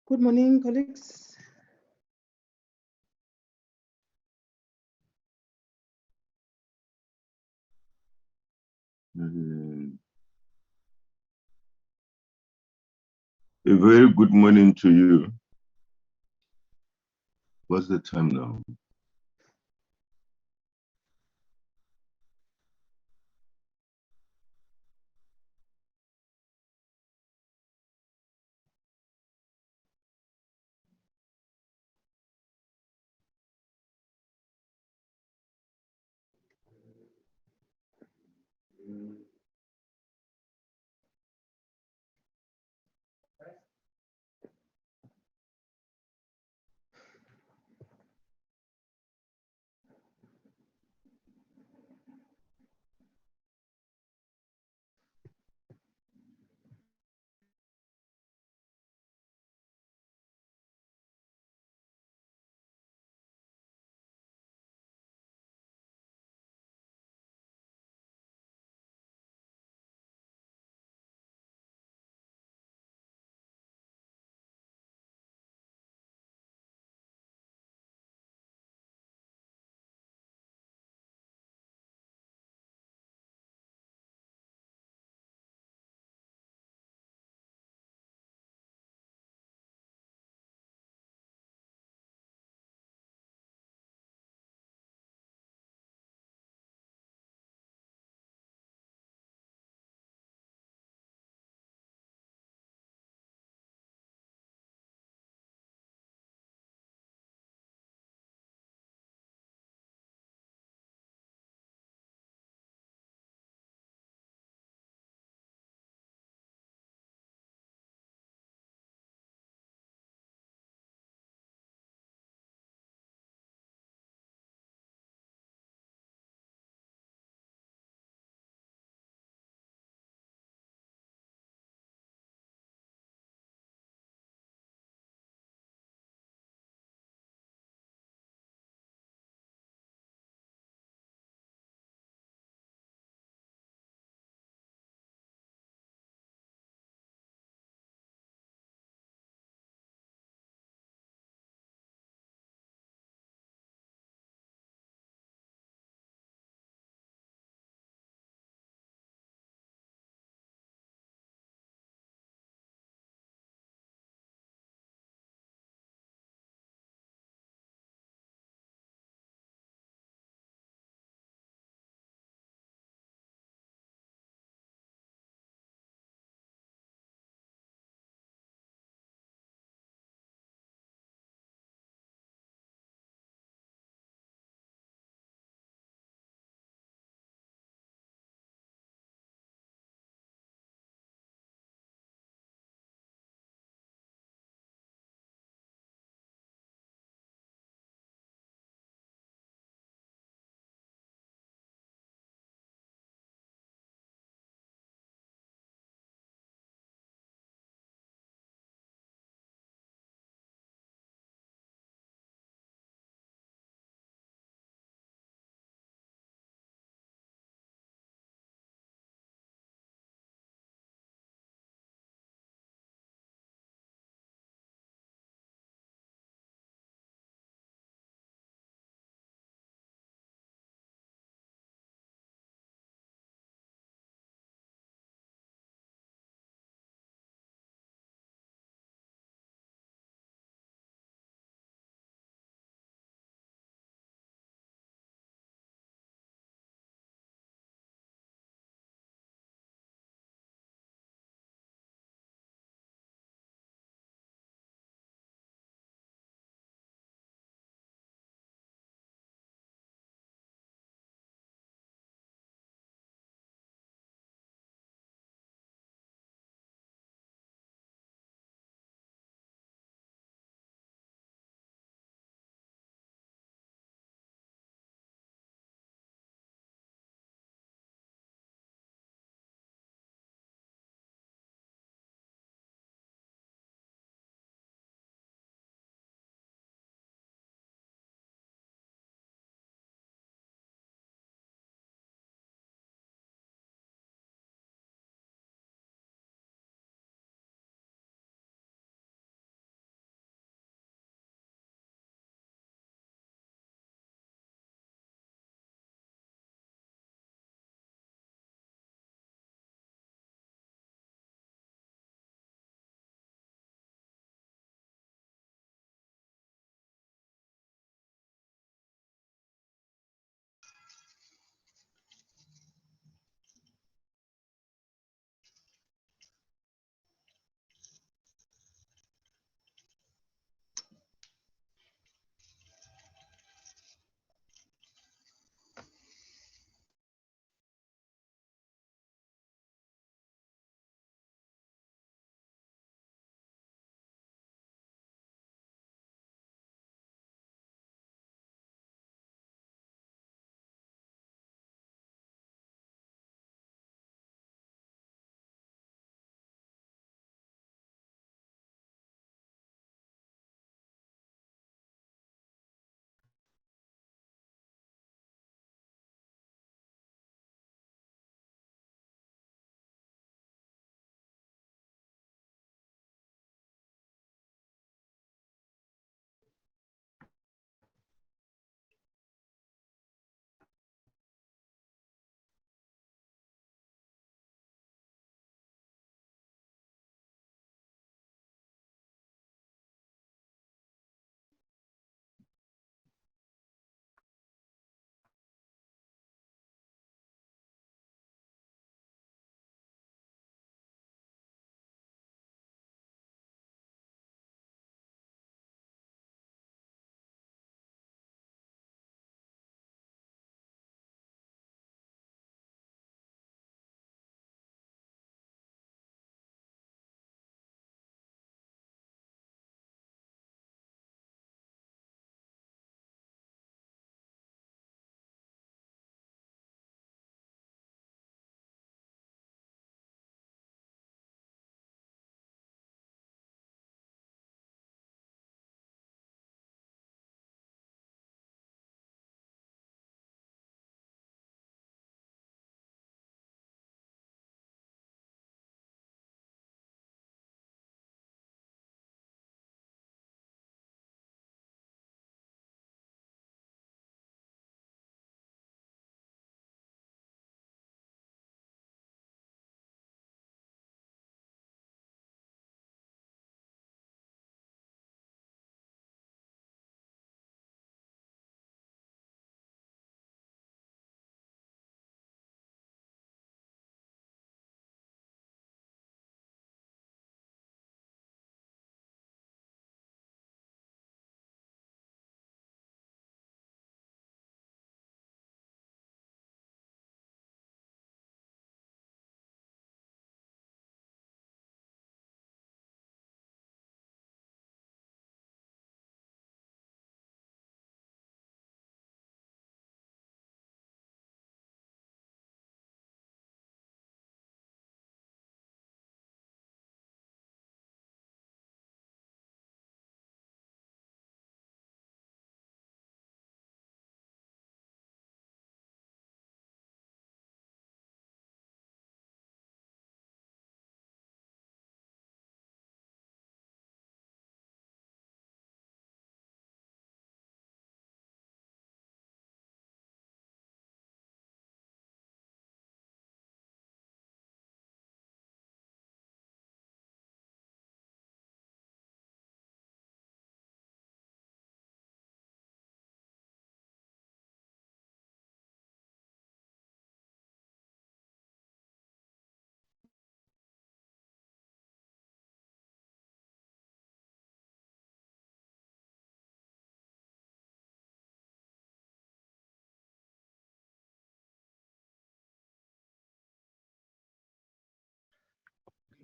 Good morning, colleagues. A very good morning to you. What's the time now?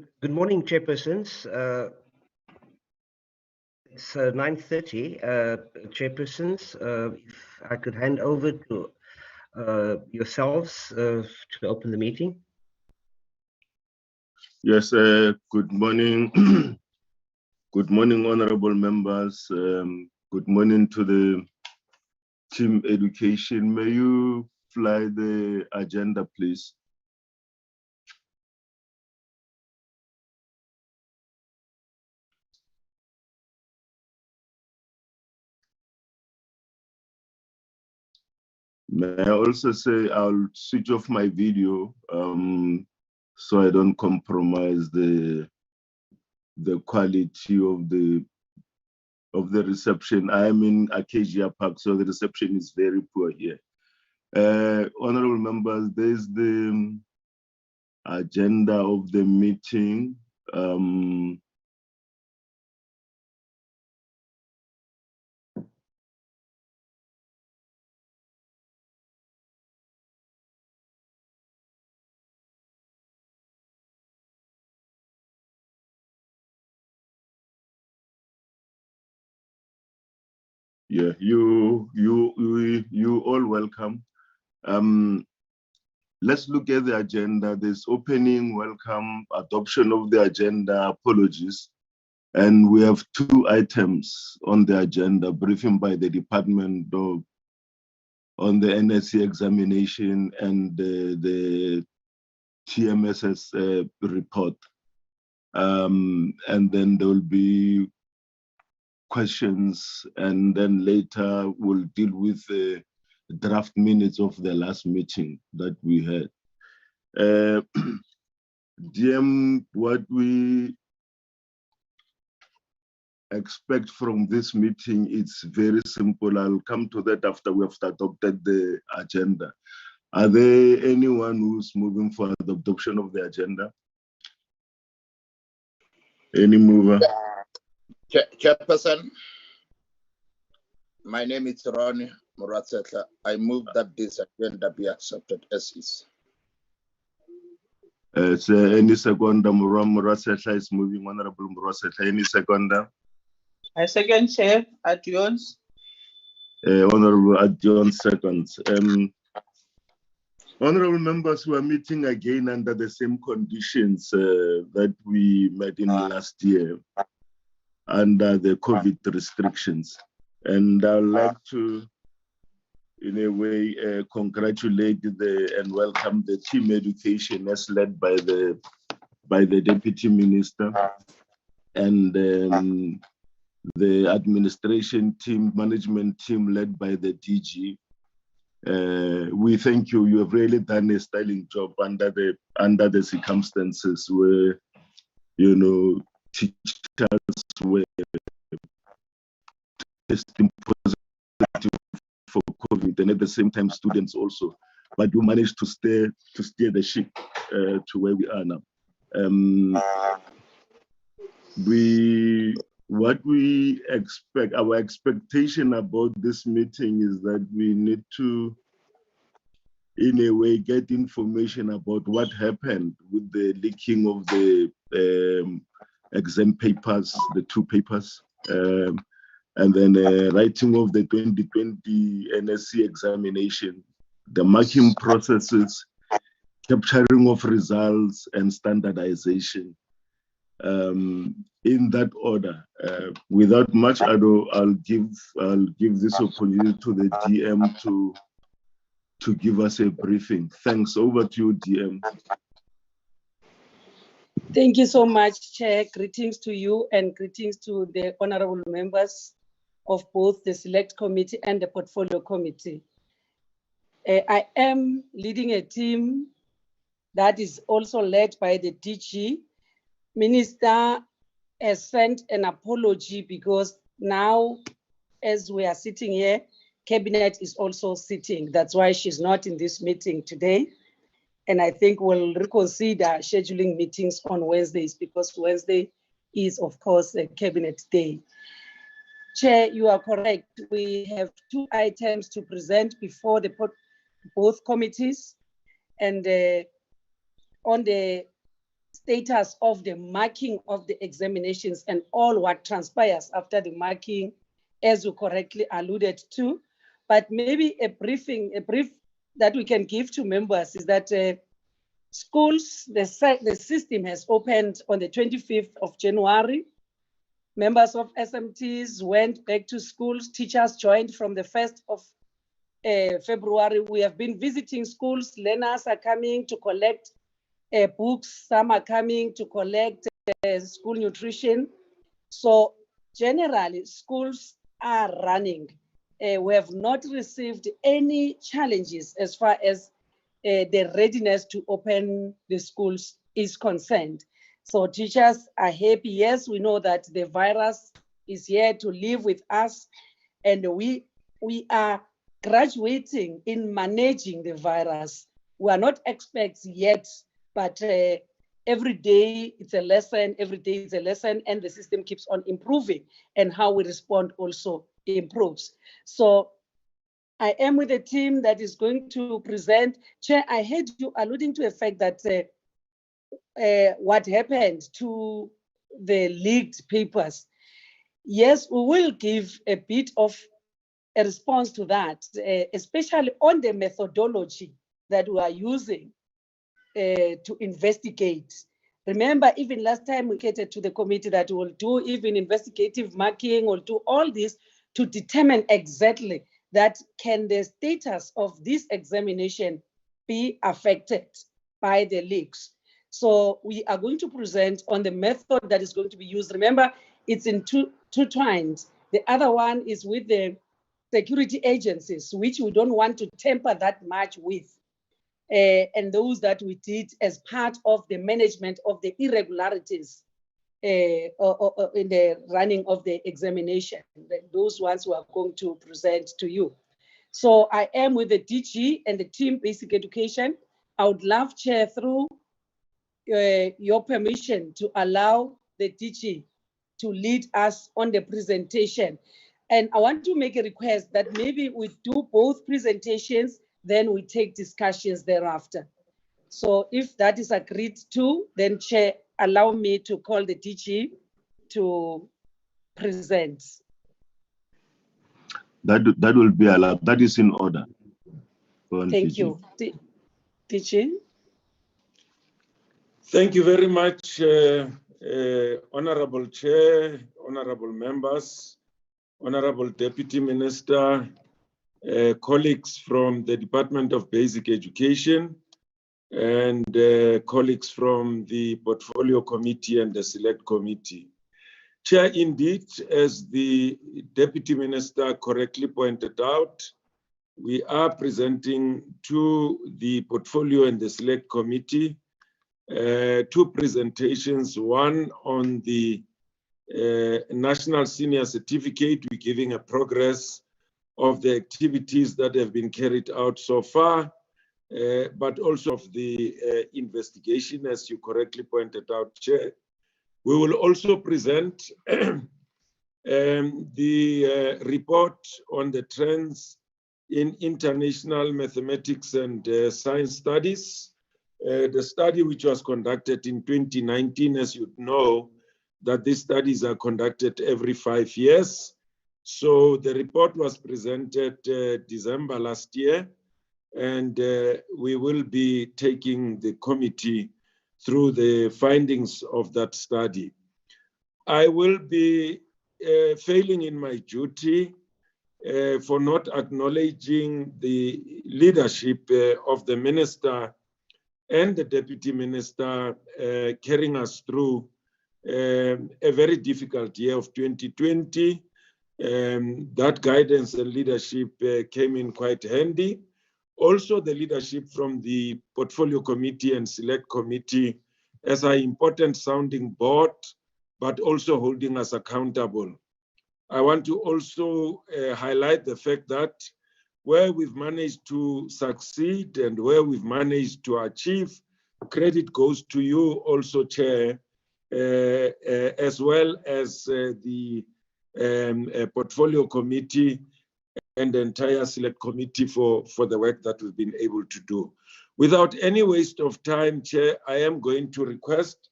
Good morning, chairpersons. It's 9:30. Chairpersons, if I could hand over to yourselves to open the meeting. Yes, good morning. Good morning, honorable members. Good morning to the team education. May you fly the agenda, please? May I also say I'll switch off my video so I don't compromise the quality of the reception. I am in Acacia Park, so the reception is very poor here. Honorable members, there's the agenda of the meeting. Yeah, you all welcome. Let's look at the agenda. There's opening, welcome, adoption of the agenda, apologies. And we have 2 items on the agenda, briefing by the department on the NSC examination and the TMSS report. And then there will be questions, and then later we'll deal with the draft minutes of the last meeting that we had. DM, what we expect from this meeting, it's very simple. I'll come to that after we have adopted the agenda. Are there anyone who's moving for the adoption of the agenda? Any mover? Chairperson, my name is Ronnie Muratsetla. I move that this agenda be accepted as is. Any seconder? Muratsetla is moving. Honorable Muratsetla, any seconder? I second, Chair, Adjones. Honorable Adjones seconds. Honorable members, we are meeting again under the same conditions that we met in last year under the COVID restrictions. And I'd like to, in a way, congratulate and welcome the team education as led by the Deputy Minister and the administration team, management team led by the DG. We thank you. You have really done a sterling job under the circumstances where, you know, teachers were testing positive for COVID, and at the same time students also. But you managed to steer the ship to where we are now. What we expect, our expectation about this meeting is that we need to, in a way, get information about what happened with the leaking of the exam papers, the 2 papers, and then writing of the 2020 NSC examination, the marking processes, capturing of results, and standardization. In that order, without much ado, I'll give this opportunity to the DM to give us a briefing. Thanks. Over to you, DM. Thank you so much, Chair. Greetings to you and greetings to the honorable members of both the Select Committee and the Portfolio Committee. I am leading a team that is also led by the DG. Minister has sent an apology because now, as we are sitting here, Cabinet is also sitting. That's why she's not in this meeting today. And I think we'll reconsider scheduling meetings on Wednesdays because Wednesday is, of course, a Cabinet day. Chair, you are correct. We have 2 items to present before both committees. And on the status of the marking of the examinations and all what transpires after the marking, as you correctly alluded to. But maybe a brief that we can give to members is that schools, the system has opened on the 25th of January. Members of SMTs went back to schools. Teachers joined from the 1st of February. We have been visiting schools. Learners are coming to collect books. Some are coming to collect school nutrition. So generally, schools are running. We have not received any challenges as far as the readiness to open the schools is concerned. So teachers are happy. Yes, we know that the virus is here to live with us, and we are graduating in managing the virus. We are not experts yet, but every day it's a lesson, every day it's a lesson, and the system keeps on improving, and how we respond also improves. So I am with a team that is going to present. Chair, I heard you alluding to the fact that what happened to the leaked papers. Yes, we will give a bit of a response to that, especially on the methodology that we are using to investigate. Remember, even last time we catered to the committee that we will do even investigative marking, we'll do all this to determine exactly that can the status of this examination be affected by the leaks. So we are going to present on the method that is going to be used. Remember, it's in two twines. The other one is with the security agencies, which we don't want to tamper that much with. And those that we did as part of the management of the irregularities in the running of the examination. Those ones we are going to present to you. So I am with the DG and the team Basic Education. I would love, Chair, through your permission to allow the DG to lead us on the presentation. And I want to make a request that maybe we do both presentations, then we take discussions thereafter. So if that is agreed to, then Chair, allow me to call the DG to present. That will be allowed. That is in order. Thank you. DG? Thank you very much, Honorable Chair, honorable members, Honorable Deputy Minister, colleagues from the Department of Basic Education, and colleagues from the Portfolio Committee and the Select Committee. Chair, indeed, as the Deputy Minister correctly pointed out, we are presenting to the Portfolio and the Select Committee two presentations, one on the National Senior Certificate. We're giving a progress of the activities that have been carried out so far, but also of the investigation, as you correctly pointed out, Chair. We will also present the report on the trends in international mathematics and science studies. The study which was conducted in 2019, as you know, that these studies are conducted every 5 years. So the report was presented December last year, and we will be taking the committee through the findings of that study. I will be failing in my duty for not acknowledging the leadership of the minister and the deputy minister carrying us through a very difficult year of 2020. That guidance and leadership came in quite handy. Also, the leadership from the Portfolio Committee and Select Committee as an important sounding board, but also holding us accountable. I want to also highlight the fact that where we've managed to succeed and where we've managed to achieve, credit goes to you also, Chair, as well as the Portfolio Committee and the entire Select Committee for the work that we've been able to do. Without any waste of time, Chair, I am going to request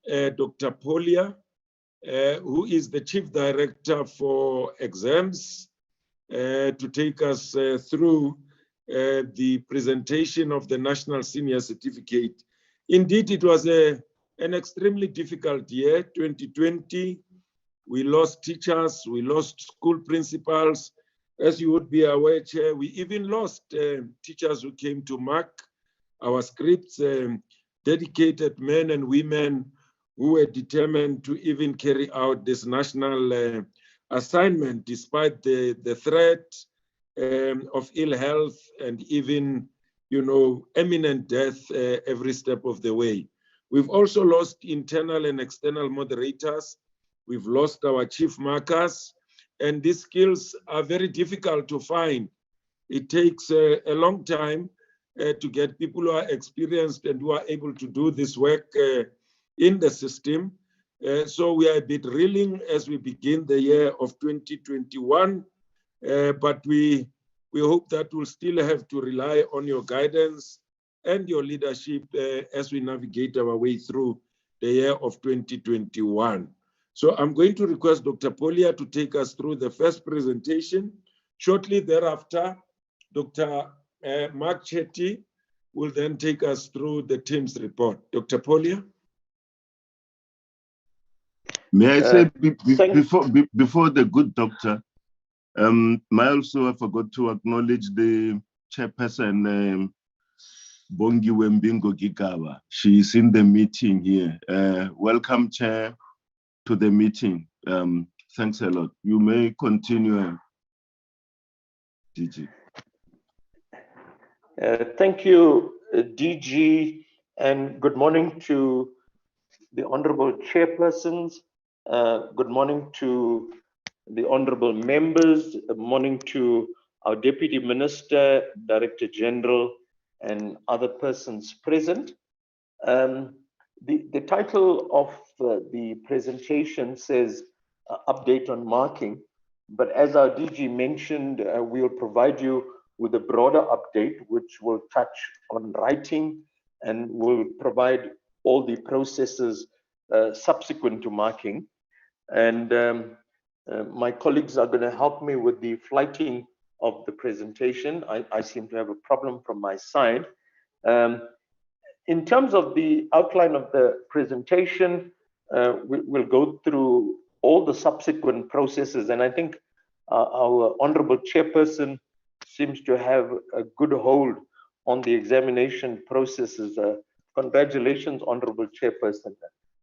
Dr. Polia, who is the Chief Director for Exams, to take us through the presentation of the National Senior Certificate. Indeed, it was an extremely difficult year, 2020. We lost teachers, we lost school principals. As you would be aware, Chair, we even lost teachers who came to mark our scripts, dedicated men and women who were determined to even carry out this national assignment despite the threat of ill health and even, imminent death every step of the way. We've also lost internal and external moderators. We've lost our chief markers, and these skills are very difficult to find. It takes a long time to get people who are experienced and who are able to do this work in the system. So we are a bit reeling as we begin the year of 2021, but we hope that we'll still have to rely on your guidance and your leadership as we navigate our way through the year of 2021. So I'm going to request Dr. Polia to take us through the first presentation. Shortly thereafter, Dr. Mark Chetty will then take us through the TIMSS report. Dr. Polia? May I say before the good doctor, I also forgot to acknowledge the chairperson, Bongi Wembingo Gigaba. She is in the meeting here. Welcome, Chair, to the meeting. Thanks a lot. You may continue, Gigi. Thank you, DG, and good morning to the honorable chairpersons. Good morning to the honorable members. Good morning to our Deputy Minister, Director General, and other persons present. The title of the presentation says Update on Marking, but as our DG mentioned, we will provide you with a broader update which will touch on writing and will provide all the processes subsequent to marking. And my colleagues are going to help me with the flighting of the presentation. I seem to have a problem from my side. In terms of the outline of the presentation, we'll go through all the subsequent processes, and I think our honorable chairperson seems to have a good hold on the examination processes. Congratulations, honorable chairperson.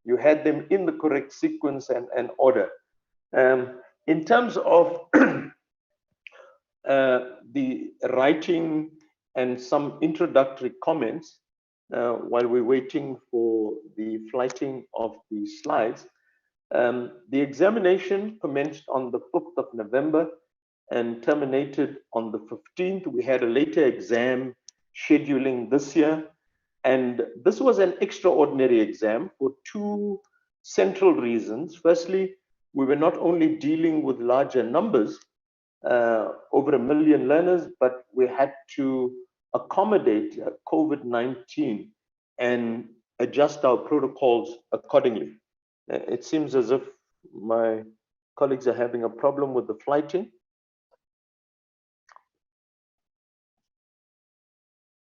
You had them in the correct sequence and order. In terms of the writing and some introductory comments, while we're waiting for the flighting of the slides, the examination commenced on the 5th of November and terminated on the 15th. We had a later exam scheduling this year, and this was an extraordinary exam for two central reasons. Firstly, we were not only dealing with larger numbers, over 1 million learners, but we had to accommodate COVID-19 and adjust our protocols accordingly. It seems as if my colleagues are having a problem with the flighting.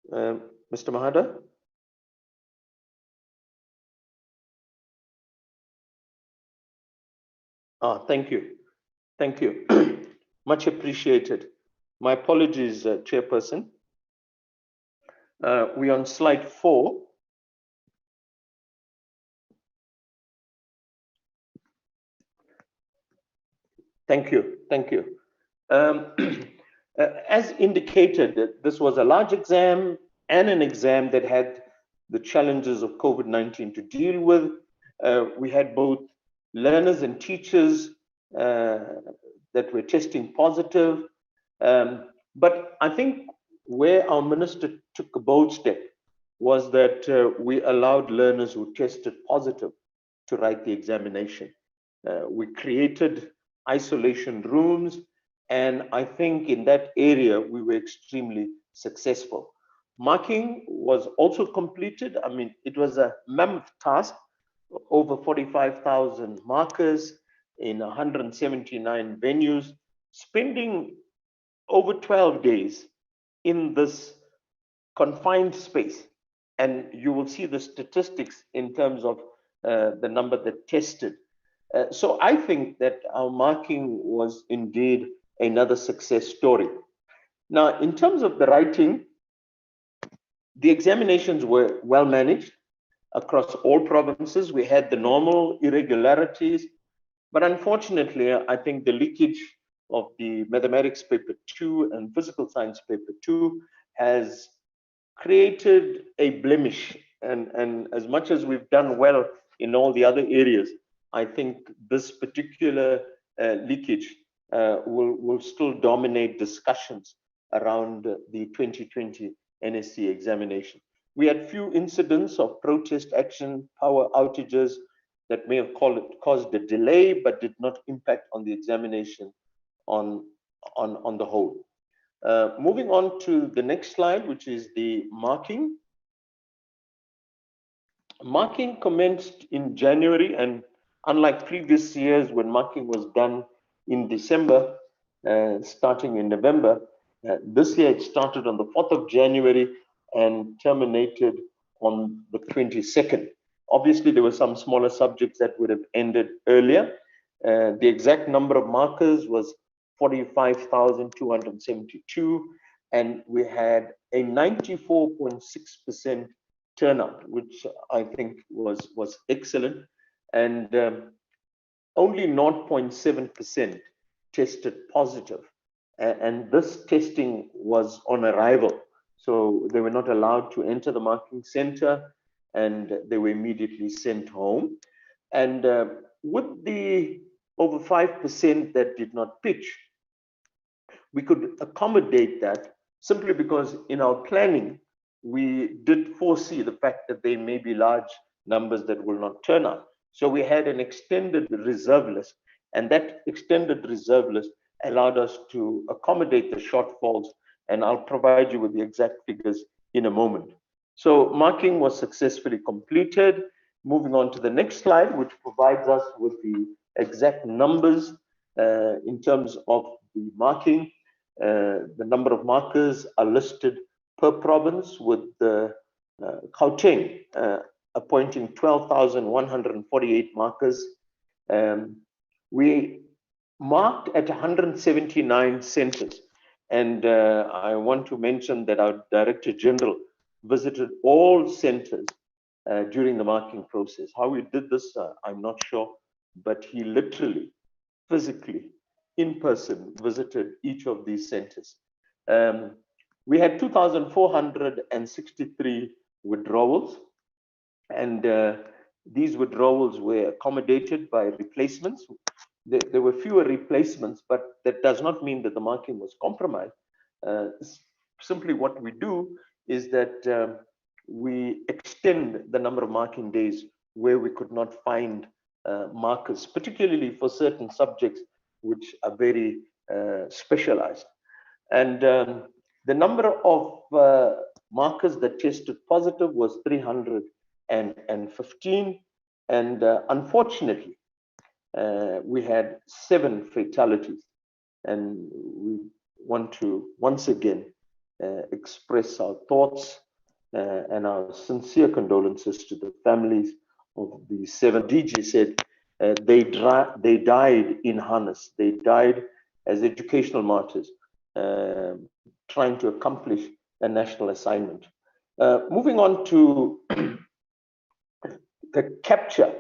Mr. Mahada? Thank you. Thank you. Much appreciated. My apologies, Chairperson. We're on slide 4. Thank you. Thank you. As indicated, this was a large exam and an exam that had the challenges of COVID-19 to deal with. We had both learners and teachers that were testing positive. But I think where our minister took a bold step was that we allowed learners who tested positive to write the examination. We created isolation rooms, and I think in that area we were extremely successful. Marking was also completed. I mean, it was a mammoth task, over 45,000 markers in 179 venues, spending over 12 days in this confined space. And you will see the statistics in terms of the number that tested. So I think that our marking was indeed another success story. Now, in terms of the writing, the examinations were well managed across all provinces. We had the normal irregularities, but unfortunately, I think the leakage of the mathematics paper 2 and physical science paper 2 has created a blemish. And as much as we've done well in all the other areas, I think this particular leakage will still dominate discussions around the 2020 NSC examination. We had few incidents of protest action, power outages that may have caused a delay, but did not impact on the examination on the whole. Moving on to the next slide, which is the marking. Marking commenced in January, and unlike previous years when marking was done in December, starting in November, this year it started on the 4th of January and terminated on the 22nd. Obviously, there were some smaller subjects that would have ended earlier. The exact number of markers was 45,272, and we had a 94.6% turnout, which I think was excellent, and only 0.7% tested positive, and this testing was on arrival, so they were not allowed to enter the marking center, and they were immediately sent home. And with the over 5% that did not pitch, we could accommodate that simply because in our planning, we did foresee the fact that there may be large numbers that will not turn out. So we had an extended reserve list, and that extended reserve list allowed us to accommodate the shortfalls, and I'll provide you with the exact figures in a moment. So marking was successfully completed. Moving on to the next slide, which provides us with the exact numbers in terms of the marking. The number of markers are listed per province, with the Gauteng appointing 12,148 markers. We marked at 179 centers, and I want to mention that our Director General visited all centers during the marking process. How we did this, I'm not sure, but he literally, physically, in person, visited each of these centers. We had 2,463 withdrawals, and these withdrawals were accommodated by replacements. There were fewer replacements, but that does not mean that the marking was compromised. Simply what we do is that we extend the number of marking days where we could not find markers, particularly for certain subjects which are very specialized. And the number of markers that tested positive was 315, and unfortunately, we had 7 fatalities, and we want to once again express our thoughts and our sincere condolences to the families of the 7. DG said they died in harness. They died as educational martyrs, trying to accomplish a national assignment. Moving on to the capture.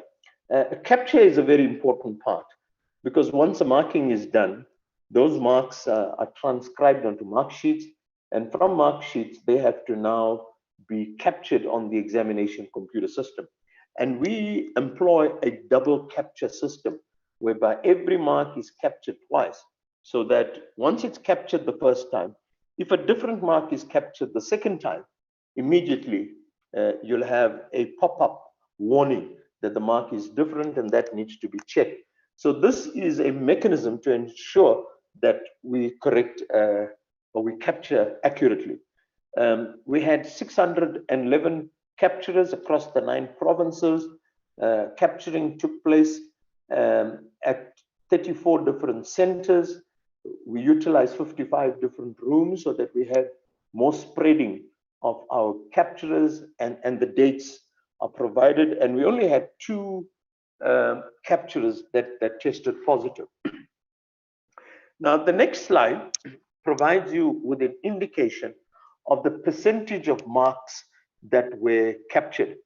Capture is a very important part, because once a marking is done, those marks are transcribed onto mark sheets, and from mark sheets, they have to now be captured on the examination computer system. And we employ a double capture system, whereby every mark is captured twice, so that once it's captured the first time, if a different mark is captured the second time, immediately you'll have a pop-up warning that the mark is different and that needs to be checked. So this is a mechanism to ensure that we correct or we capture accurately. We had 611 capturers across the 9 provinces. Capturing took place at 34 different centers. We utilized 55 different rooms so that we had more spreading of our capturers, and the dates are provided. And we only had 2 capturers that tested positive. Now, the next slide provides you with an indication of the percentage of marks that were captured.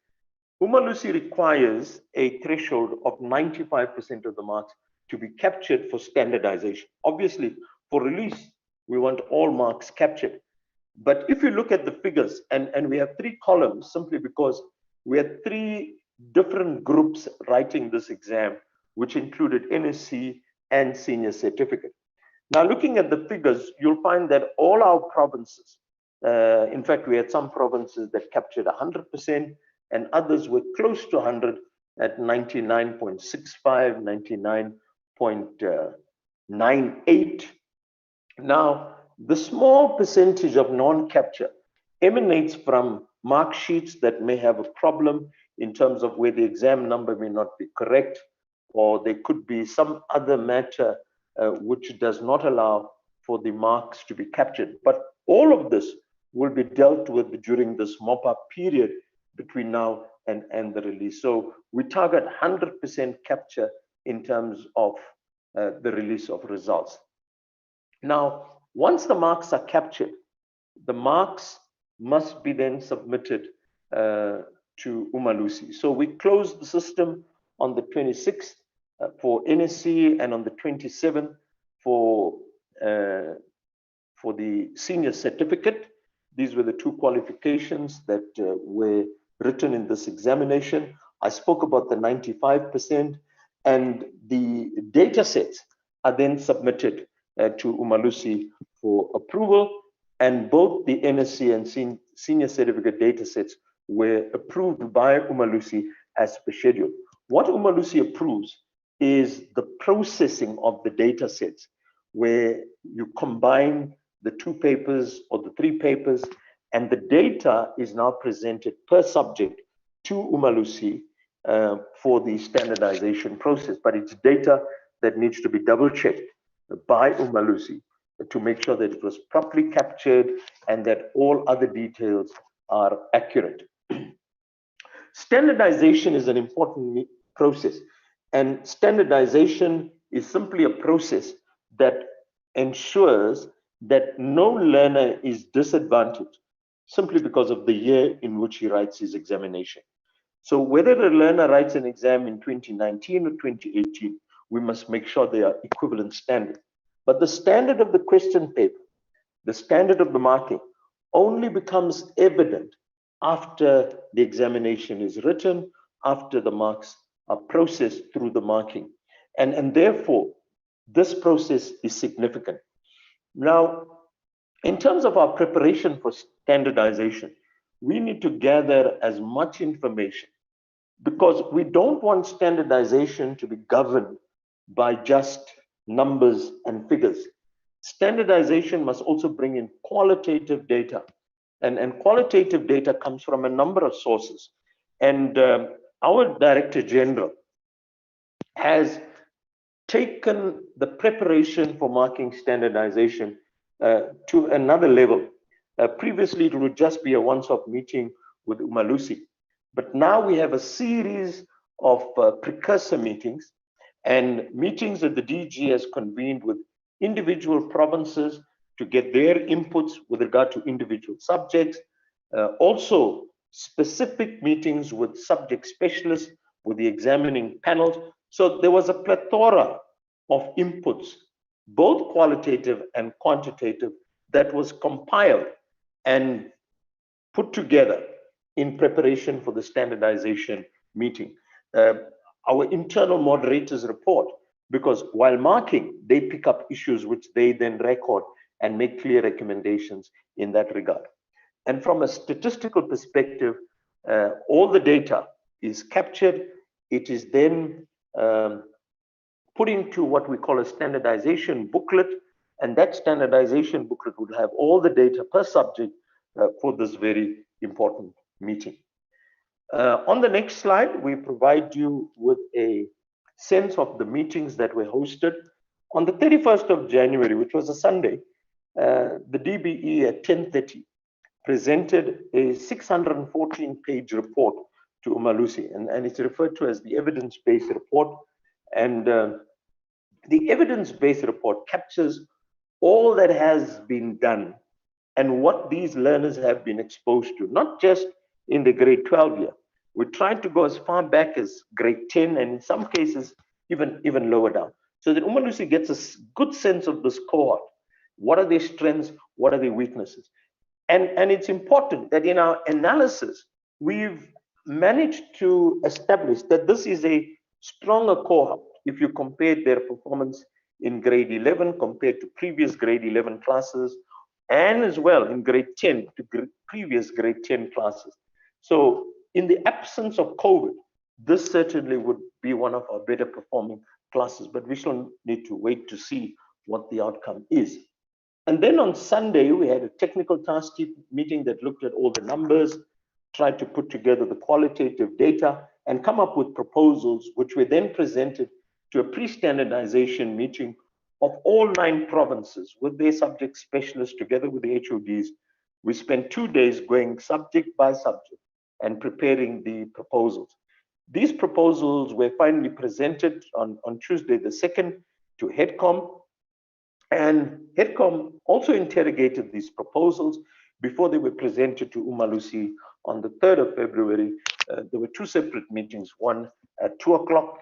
Umalusi requires a threshold of 95% of the marks to be captured for standardization. Obviously, for release, we want all marks captured. But if you look at the figures, and we have 3 columns simply because we had 3 different groups writing this exam, which included NSC and senior certificate. Now, looking at the figures, you'll find that all our provinces, in fact, we had some provinces that captured 100%, and others were close to 100 at 99.65, 99.98. Now, the small percentage of non-capture emanates from mark sheets that may have a problem in terms of where the exam number may not be correct, or there could be some other matter which does not allow for the marks to be captured. But all of this will be dealt with during this mop-up period between now and the release. So we target 100% capture in terms of the release of results. Now, once the marks are captured, the marks must be then submitted to Umalusi. So we closed the system on the 26th for NSC, and on the 27th for the senior certificate. These were the 2 qualifications that were written in this examination. I spoke about the 95%, and the data sets are then submitted to Umalusi for approval, and both the NSC and senior certificate data sets were approved by Umalusi as per schedule. What Umalusi approves is the processing of the data sets, where you combine the 2 papers or the 3 papers, and the data is now presented per subject to Umalusi for the standardization process. But it's data that needs to be double-checked by Umalusi to make sure that it was properly captured and that all other details are accurate. Standardization is an important process, and standardization is simply a process that ensures that no learner is disadvantaged simply because of the year in which he writes his examination. So whether a learner writes an exam in 2019 or 2018, we must make sure they are equivalent standard. But the standard of the question paper, the standard of the marking, only becomes evident after the examination is written, after the marks are processed through the marking. And therefore, this process is significant. Now, in terms of our preparation for standardization, we need to gather as much information, because we don't want standardization to be governed by just numbers and figures. Standardization must also bring in qualitative data, and qualitative data comes from a number of sources. And our Director General has taken the preparation for marking standardization to another level. Previously, it would just be a once-off meeting with Umalusi, but now we have a series of precursor meetings and meetings that the DG has convened with individual provinces to get their inputs with regard to individual subjects. Also, specific meetings with subject specialists, with the examining panels. So there was a plethora of inputs, both qualitative and quantitative, that was compiled and put together in preparation for the standardization meeting. Our internal moderators report, because while marking, they pick up issues which they then record and make clear recommendations in that regard. And from a statistical perspective, all the data is captured. It is then put into what we call a standardization booklet, and that standardization booklet would have all the data per subject for this very important meeting. On the next slide, we provide you with a sense of the meetings that were hosted. On the 31st of January, which was a Sunday, the DBE at 10:30 presented a 614-page report to Umalusi, and it's referred to as the evidence-based report. And the evidence-based report captures all that has been done and what these learners have been exposed to, not just in the grade 12 year. We tried to go as far back as grade 10, and in some cases, even lower down, so that Umalusi gets a good sense of this cohort. What are their strengths? What are their weaknesses? And it's important that in our analysis, we've managed to establish that this is a stronger cohort if you compare their performance in grade 11 compared to previous grade 11 classes, and as well in grade 10 to previous grade 10 classes. So in the absence of COVID, this certainly would be one of our better performing classes, but we shall need to wait to see what the outcome is. And then on Sunday, we had a technical task meeting that looked at all the numbers, tried to put together the qualitative data, and come up with proposals, which were then presented to a pre-standardization meeting of all 9 provinces with their subject specialists together with the HODs. We spent 2 days going subject by subject and preparing the proposals. These proposals were finally presented on Tuesday the 2nd to HEDCOM, and HEDCOM also interrogated these proposals before they were presented to Umalusi on the 3rd of February. There were 2 separate meetings, one at 2 o'clock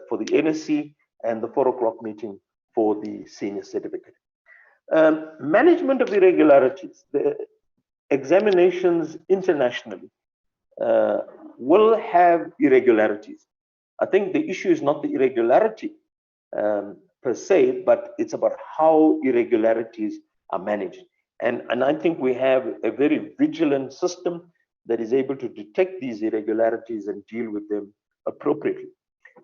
for the NSC and the 4 o'clock meeting for the senior certificate. Management of irregularities. The examinations internationally will have irregularities. I think the issue is not the irregularity per se, but it's about how irregularities are managed. And I think we have a very vigilant system that is able to detect these irregularities and deal with them appropriately.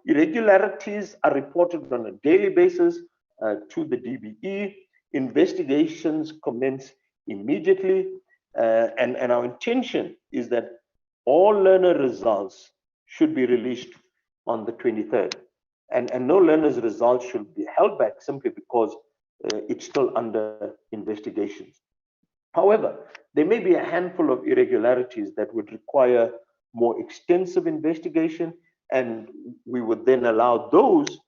Irregularities are reported on a daily basis to the DBE. Investigations commence immediately, and our intention is that all learner results should be released on the 23rd. And no learner's results should be held back simply because it's still under investigations. However, there may be a handful of irregularities that would require more extensive investigation, and we would then allow those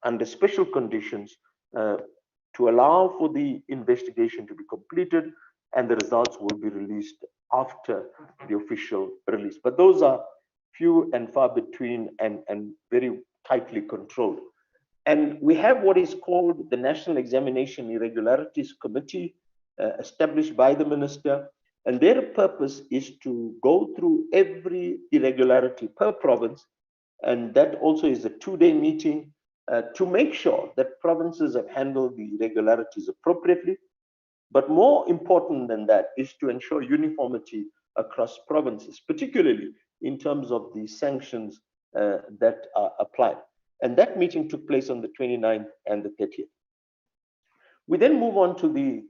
under special conditions to allow for the investigation to be completed, and the results will be released after the official release. But those are few and far between and very tightly controlled. And we have what is called the National Examination Irregularities Committee, established by the minister, and their purpose is to go through every irregularity per province, and that also is a 2-day meeting to make sure that provinces have handled the irregularities appropriately. But more important than that is to ensure uniformity across provinces, particularly in terms of the sanctions that are applied. And that meeting took place on the 29th and the 30th. We then move on to the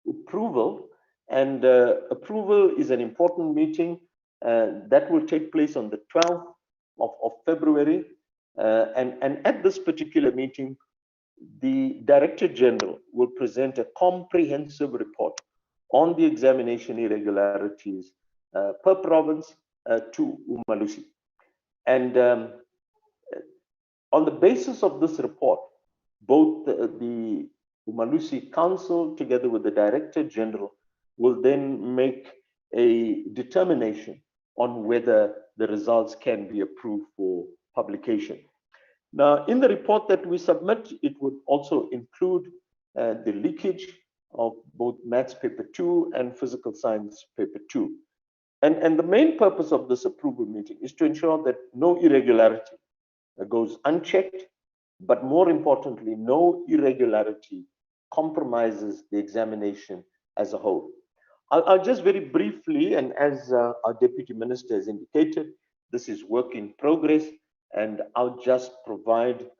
approval, and approval is an important meeting that will take place on the 12th of February. And at this particular meeting, the Director General will present a comprehensive report on the examination irregularities per province to Umalusi. And on the basis of this report, both the Umalusi Council together with the Director General will then make a determination on whether the results can be approved for publication. Now, in the report that we submit, it would also include the leakage of both Maths Paper 2 and Physical Science Paper 2. And the main purpose of this approval meeting is to ensure that no irregularity goes unchecked, but more importantly, no irregularity compromises the examination as a whole. I'll just very briefly, and as our Deputy Minister has indicated, this is work in progress, and I'll just provide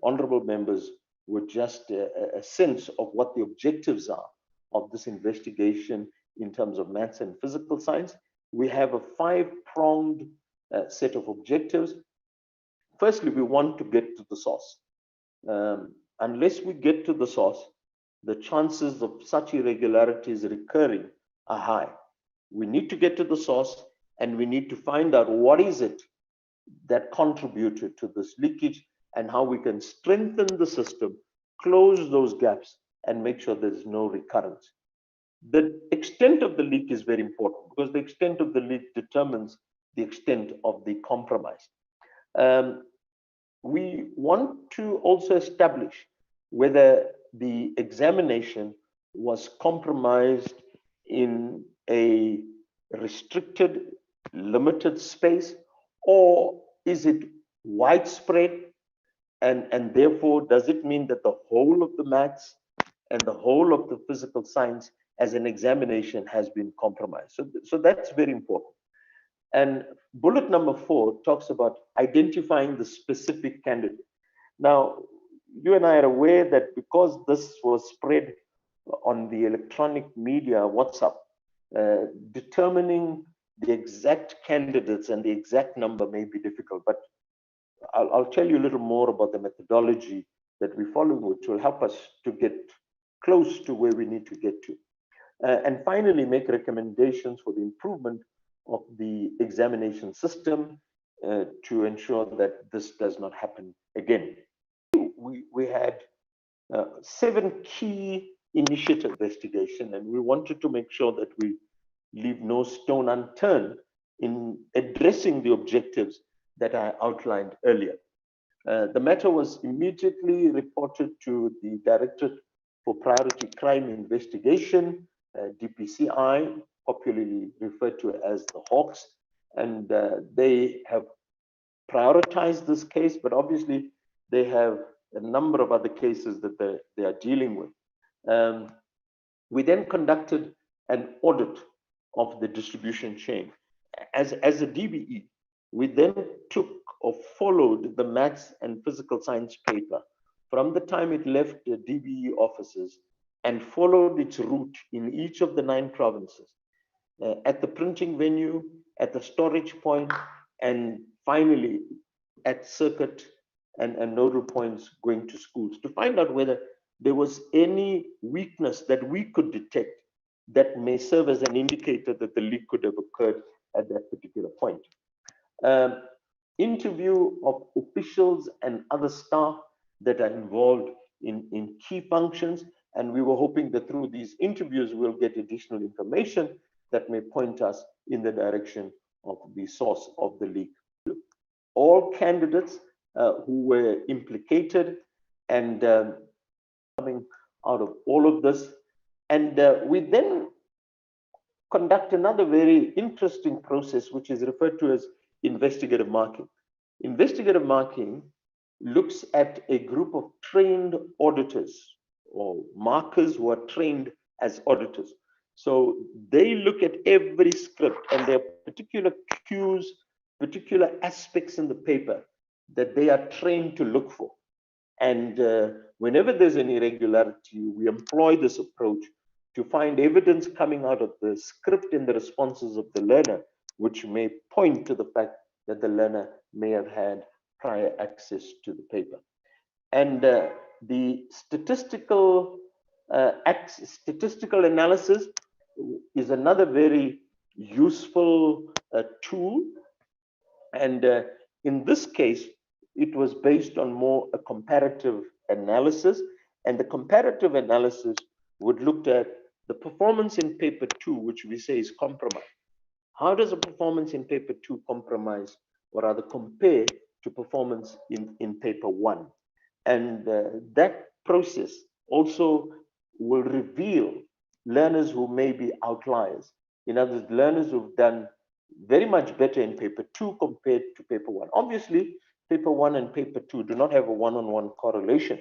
honorable members with just a sense of what the objectives are of this investigation in terms of maths and physical science. We have a 5-pronged set of objectives. Firstly, we want to get to the source. Unless we get to the source, the chances of such irregularities recurring are high. We need to get to the source, and we need to find out what is it that contributed to this leakage and how we can strengthen the system, close those gaps, and make sure there's no recurrence. The extent of the leak is very important because the extent of the leak determines the extent of the compromise. We want to also establish whether the examination was compromised in a restricted, limited space, or is it widespread? And therefore, does it mean that the whole of the maths and the whole of the physical science as an examination has been compromised? So that's very important. And bullet number 4 talks about identifying the specific candidate. Now, you and I are aware that because this was spread on the electronic media, WhatsApp, determining the exact candidates and the exact number may be difficult, but I'll tell you a little more about the methodology that we follow, which will help us to get close to where we need to get to. And finally, make recommendations for the improvement of the examination system to ensure that this does not happen again. We had 7 key initiative investigation, and we wanted to make sure that we leave no stone unturned in addressing the objectives that I outlined earlier. The matter was immediately reported to the Directorate for Priority Crime Investigation, DPCI, popularly referred to as the Hawks, and they have prioritized this case, but obviously they have a number of other cases that they are dealing with. We then conducted an audit of the distribution chain. As a DBE, we then took or followed the maths and physical science paper from the time it left the DBE offices and followed its route in each of the 9 provinces, at the printing venue, at the storage point, and finally at circuit and nodal points going to schools to find out whether there was any weakness that we could detect that may serve as an indicator that the leak could have occurred at that particular point. Interview of officials and other staff that are involved in key functions, and we were hoping that through these interviews we'll get additional information that may point us in the direction of the source of the leak. All candidates who were implicated and coming out of all of this, and we then conduct another very interesting process which is referred to as investigative marking. Investigative marking looks at a group of trained auditors or markers who are trained as auditors. So they look at every script, and there are particular cues, particular aspects in the paper that they are trained to look for. And whenever there's an irregularity, we employ this approach to find evidence coming out of the script and the responses of the learner, which may point to the fact that the learner may have had prior access to the paper. And the statistical analysis is another very useful tool. And in this case, it was based on more a comparative analysis. And the comparative analysis would look at the performance in paper 2, which we say is compromised. How does a performance in paper 2 compromise, or rather compare to performance in paper 1? And that process also will reveal learners who may be outliers. In other words, learners who've done very much better in paper 2 compared to paper 1. Obviously, paper 1 and paper 2 do not have a one-on-one correlation,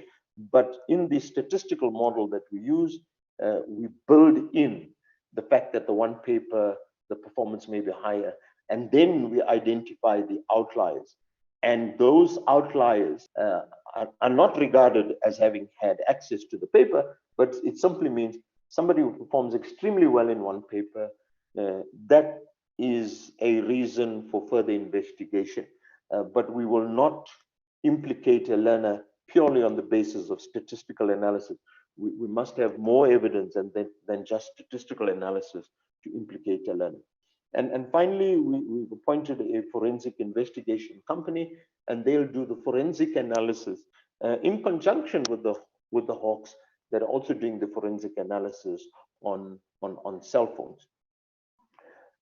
but in the statistical model that we use, we build in the fact that the one paper, the performance may be higher, and then we identify the outliers. And those outliers are not regarded as having had access to the paper, but it simply means somebody who performs extremely well in one paper, that is a reason for further investigation. But we will not implicate a learner purely on the basis of statistical analysis. We must have more evidence than just statistical analysis to implicate a learner. And finally, we've appointed a forensic investigation company, and they'll do the forensic analysis in conjunction with the Hawks that are also doing the forensic analysis on cell phones.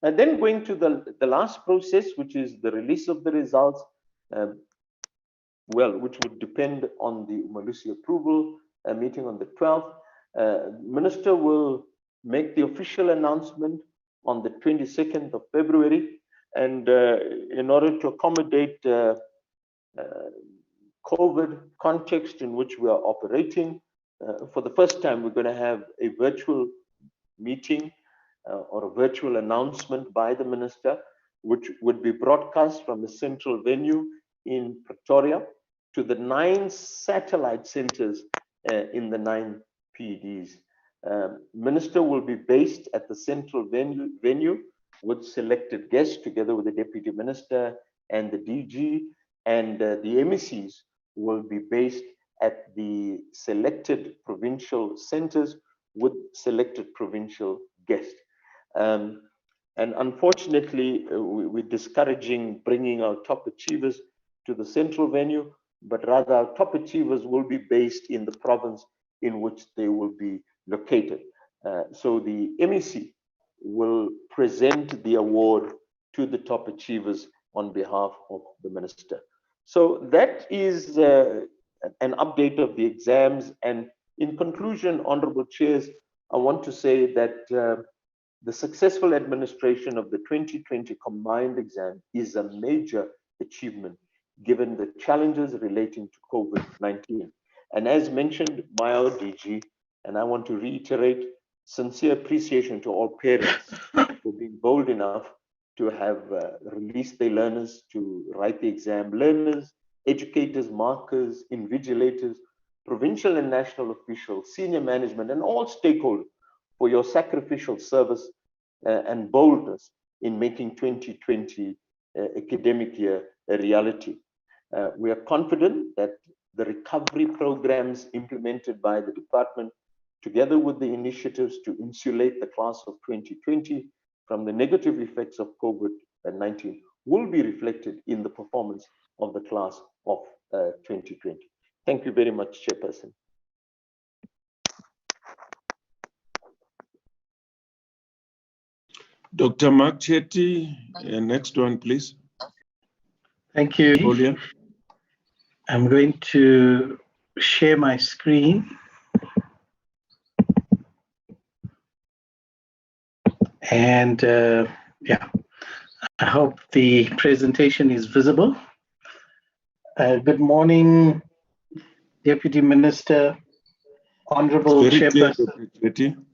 And then going to the last process, which is the release of the results, which would depend on the Umalusi approval meeting on the 12th. Minister will make the official announcement on the 22nd of February. And in order to accommodate COVID context in which we are operating, for the first time, we're going to have a virtual meeting or a virtual announcement by the minister, which would be broadcast from a central venue in Pretoria to the 9 satellite centers in the 9 PDs. Minister will be based at the central venue with selected guests together with the deputy minister and the DG, and the MECs will be based at the selected provincial centers with selected provincial guests. And unfortunately, we're discouraging bringing our top achievers to the central venue, but rather our top achievers will be based in the province in which they will be located. So the MEC will present the award to the top achievers on behalf of the minister. So that is an update of the exams. And in conclusion, Honorable Chairs, I want to say that the successful administration of the 2020 combined exam is a major achievement given the challenges relating to COVID-19. And as mentioned by our DG, and I want to reiterate, sincere appreciation to all parents for being bold enough to have released their learners to write the exam. Learners, educators, markers, invigilators, provincial and national officials, senior management, and all stakeholders for your sacrificial service and boldness in making 2020 academic year a reality. We are confident that the recovery programs implemented by the department, together with the initiatives to insulate the class of 2020 from the negative effects of COVID-19, will be reflected in the performance of the class of 2020. Thank you very much, Chairperson. Dr. Mark Chetty, next one, please. Thank you. Julia. I'm going to share my screen. And yeah, I hope the presentation is visible. Good morning, Deputy Minister, Honorable Chairperson.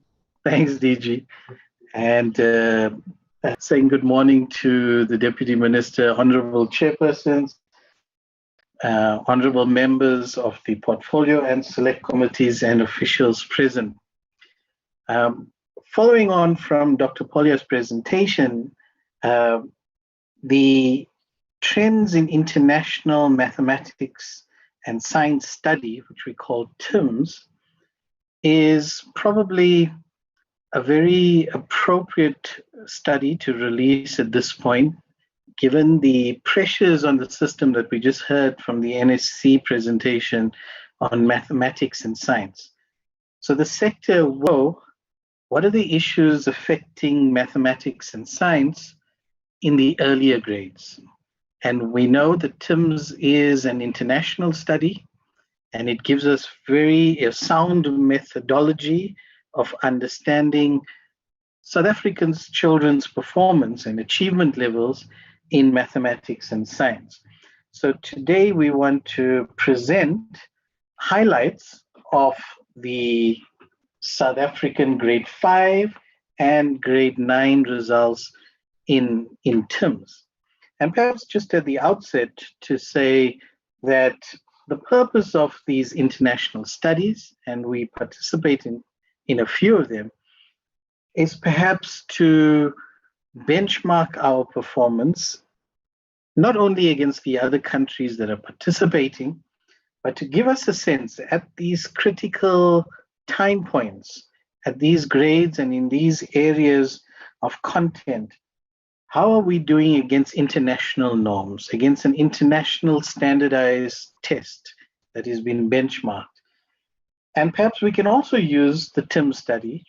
Thanks, DG. And saying good morning to the Deputy Minister, Honorable Chairpersons, Honorable members of the portfolio and select committees and officials present. Following on from Dr. Polya's presentation, the trends in international mathematics and science study, which we call TIMSS, is probably a very appropriate study to release at this point, given the pressures on the system that we just heard from the NSC presentation on mathematics and science. So the sector, what are the issues affecting mathematics and science in the earlier grades? And we know that TIMSS is an international study, and it gives us a sound methodology of understanding South Africans' children's performance and achievement levels in mathematics and science. So today we want to present highlights of the South African grade 5 and grade 9 results in TIMSS. And perhaps just at the outset to say that the purpose of these international studies, and we participate in a few of them, is perhaps to benchmark our performance, not only against the other countries that are participating, but to give us a sense at these critical time points, at these grades and in these areas of content, how are we doing against international norms, against an international standardized test that has been benchmarked? And perhaps we can also use the TIMSS study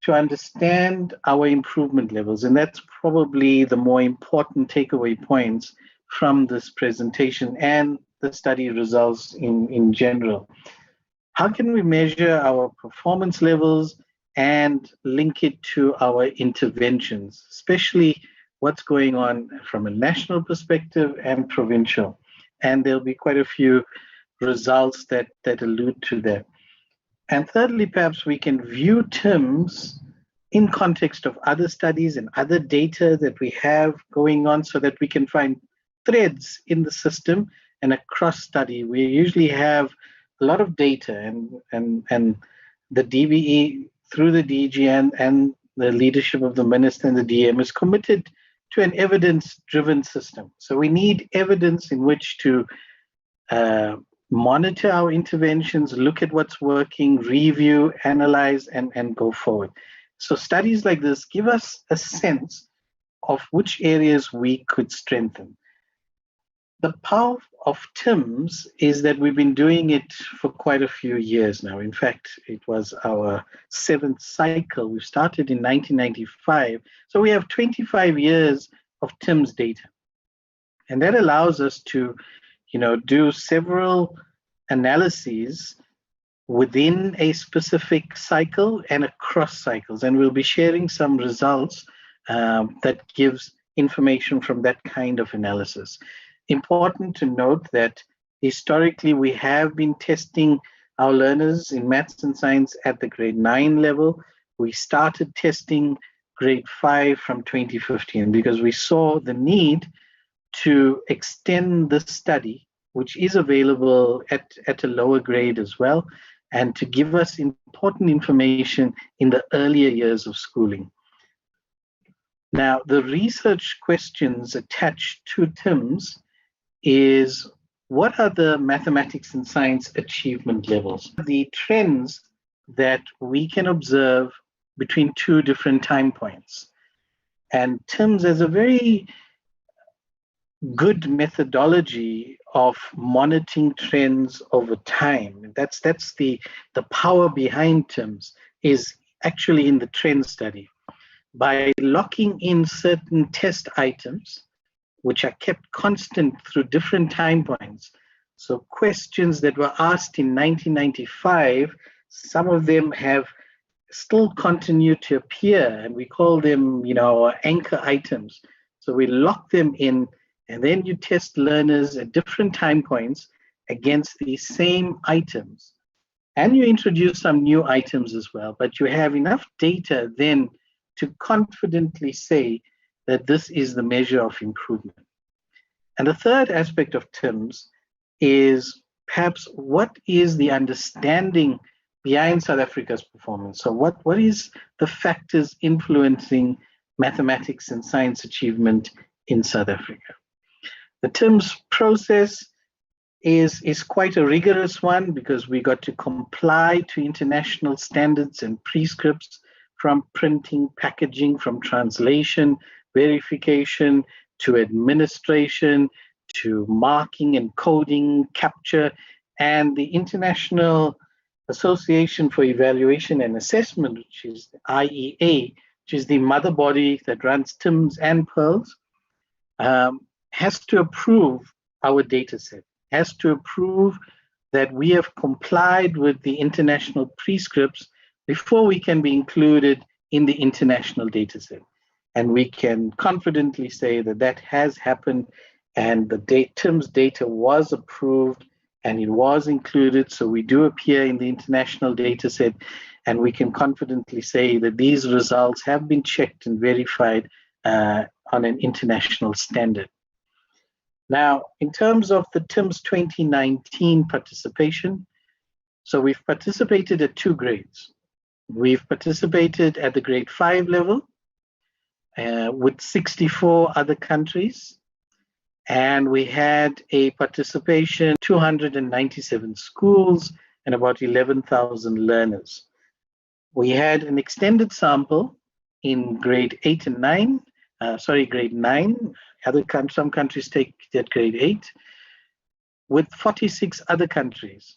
to understand our improvement levels. And that's probably the more important takeaway points from this presentation and the study results in general. How can we measure our performance levels and link it to our interventions, especially what's going on from a national perspective and provincial? And there'll be quite a few results that allude to that. And thirdly, perhaps we can view TIMSS in context of other studies and other data that we have going on so that we can find threads in the system and across study. We usually have a lot of data and the DBE through the DG and the leadership of the minister and the DM is committed to an evidence-driven system. So we need evidence in which to monitor our interventions, look at what's working, review, analyze, and go forward. So studies like this give us a sense of which areas we could strengthen. The power of TIMSS is that we've been doing it for quite a few years now. In fact, it was our 7th cycle. We started in 1995. So we have 25 years of TIMSS data. And that allows us to do several analyses within a specific cycle and across cycles. And we'll be sharing some results that gives information from that kind of analysis. Important to note that historically we have been testing our learners in maths and science at the grade 9 level. We started testing grade 5 from 2015 because we saw the need to extend the study, which is available at a lower grade as well, and to give us important information in the earlier years of schooling. Now, the research questions attached to TIMSS is, what are the mathematics and science achievement levels? The trends that we can observe between two different time points. And TIMSS has a very good methodology of monitoring trends over time. That's the power behind TIMSS, is actually in the trend study. By locking in certain test items, which are kept constant through different time points. So questions that were asked in 1995, some of them have still continued to appear, and we call them, anchor items. So we lock them in, and then you test learners at different time points against these same items. And you introduce some new items as well, but you have enough data then to confidently say that this is the measure of improvement. And the third aspect of TIMSS is perhaps what is the understanding behind South Africa's performance? So what is the factors influencing mathematics and science achievement in South Africa? The TIMSS process is quite a rigorous one because we got to comply to international standards and prescripts, from printing, packaging, from translation, verification, to administration, to marking and coding, capture, and the International Association for Evaluation and Assessment, which is the IEA, which is the mother body that runs TIMSS and PEARLS, has to approve our data set, has to approve that we have complied with the international prescripts before we can be included in the international data set. And we can confidently say that that has happened, and the TIMSS data was approved and it was included. So we do appear in the international data set, and we can confidently say that these results have been checked and verified on an international standard. Now, in terms of the TIMSS 2019 participation, so we've participated at 2 grades. We've participated at the grade 5 level with 64 other countries. And we had a participation, 297 schools and about 11,000 learners. We had an extended sample in grade 8 and 9, grade 9. Some countries take it at grade 8, with 46 other countries.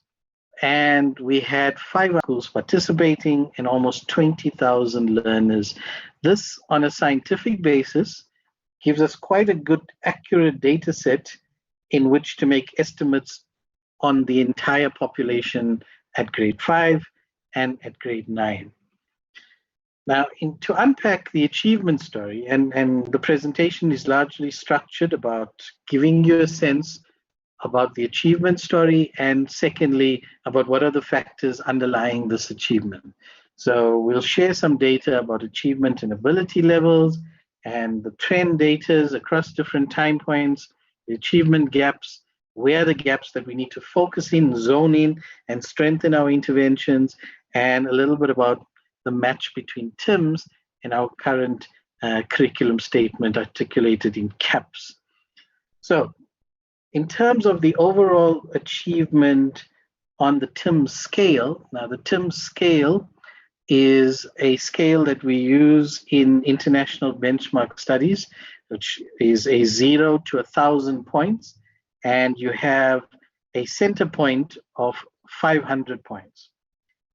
And we had 5 schools participating and almost 20,000 learners. This, on a scientific basis, gives us quite a good, accurate data set in which to make estimates on the entire population at grade 5 and at grade 9. Now, to unpack the achievement story, and the presentation is largely structured about giving you a sense about the achievement story, and secondly, about what are the factors underlying this achievement. So we'll share some data about achievement and ability levels, and the trend data across different time points, the achievement gaps, where are the gaps that we need to focus in, zone in, and strengthen our interventions, and a little bit about the match between TIMSS and our current curriculum statement articulated in CAPS. So in terms of the overall achievement on the TIMSS scale, now the TIMSS scale is a scale that we use in international benchmark studies, which is a 0 to 1,000 points, and you have a center point of 500 points.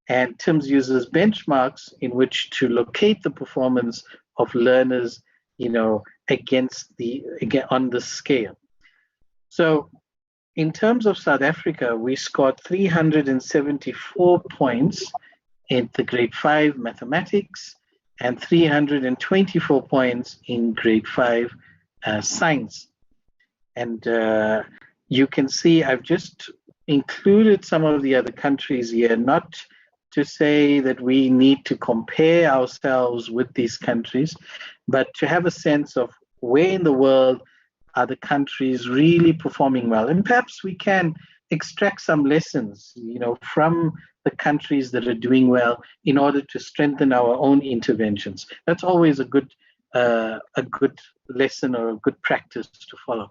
And TIMSS uses benchmarks in which to locate the performance of learners, on the scale. So in terms of South Africa, we scored 374 points in the grade 5 mathematics and 324 points in grade 5 science. And you can see I've just included some of the other countries here, not to say that we need to compare ourselves with these countries, but to have a sense of where in the world are the countries really performing well. And perhaps we can extract some lessons, from the countries that are doing well in order to strengthen our own interventions. That's always a good lesson or a good practice to follow.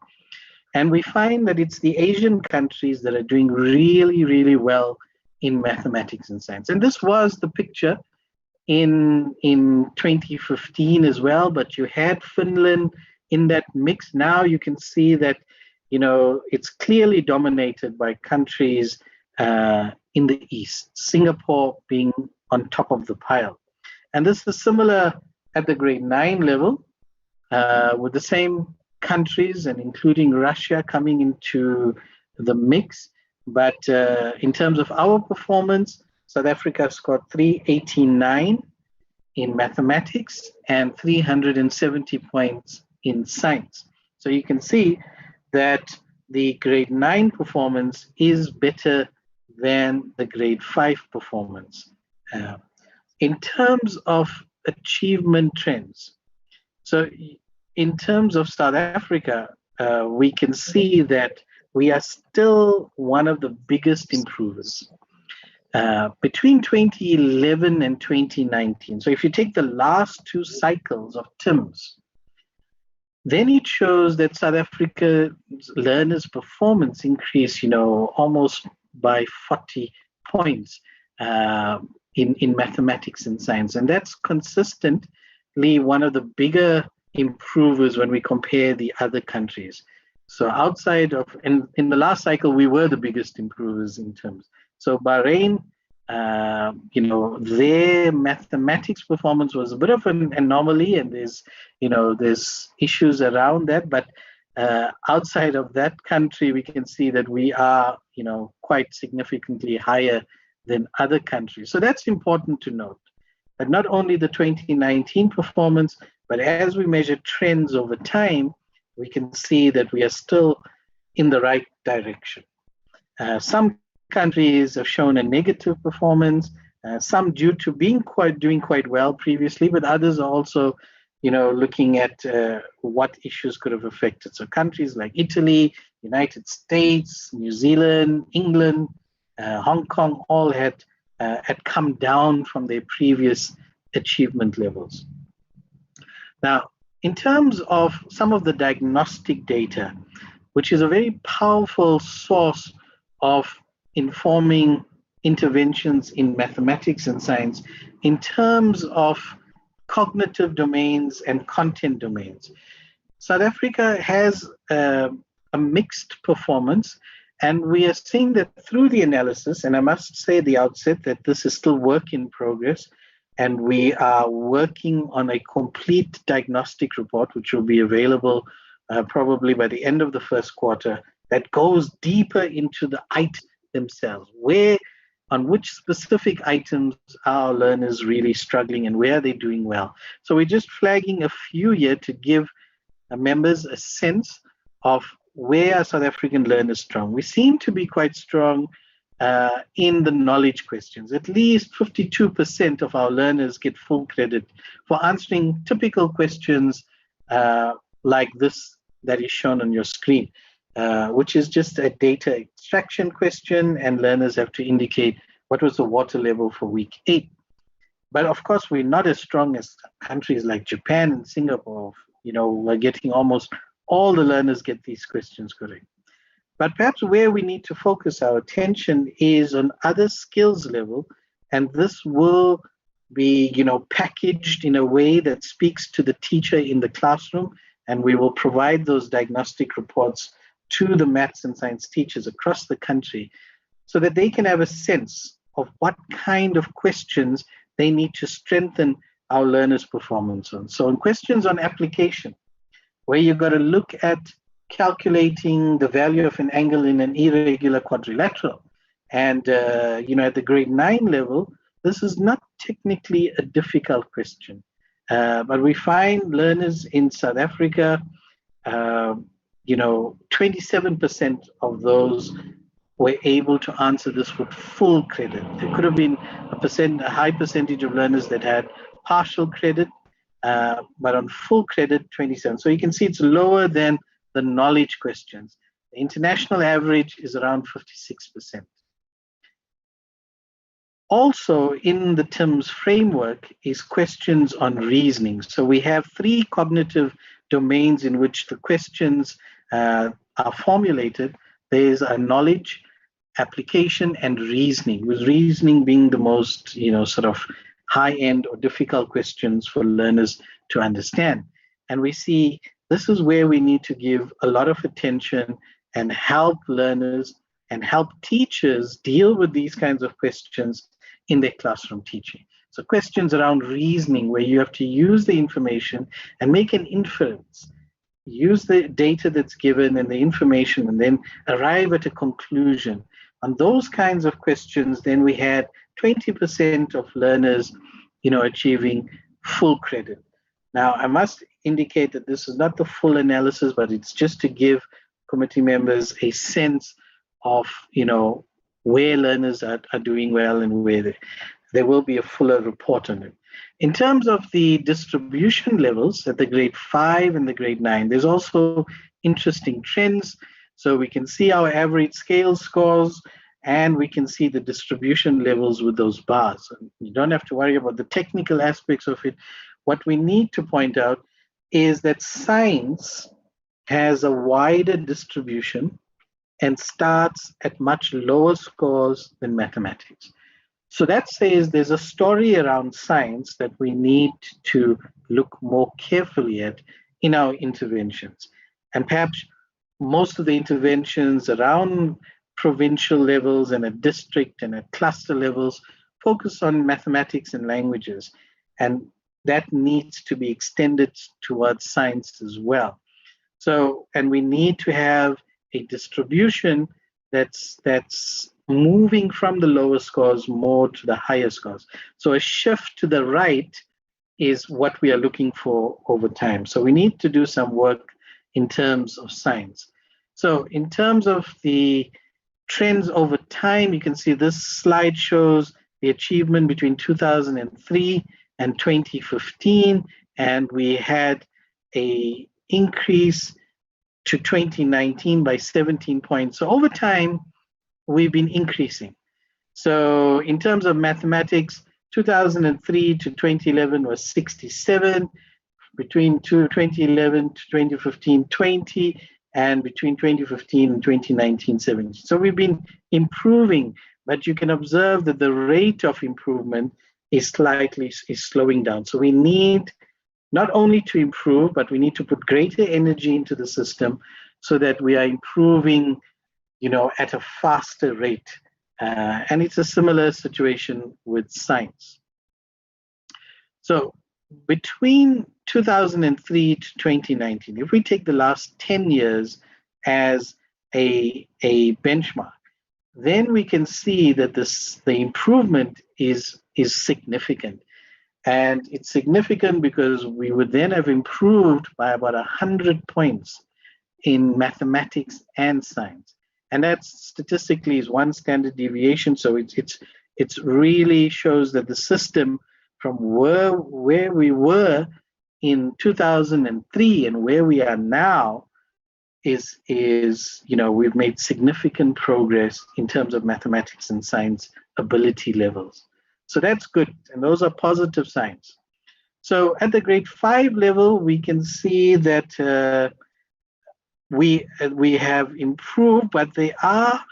And we find that it's the Asian countries that are doing really, really well in mathematics and science. And this was the picture in 2015 as well, but you had Finland in that mix. Now you can see that, it's clearly dominated by countries in the East, Singapore being on top of the pile. And this is similar at the grade 9 level, with the same countries and including Russia coming into the mix. But in terms of our performance, South Africa scored 389 in mathematics and 370 points in science. So you can see that the grade 9 performance is better than the grade 5 performance. In terms of achievement trends, so in terms of South Africa, we can see that we are still one of the biggest improvers. Between 2011 and 2019, so if you take the last 2 cycles of TIMSS, then it shows that South Africa's learners' performance increased, almost by 40 points in mathematics and science. And that's consistently one of the bigger improvers when we compare the other countries. So outside of, in the last cycle, we were the biggest improvers in TIMSS. So Bahrain, their mathematics performance was a bit of an anomaly, and there's issues around that. But outside of that country, we can see that we are, quite significantly higher than other countries. So that's important to note. But not only the 2019 performance, but as we measure trends over time, we can see that we are still in the right direction. Some countries have shown a negative performance, some due to doing quite well previously, but others are also, looking at what issues could have affected. So countries like Italy, United States, New Zealand, England, Hong Kong all had had come down from their previous achievement levels. Now, in terms of some of the diagnostic data, which is a very powerful source of informing interventions in mathematics and science in terms of cognitive domains and content domains. South Africa has a mixed performance, and we are seeing that through the analysis, and I must say at the outset that this is still work in progress, and we are working on a complete diagnostic report, which will be available probably by the end of the first quarter, that goes deeper into the items themselves. On which specific items are learners really struggling and where are they doing well? So we're just flagging a few here to give members a sense of where are South African learners strong. We seem to be quite strong in the knowledge questions. At least 52% of our learners get full credit for answering typical questions like this that is shown on your screen, which is just a data extraction question, and learners have to indicate what was the water level for week 8. But of course, we're not as strong as countries like Japan and Singapore. We're getting almost all the learners get these questions correct. But perhaps where we need to focus our attention is on other skills level, and this will be, packaged in a way that speaks to the teacher in the classroom, and we will provide those diagnostic reports to the maths and science teachers across the country so that they can have a sense of what kind of questions they need to strengthen our learners' performance on. So in questions on application, where you've got to look at calculating the value of an angle in an irregular quadrilateral, and at the grade 9 level, this is not technically a difficult question. But we find learners in South Africa, 27% of those were able to answer this with full credit. There could have been a high percentage of learners that had partial credit, but on full credit, 27. So you can see it's lower than the knowledge questions. The international average is around 56%. Also in the TIMSS framework is questions on reasoning. So we have 3 cognitive domains in which the questions are formulated. There's a knowledge, application, and reasoning, with reasoning being the most, sort of high-end or difficult questions for learners to understand. And we see this is where we need to give a lot of attention and help learners and help teachers deal with these kinds of questions in their classroom teaching. So questions around reasoning, where you have to use the information and make an inference, use the data that's given and the information, and then arrive at a conclusion. On those kinds of questions, then we had 20% of learners, achieving full credit. Now, I must indicate that this is not the full analysis, but it's just to give committee members a sense of, where learners are doing well and where there will be a fuller report on it. In terms of the distribution levels at the grade 5 and the grade 9, there's also interesting trends. So we can see our average scale scores, and we can see the distribution levels with those bars. And you don't have to worry about the technical aspects of it. What we need to point out is that science has a wider distribution and starts at much lower scores than mathematics. So that says there's a story around science that we need to look more carefully at in our interventions. And perhaps most of the interventions around provincial levels and at district and at cluster levels focus on mathematics and languages. And that needs to be extended towards science as well. So, and we need to have a distribution that's moving from the lower scores more to the higher scores. So a shift to the right is what we are looking for over time. So we need to do some work in terms of science. So in terms of the trends over time, you can see this slide shows the achievement between 2003 and 2015, and we had an increase to 2019 by 17 points. So over time, we've been increasing. So in terms of mathematics, 2003 to 2011 was 67, between 2011 to 2015, 20, and between 2015 and 2019, 70. So we've been improving, but you can observe that the rate of improvement is slowing down. So we need not only to improve, but we need to put greater energy into the system so that we are improving, at a faster rate. And it's a similar situation with science. So between 2003 to 2019, if we take the last 10 years as a benchmark, then we can see that the improvement is significant. And it's significant because we would then have improved by about 100 points in mathematics and science. And that statistically is one standard deviation. So it's really shows that the system from where we were in 2003 and where we are now is we've made significant progress in terms of mathematics and science ability levels. So that's good, and those are positive signs. So at the grade 5 level, we can see that we have improved, but there are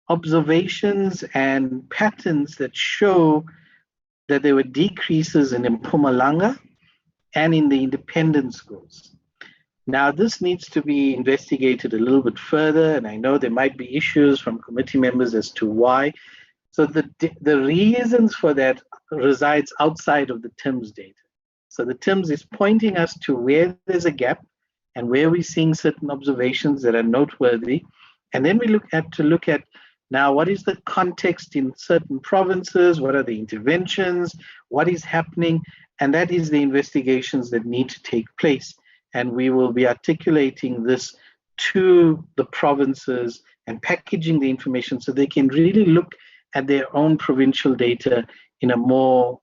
observations and patterns that show that there were decreases in Mpumalanga and in the independent schools. Now, this needs to be investigated a little bit further, and I know there might be issues from committee members as to why. So the reasons for that resides outside of the TIMSS data. So the TIMSS is pointing us to where there's a gap and where we're seeing certain observations that are noteworthy. And then we look at now what is the context in certain provinces, what are the interventions, what is happening, and that is the investigations that need to take place. And we will be articulating this to the provinces and packaging the information so they can really look at their own provincial data in a more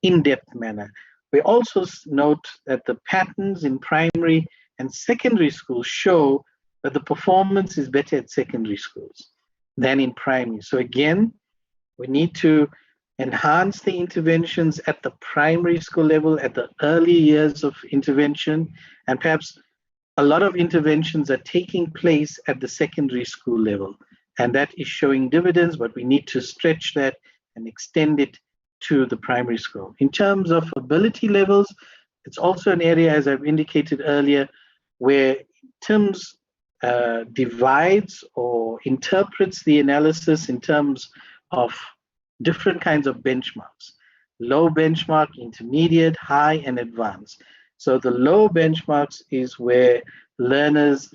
in-depth manner. We also note that the patterns in primary and secondary schools show that the performance is better at secondary schools than in primary. So again, we need to enhance the interventions at the primary school level, at the early years of intervention, and perhaps a lot of interventions are taking place at the secondary school level. And that is showing dividends, but we need to stretch that and extend it to the primary school. In terms of ability levels, it's also an area, as I've indicated earlier, where TIMSS divides or interprets the analysis in terms of different kinds of benchmarks: low benchmark, intermediate, high, and advanced. So the low benchmarks is where learners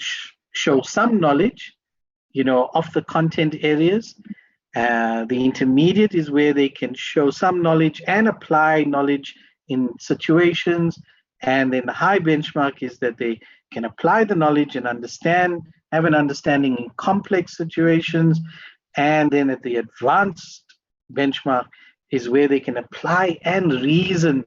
show some knowledge, of the content areas. The intermediate is where they can show some knowledge and apply knowledge in situations. And then the high benchmark is that they can apply the knowledge and have an understanding in complex situations. And then at the advanced benchmark is where they can apply and reason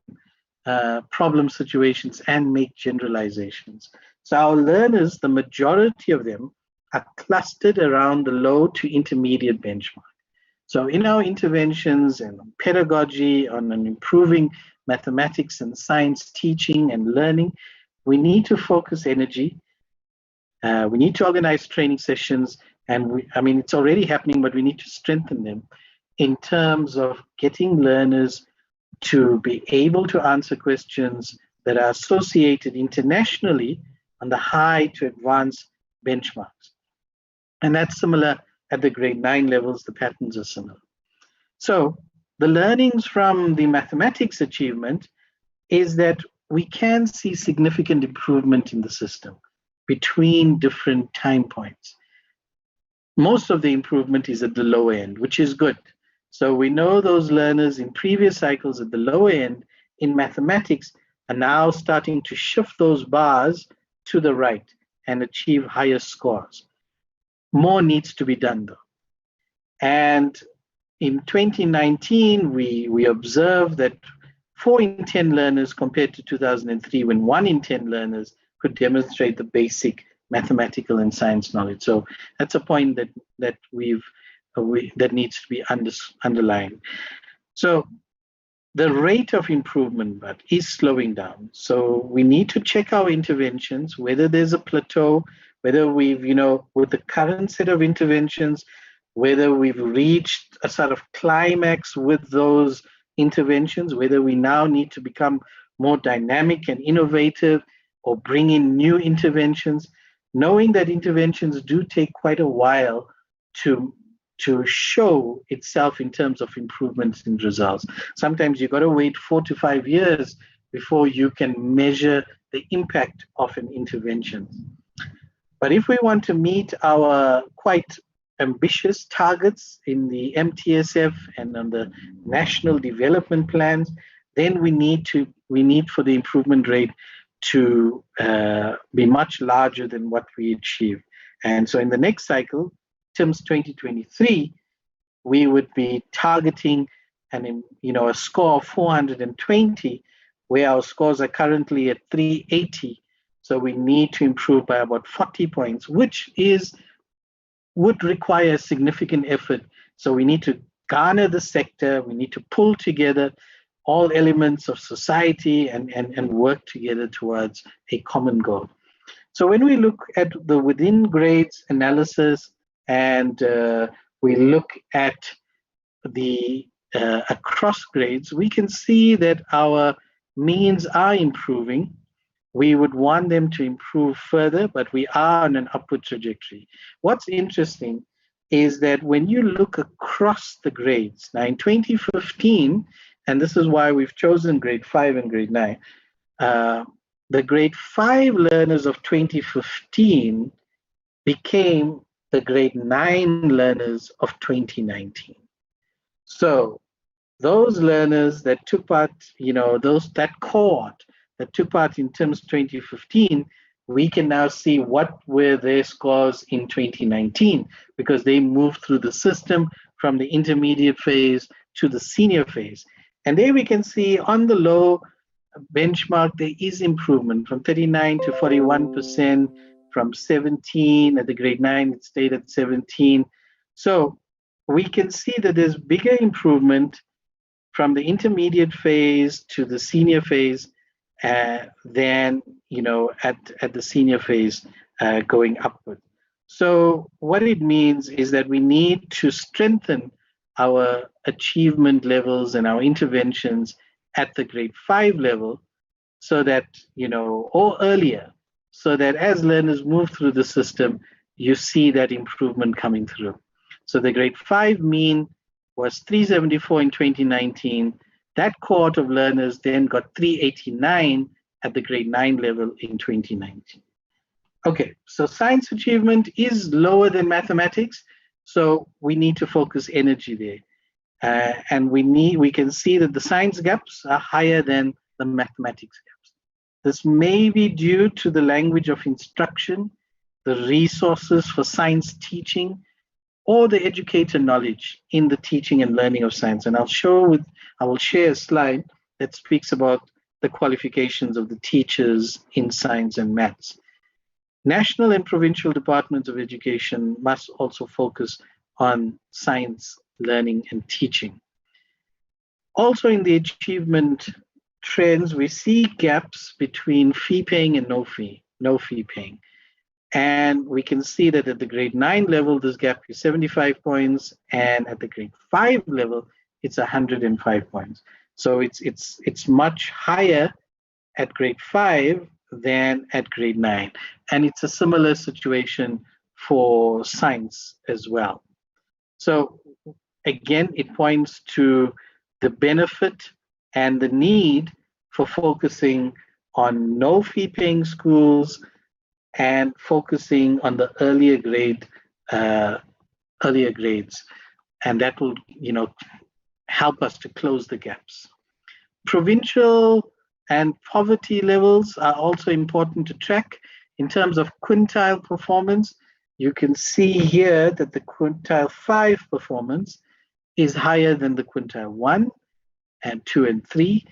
problem situations and make generalizations. So our learners, the majority of them, are clustered around the low to intermediate benchmark. So in our interventions and pedagogy on improving mathematics and science teaching and learning, we need to focus energy. We need to organize training sessions, and it's already happening, but we need to strengthen them in terms of getting learners to be able to answer questions that are associated internationally on the high to advanced benchmarks. And that's similar at the grade 9 levels, the patterns are similar. So the learnings from the mathematics achievement is that we can see significant improvement in the system between different time points. Most of the improvement is at the lower end, which is good. So we know those learners in previous cycles at the lower end in mathematics are now starting to shift those bars to the right and achieve higher scores. More needs to be done though. And in 2019, we observed that 4 in 10 learners compared to 2003, when 1 in 10 learners could demonstrate the basic mathematical and science knowledge. So that's a point that we've that needs to be underlined. So the rate of improvement but is slowing down. So we need to check our interventions, whether there's a plateau, whether we've, with the current set of interventions, whether we've reached a sort of climax with those interventions, whether we now need to become more dynamic and innovative or bring in new interventions, knowing that interventions do take quite a while to show itself in terms of improvements in results. Sometimes you've got to wait 4 to 5 years before you can measure the impact of an intervention. But if we want to meet our quite ambitious targets in the MTSF and on the national development plans, then we need for the improvement rate to be much larger than what we achieve. And so in the next cycle, TIMSS 2023, we would be targeting a score of 420, where our scores are currently at 380. So we need to improve by about 40 points, which would require significant effort. So we need to garner the sector, we need to pull together all elements of society and work together towards a common goal. So when we look at the within grades analysis and we look at the across grades, we can see that our means are improving. We would want them to improve further, but we are on an upward trajectory. What's interesting is that when you look across the grades, now in 2015, and this is why we've chosen grade 5 and grade 9, the grade 5 learners of 2015 became the grade 9 learners of 2019. So those learners that took part, that cohort that took part in TIMSS 2015, we can now see what were their scores in 2019, because they moved through the system from the intermediate phase to the senior phase. And there we can see on the low benchmark, there is improvement from 39 to 41%, from 17 at the grade 9, it stayed at 17. So we can see that there's bigger improvement from the intermediate phase to the senior phase than at the senior phase going upward. So what it means is that we need to strengthen our achievement levels and our interventions at the grade 5 level, so that, or earlier, so that as learners move through the system, you see that improvement coming through. So the grade 5 mean was 374 in 2019. That cohort of learners then got 389 at the grade 9 level in 2019. Okay, so science achievement is lower than mathematics, so we need to focus energy there. And we can see that the science gaps are higher than the mathematics gaps. This may be due to the language of instruction, the resources for science teaching, or the educator knowledge in the teaching and learning of science. And I will share a slide that speaks about the qualifications of the teachers in science and maths. National and provincial departments of education must also focus on science, learning, and teaching. Also in the achievement trends, we see gaps between fee paying and no fee paying. And we can see that at the grade 9 level, this gap is 75 points, and at the grade 5 level, it's 105 points. So it's much higher at grade 5 than at grade 9. And it's a similar situation for science as well. So again, it points to the benefit and the need for focusing on no fee paying schools and focusing on the earlier grades. And that will, help us to close the gaps. Provincial and poverty levels are also important to track. In terms of quintile performance, you can see here that the quintile 5 performance is higher than the quintile 1 and 2 and 3.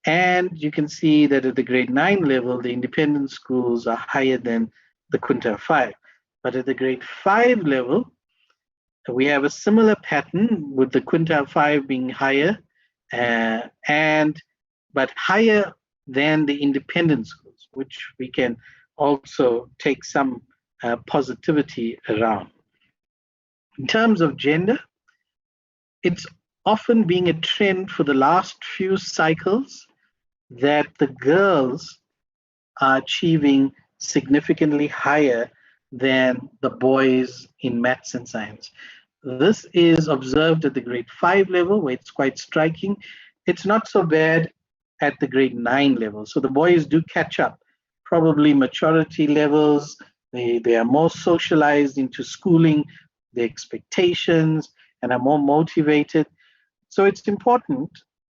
And you can see that at the grade 9 level, the independent schools are higher than the quintile 5. But at the grade 5 level, we have a similar pattern with the quintile 5 being higher, but higher than the independent schools, which we can also take some positivity around. In terms of gender, it's often being a trend for the last few cycles that the girls are achieving significantly higher than the boys in maths and science. This is observed at the grade 5 level, where it's quite striking. It's not so bad at the grade 9 level. So the boys do catch up, probably maturity levels. They are more socialized into schooling, the expectations, and are more motivated. So it's important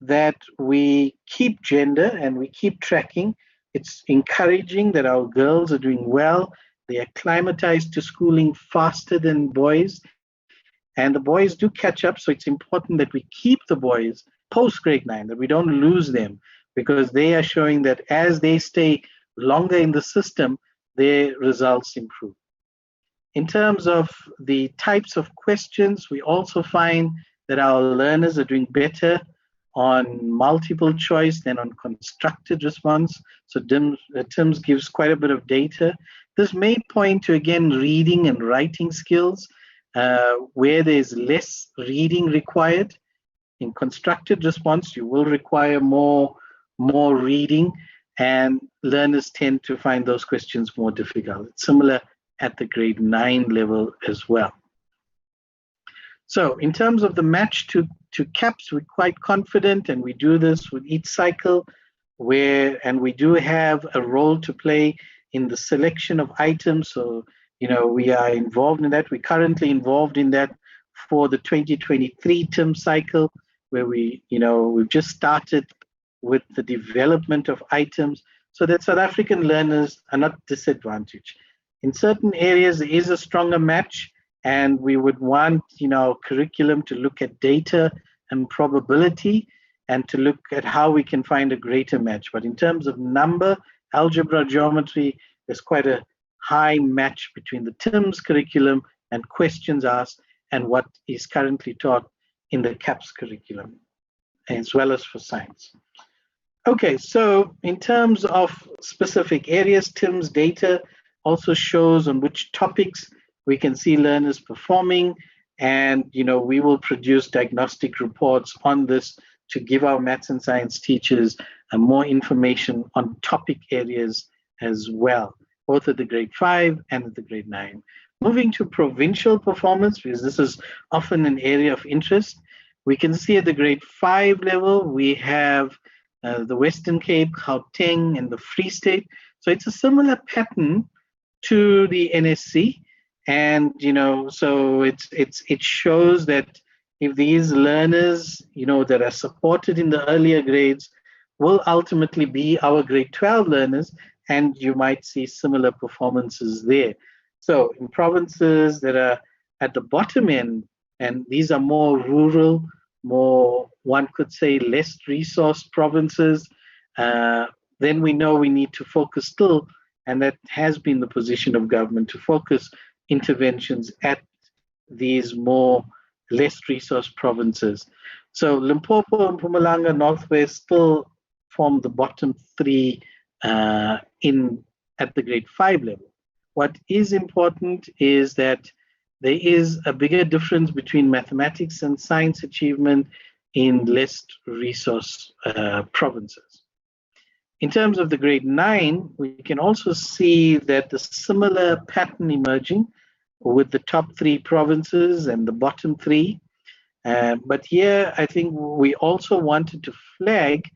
that we keep gender and we keep tracking. It's encouraging that our girls are doing well. They are acclimatized to schooling faster than boys. And the boys do catch up, so it's important that we keep the boys post grade 9, that we don't lose them, because they are showing that as they stay longer in the system, their results improve. In terms of the types of questions, we also find that our learners are doing better on multiple choice than on constructed response. So TIMSS gives quite a bit of data. This may point to, again, reading and writing skills, where there's less reading required. In constructed response, you will require more reading, and learners tend to find those questions more difficult. It's similar at the grade 9 level as well. So in terms of the match to CAPS, we're quite confident, and we do this with each cycle, and we do have a role to play in the selection of items. So, we are involved in that. We're currently involved in that for the 2023 TIMSS cycle, where we've just started with the development of items so that South African learners are not disadvantaged. In certain areas, there is a stronger match, and we would want, curriculum to look at data and probability and to look at how we can find a greater match. But in terms of number, algebra, geometry, there's quite a high match between the TIMSS curriculum and questions asked and what is currently taught in the CAPS curriculum, as well as for science. Okay, so in terms of specific areas, TIMSS data also shows on which topics we can see learners performing, and we will produce diagnostic reports on this to give our maths and science teachers more information on topic areas as well, both at the grade 5 and at the grade 9. Moving to provincial performance, because this is often an area of interest, we can see at the grade 5 level, we have the Western Cape, Gauteng, and the Free State. So it's a similar pattern to the NSC. And, so it shows that if these learners, that are supported in the earlier grades will ultimately be our grade 12 learners, and you might see similar performances there. So in provinces that are at the bottom end, and these are more rural, more, one could say, less resourced provinces, then we know we need to focus still, and that has been the position of government, to focus interventions at these more less resourced provinces. So Limpopo and Mpumalanga, Northwest still form the bottom 3 at the grade 5 level. What is important is that there is a bigger difference between mathematics and science achievement in less resource provinces. In terms of the grade 9, we can also see that the similar pattern emerging with the top 3 provinces and the bottom 3. But here, I think we also wanted to flag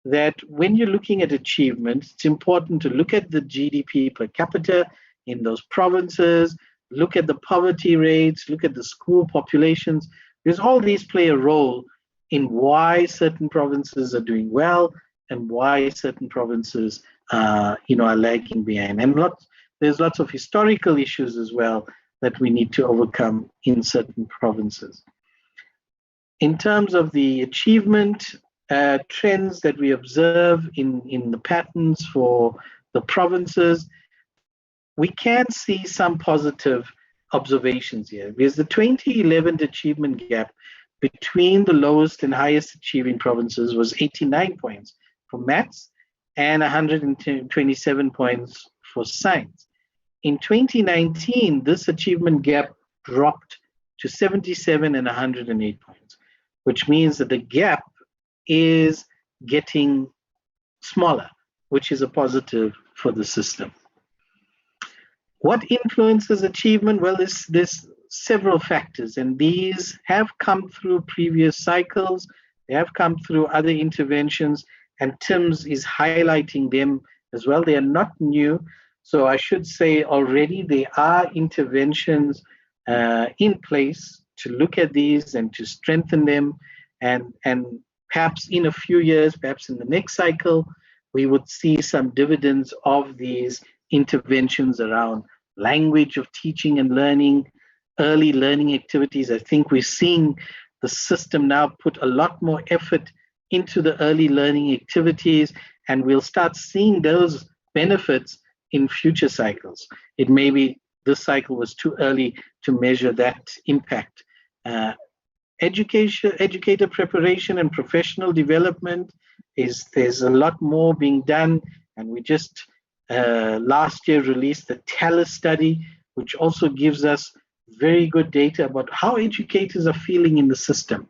that when you're looking at achievement, it's important to look at the GDP per capita in those provinces, look at the poverty rates, look at the school populations, because all these play a role in why certain provinces are doing well and why certain provinces are lagging behind. And there's lots of historical issues as well that we need to overcome in certain provinces. In terms of the achievement trends that we observe in the patterns for the provinces, we can see some positive observations here, because the 2011 achievement gap between the lowest and highest achieving provinces was 89 points for maths and 127 points for science. In 2019, this achievement gap dropped to 77 and 108 points, which means that the gap is getting smaller, which is a positive for the system. What influences achievement? Well, there's several factors, and these have come through previous cycles. They have come through other interventions, and TIMSS is highlighting them as well. They are not new. So I should say already there are interventions in place to look at these and to strengthen them. And perhaps in a few years, perhaps in the next cycle, we would see some dividends of these interventions around language of teaching and learning, early learning activities. I think we're seeing the system now put a lot more effort into the early learning activities, and we'll start seeing those benefits in future cycles. It may be this cycle was too early to measure that impact. Educator preparation and professional development there's a lot more being done, and we just last year released the TALIS study, which also gives us very good data about how educators are feeling in the system.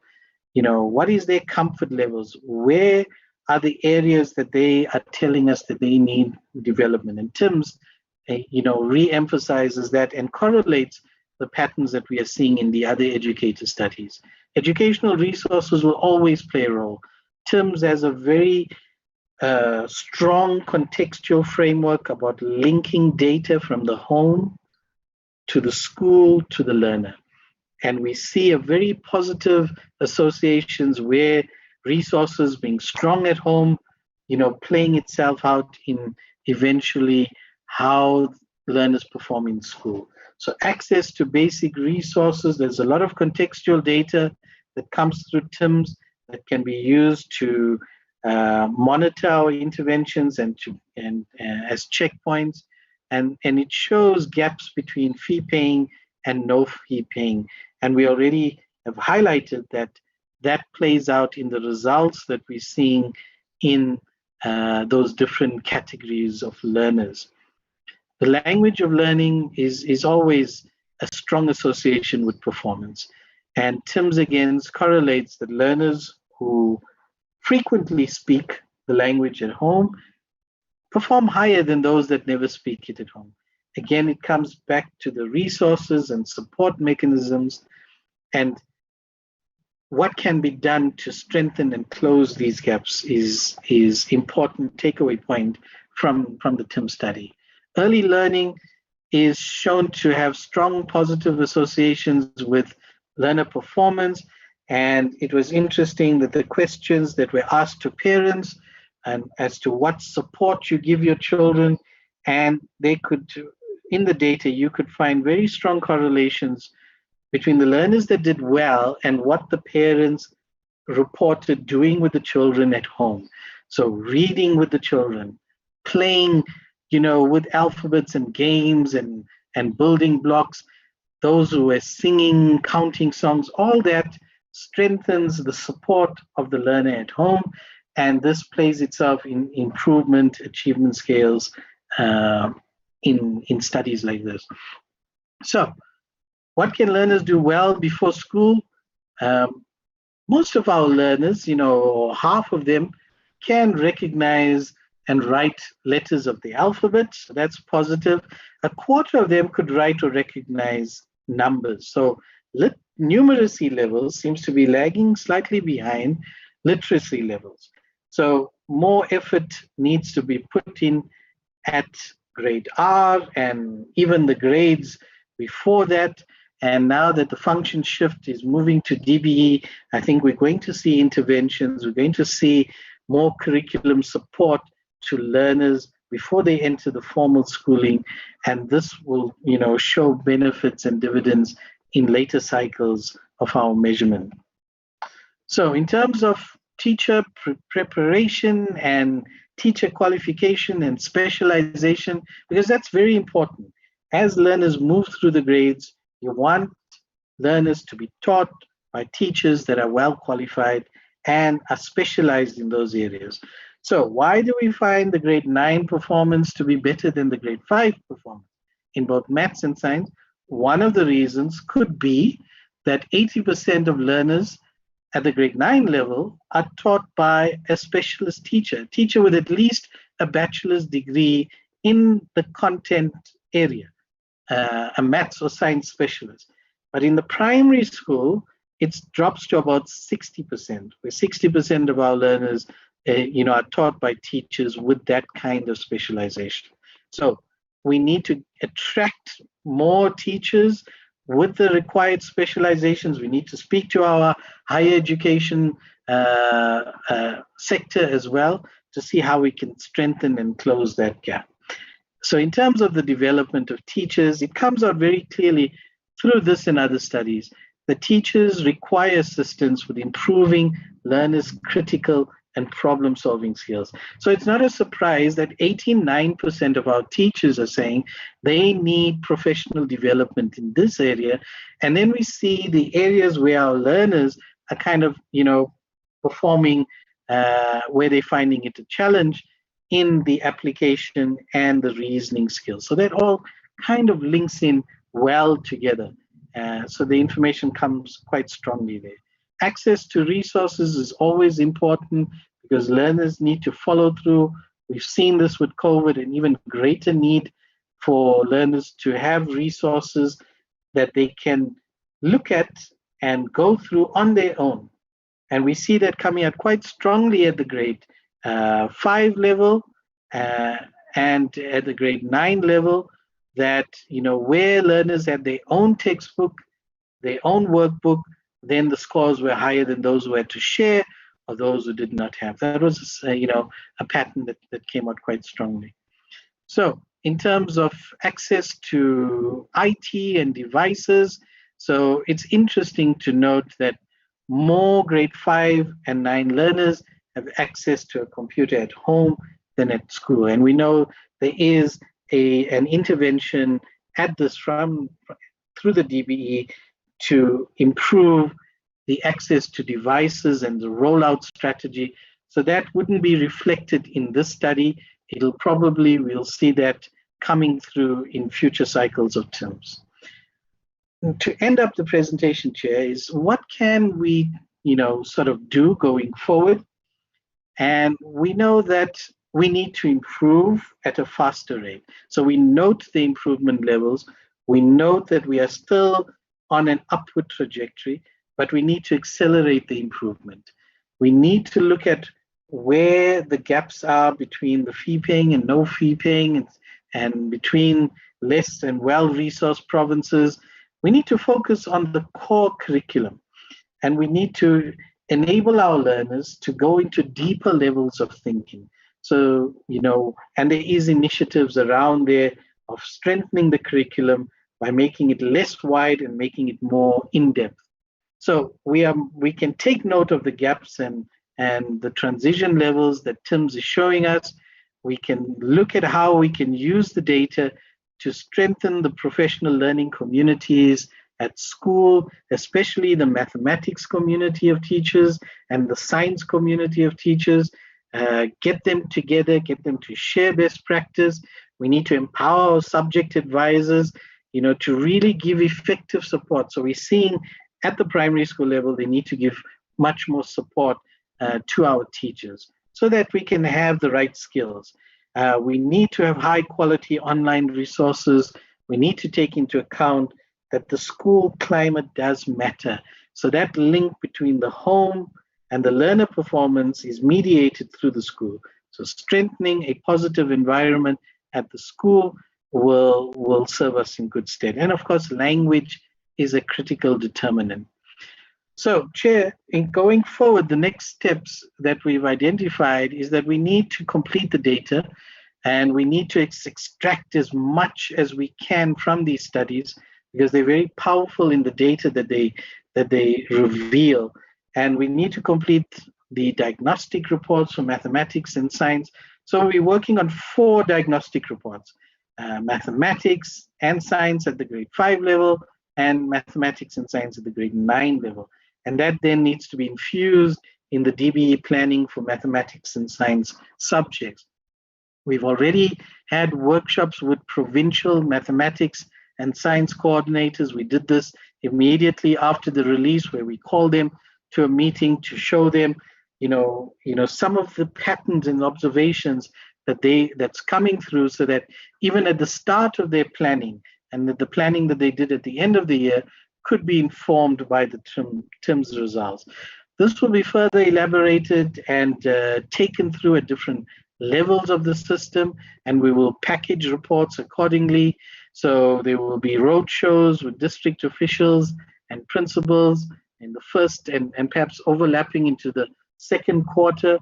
You know, what is their comfort levels? Where are the areas that they are telling us that they need development? And TIMSS, re-emphasizes that and correlates the patterns that we are seeing in the other educator studies. Educational resources will always play a role. TIMSS has a very strong contextual framework about linking data from the home to the school to the learner. And we see a very positive associations where resources being strong at home, playing itself out in eventually how learners perform in school. So access to basic resources, there's a lot of contextual data that comes through TIMSS that can be used to monitor our interventions and as checkpoints. And it shows gaps between fee paying and no fee paying. And we already have highlighted that plays out in the results that we're seeing in those different categories of learners. The language of learning is always a strong association with performance. And TIMSS again correlates that learners who frequently speak the language at home perform higher than those that never speak it at home. Again, it comes back to the resources and support mechanisms and what can be done to strengthen and close these gaps is important takeaway point from the TIMSS study. Early learning is shown to have strong positive associations with learner performance. And it was interesting that the questions that were asked to parents and as to what support you give your children, and they could, in the data, you could find very strong correlations between the learners that did well and what the parents reported doing with the children at home. So reading with the children, playing, with alphabets and games and building blocks, those who were singing, counting songs, all that strengthens the support of the learner at home. And this plays itself in improvement achievement scales in studies like this. So what can learners do well before school? Most of our learners, half of them can recognize and write letters of the alphabet. So that's positive. A quarter of them could write or recognize numbers. So numeracy levels seems to be lagging slightly behind literacy levels. So more effort needs to be put in at grade R and even the grades before that. And now that the function shift is moving to DBE, I think we're going to see interventions. We're going to see more curriculum support to learners before they enter the formal schooling. And this will, show benefits and dividends in later cycles of our measurement. So in terms of teacher preparation and teacher qualification and specialization, because that's very important. As learners move through the grades, You want learners to be taught by teachers that are well qualified and are specialized in those areas. So why do we find the grade 9 performance to be better than the grade 5 performance in both maths and science? One of the reasons could be that 80% of learners at the grade 9 level are taught by a specialist teacher, with at least a bachelor's degree in the content area, a maths or science specialist. But in the primary school, it drops to about 60%, where 60% of our learners are taught by teachers with that kind of specialization. So we need to attract more teachers with the required specializations. We need to speak to our higher education sector as well to see how we can strengthen and close that gap. So in terms of the development of teachers, it comes out very clearly through this and other studies that teachers require assistance with improving learners' critical and problem-solving skills. So it's not a surprise that 89% of our teachers are saying they need professional development in this area. And then we see the areas where our learners are kind of, performing where they're finding it a challenge in the application and the reasoning skills. So that all kind of links in well together. So the information comes quite strongly there. Access to resources is always important because learners need to follow through. We've seen this with COVID, and even greater need for learners to have resources that they can look at and go through on their own. And we see that coming out quite strongly at the grade 5 level and at the grade 9 level, that where learners had their own textbook, their own workbook, then the scores were higher than those who had to share or those who did not have. That was a pattern that came out quite strongly. So in terms of access to IT and devices, so it's interesting to note that more grade 5 and 9 learners have access to a computer at home than at school. And we know there is an intervention at this through the DBE to improve the access to devices and the rollout strategy. So that wouldn't be reflected in this study. We'll see that coming through in future cycles of TIMSS. To end up the presentation, Chair, is what can we, sort of do going forward? And we know that we need to improve at a faster rate. So we note the improvement levels. We note that we are still on an upward trajectory, but we need to accelerate the improvement. We need to look at where the gaps are between the fee paying and no fee paying, and between less and well-resourced provinces. We need to focus on the core curriculum, and we need to enable our learners to go into deeper levels of thinking. So, and there is initiatives around there of strengthening the curriculum by making it less wide and making it more in-depth. So we can take note of the gaps and the transition levels that TIMSS is showing us. We can look at how we can use the data to strengthen the professional learning communities at school, especially the mathematics community of teachers and the science community of teachers. Get them together, get them to share best practice. We need to empower our subject advisors, to really give effective support. So we're seeing at the primary school level, they need to give much more support to our teachers so that we can have the right skills. We need to have high quality online resources. We need to take into account that the school climate does matter. So that link between the home and the learner performance is mediated through the school. So strengthening a positive environment at the school will serve us in good stead. And of course, language is a critical determinant. So, Chair, in going forward, the next steps that we've identified is that we need to complete the data and we need to extract as much as we can from these studies because they're very powerful in the data that they reveal. And we need to complete the diagnostic reports for mathematics and science. So we're working on 4 diagnostic reports, mathematics and science at the grade 5 level, and mathematics and science at the grade 9 level. And that then needs to be infused in the DBE planning for mathematics and science subjects. We've already had workshops with provincial mathematics and science coordinators. We did this immediately after the release, where we called them to a meeting to show them, some of the patterns and observations that's coming through, so that even at the start of their planning and the planning that they did at the end of the year could be informed by the TIMSS results. This will be further elaborated and taken through at different levels of the system, and we will package reports accordingly. So there will be road shows with district officials and principals in the first and perhaps overlapping into the second quarter,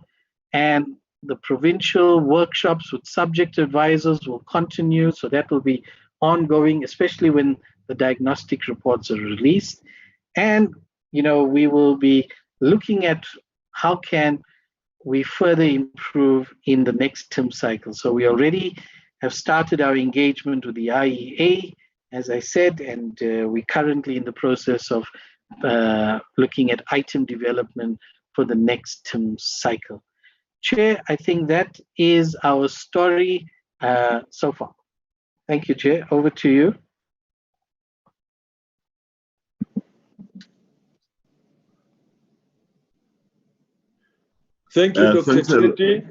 and the provincial workshops with subject advisors will continue. So that will be ongoing, especially when the diagnostic reports are released. And we will be looking at how can we further improve in the next TIMSS cycle. So we already have started our engagement with the IEA, as I said, and we're currently in the process of looking at item development for the next TIMSS cycle. Chair, I think that is our story so far. Thank you, Chair. Over to you. Thank you, Dr. Chetty.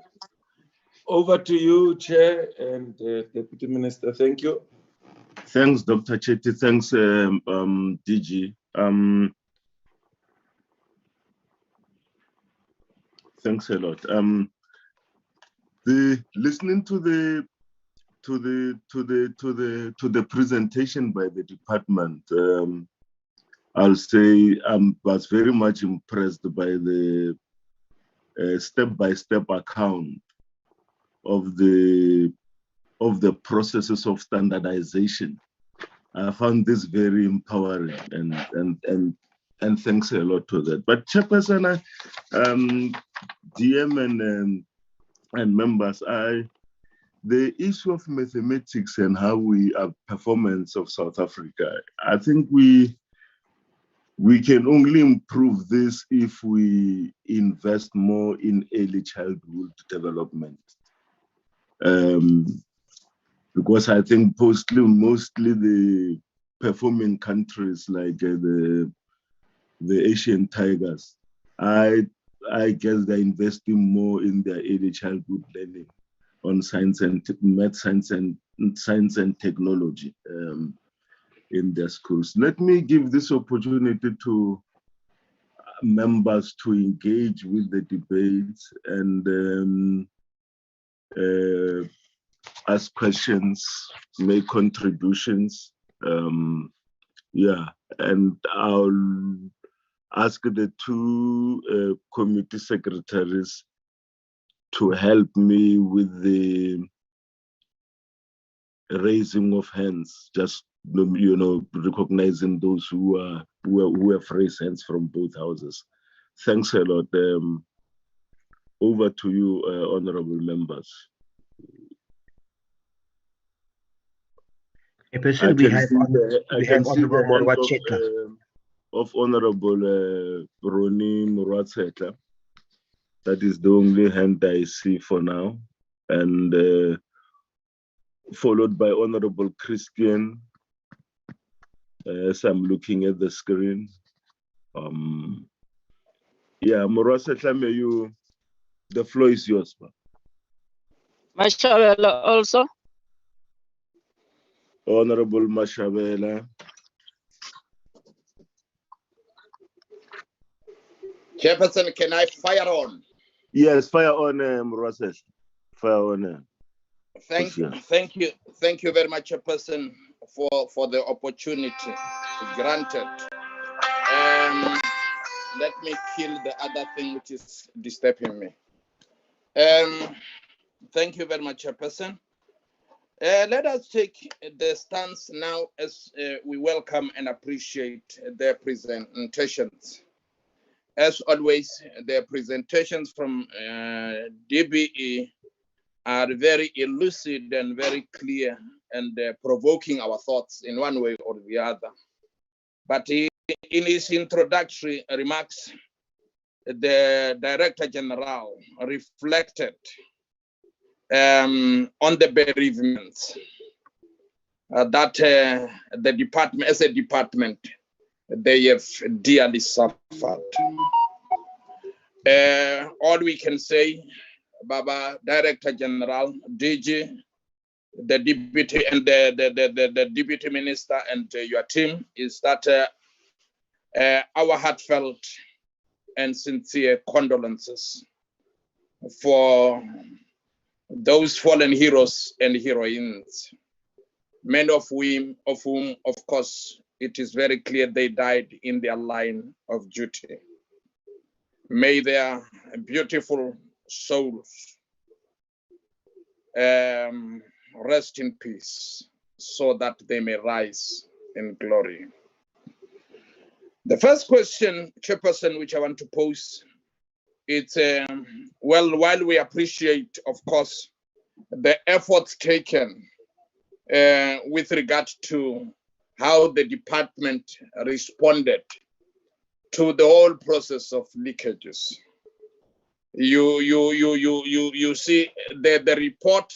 Over to you, Chair and Deputy Minister. Thank you. Thanks, Dr. Chetty. Thanks, DG. Thanks a lot. Listening to the presentation by the department, I'll say I was very much impressed by the step-by-step account of the processes of standardization. I found this very empowering, and thanks a lot to that. But Chairperson, DM and members, the issue of mathematics and how we are performance of South Africa, I think we can only improve this if we invest more in early childhood development. Because I think mostly the performing countries like the Asian tigers, I guess they're investing more in their early childhood learning on science and math, science and technology in their schools. Let me give this opportunity to members to engage with the debates and ask questions, make contributions. And I'll ask the two committee secretaries to help me with the raising of hands, just recognizing those who have raised hands from both houses. Thanks a lot. Over to you, honorable members. Person, we have Honorable Morwatsetla. Of Honorable Ronnie Morwatsetla. That is the only hand I see for now. And followed by Honorable Christian, as I'm looking at the screen. Morwatsetla, the floor is yours. Mashabela also. Honorable Mashabela. Chairperson, can I fire on? Yes, fire on, Morwatsetla. Fire on. Thank you very much, Chairperson, for the opportunity granted. Let me kill the other thing which is disturbing me. Thank you very much, Chairperson. Let us take the stance now as we welcome and appreciate their presentations. As always, the presentations from DBE are very elucid and very clear and provoking our thoughts in one way or the other. But in his introductory remarks, the Director General reflected on the bereavements that the department, as a department, they have dearly suffered. All we can say, Baba, Director General, DG, the deputy and the deputy minister and your team, is that our heartfelt and sincere condolences for those fallen heroes and heroines, many of whom, of course, it is very clear they died in their line of duty. May their beautiful souls rest in peace, so that they may rise in glory. The first question, Chairperson, which I want to pose, it's well, while we appreciate, of course, the efforts taken with regard to how the department responded to the whole process of leakages. You see the report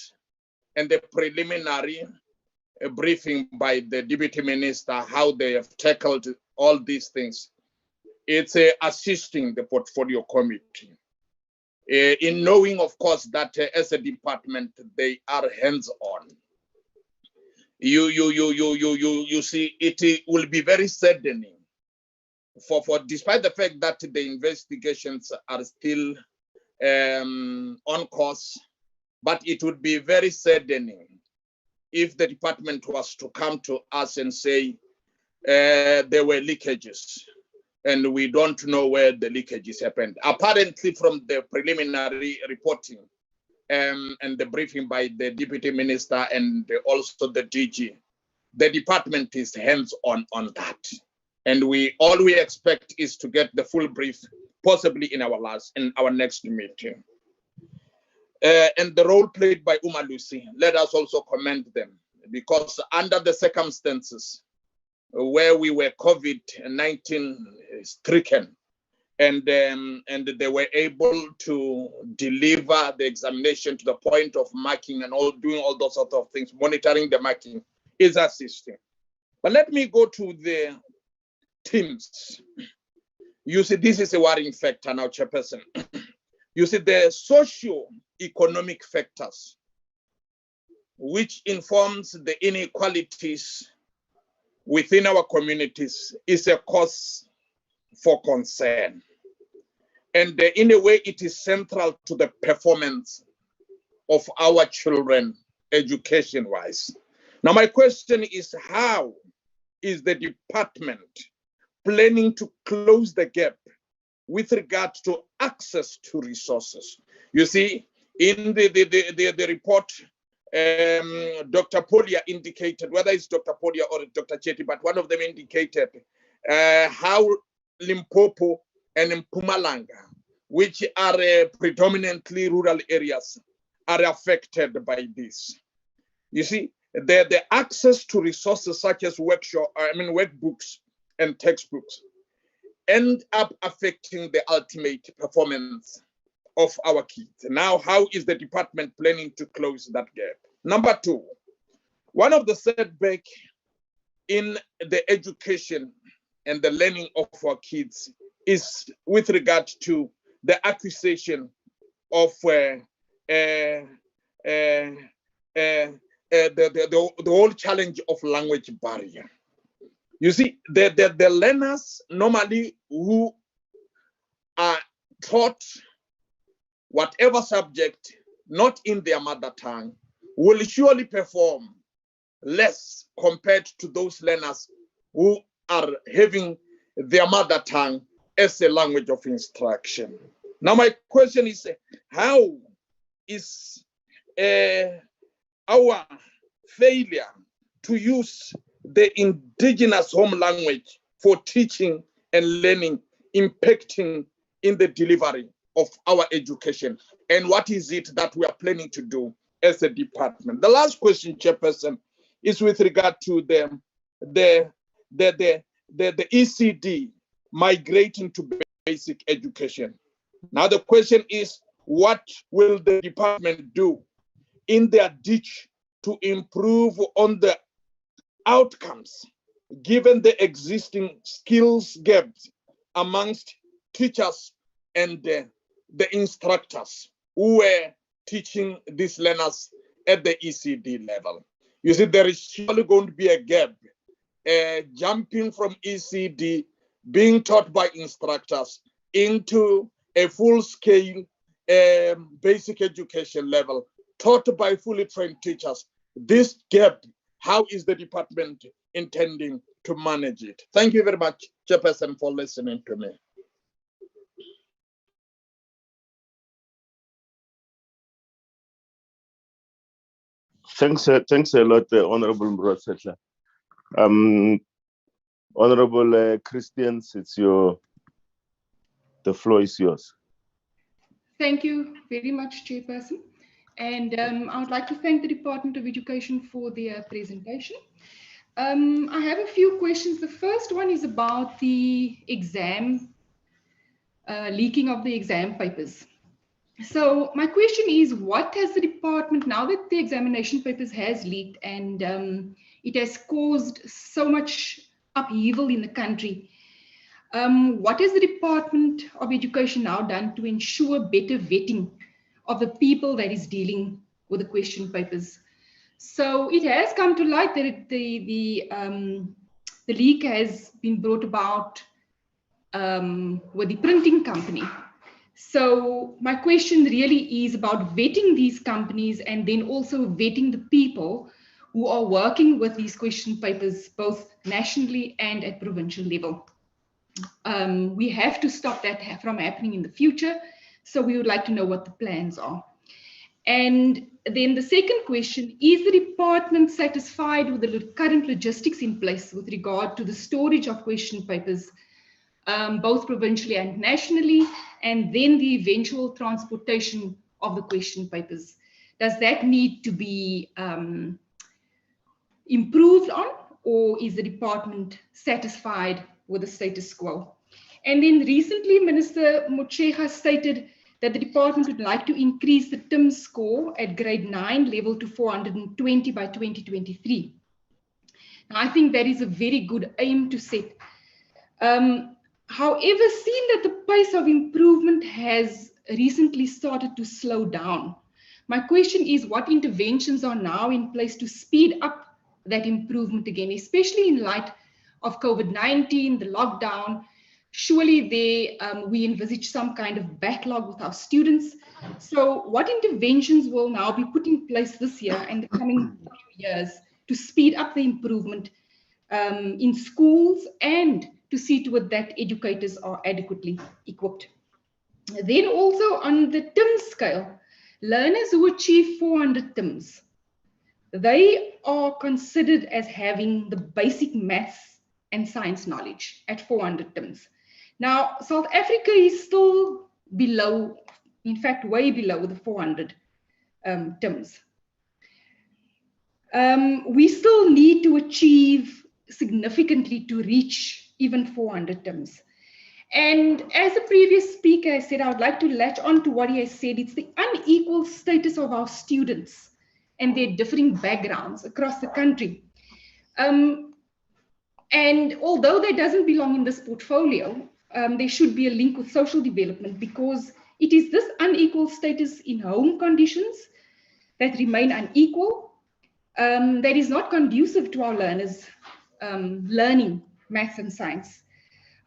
and the preliminary briefing by the deputy minister, how they have tackled all these things. It's assisting the portfolio committee in knowing, of course, that as a department they are hands-on. You see, it will be very saddening for despite the fact that the investigations are still on course, but it would be very saddening if the department was to come to us and say there were leakages and we don't know where the leakages happened. Apparently, from the preliminary reporting and the briefing by the deputy minister and also the DG, the department is hands-on on that. And all we expect is to get the full brief, possibly in our next meeting. And the role played by Umalusi, let us also commend them, because under the circumstances where we were COVID-19 stricken, and they were able to deliver the examination to the point of marking and doing all those sort of things, monitoring the marking is assisting. But let me go to the TIMSS. You see, this is a worrying factor now, Chairperson. You see, the socio-economic factors, which informs the inequalities within our communities, is a cause for concern. And in a way, it is central to the performance of our children, education-wise. Now, my question is, how is the department planning to close the gap with regard to access to resources? You see, in the report, Dr. Polia indicated, whether it's Dr. Polia or Dr. Chetty, but one of them indicated how Limpopo and Mpumalanga, which are predominantly rural areas, are affected by this. You see, the access to resources such as workbooks and textbooks end up affecting the ultimate performance of our kids. Now, how is the department planning to close that gap? Number two, one of the setbacks in the education and the learning of our kids is with regard to the acquisition of the whole challenge of language barrier. You see, the learners normally who are taught whatever subject not in their mother tongue will surely perform less compared to those learners who are having their mother tongue as a language of instruction. Now, my question is, how is our failure to use the indigenous home language for teaching and learning impacting in the delivery of our education? And what is it that we are planning to do as a department? The last question, Chairperson, is with regard to the ECD migrating to basic education. Now the question is, what will the department do in their ditch to improve on the outcomes, given the existing skills gaps amongst teachers and the instructors who were teaching these learners at the ECD level? You see, there is surely going to be a gap, jumping from ECD, being taught by instructors, into a full-scale basic education level, taught by fully trained teachers. This gap, how is the department intending to manage it? Thank you very much, Chairperson, for listening to me. Thanks a lot, Honorable Mrosetla. Honorable Christians, the floor is yours. Thank you very much, Chairperson. And I would like to thank the Department of Education for their presentation. I have a few questions. The first one is about the exam, leaking of the exam papers. So my question is, what has the department, now that the examination papers has leaked and it has caused so much upheaval in the country, what has the Department of Education now done to ensure better vetting of the people that is dealing with the question papers? So it has come to light that the leak has been brought about with the printing company. So my question really is about vetting these companies and then also vetting the people who are working with these question papers, both nationally and at provincial level. We have to stop that from happening in the future. So we would like to know what the plans are. And then the second question, is the department satisfied with the current logistics in place with regard to the storage of question papers, both provincially and nationally, and then the eventual transportation of the question papers? Does that need to be improved on, or is the department satisfied with the status quo? And then recently, Minister Motshega stated that the department would like to increase the TIMSS score at grade 9 level to 420 by 2023. Now, I think that is a very good aim to set. However, seeing that the pace of improvement has recently started to slow down, my question is, what interventions are now in place to speed up that improvement again, especially in light of COVID-19, the lockdown? Surely we envisage some kind of backlog with our students. So what interventions will now be put in place this year and the coming few years to speed up the improvement in schools and to see to it that educators are adequately equipped? Then also on the TIMSS scale, learners who achieve 400 TIMSS, they are considered as having the basic maths and science knowledge at 400 TIMSS. Now, South Africa is still below, in fact, way below the 400 TIMSS. We still need to achieve significantly to reach even 400 TIMSS. And as the previous speaker said, I would like to latch on to what he has said. It's the unequal status of our students and their differing backgrounds across the country. And although that doesn't belong in this portfolio, there should be a link with social development, because it is this unequal status in home conditions that remain unequal, that is not conducive to our learners learning maths and science.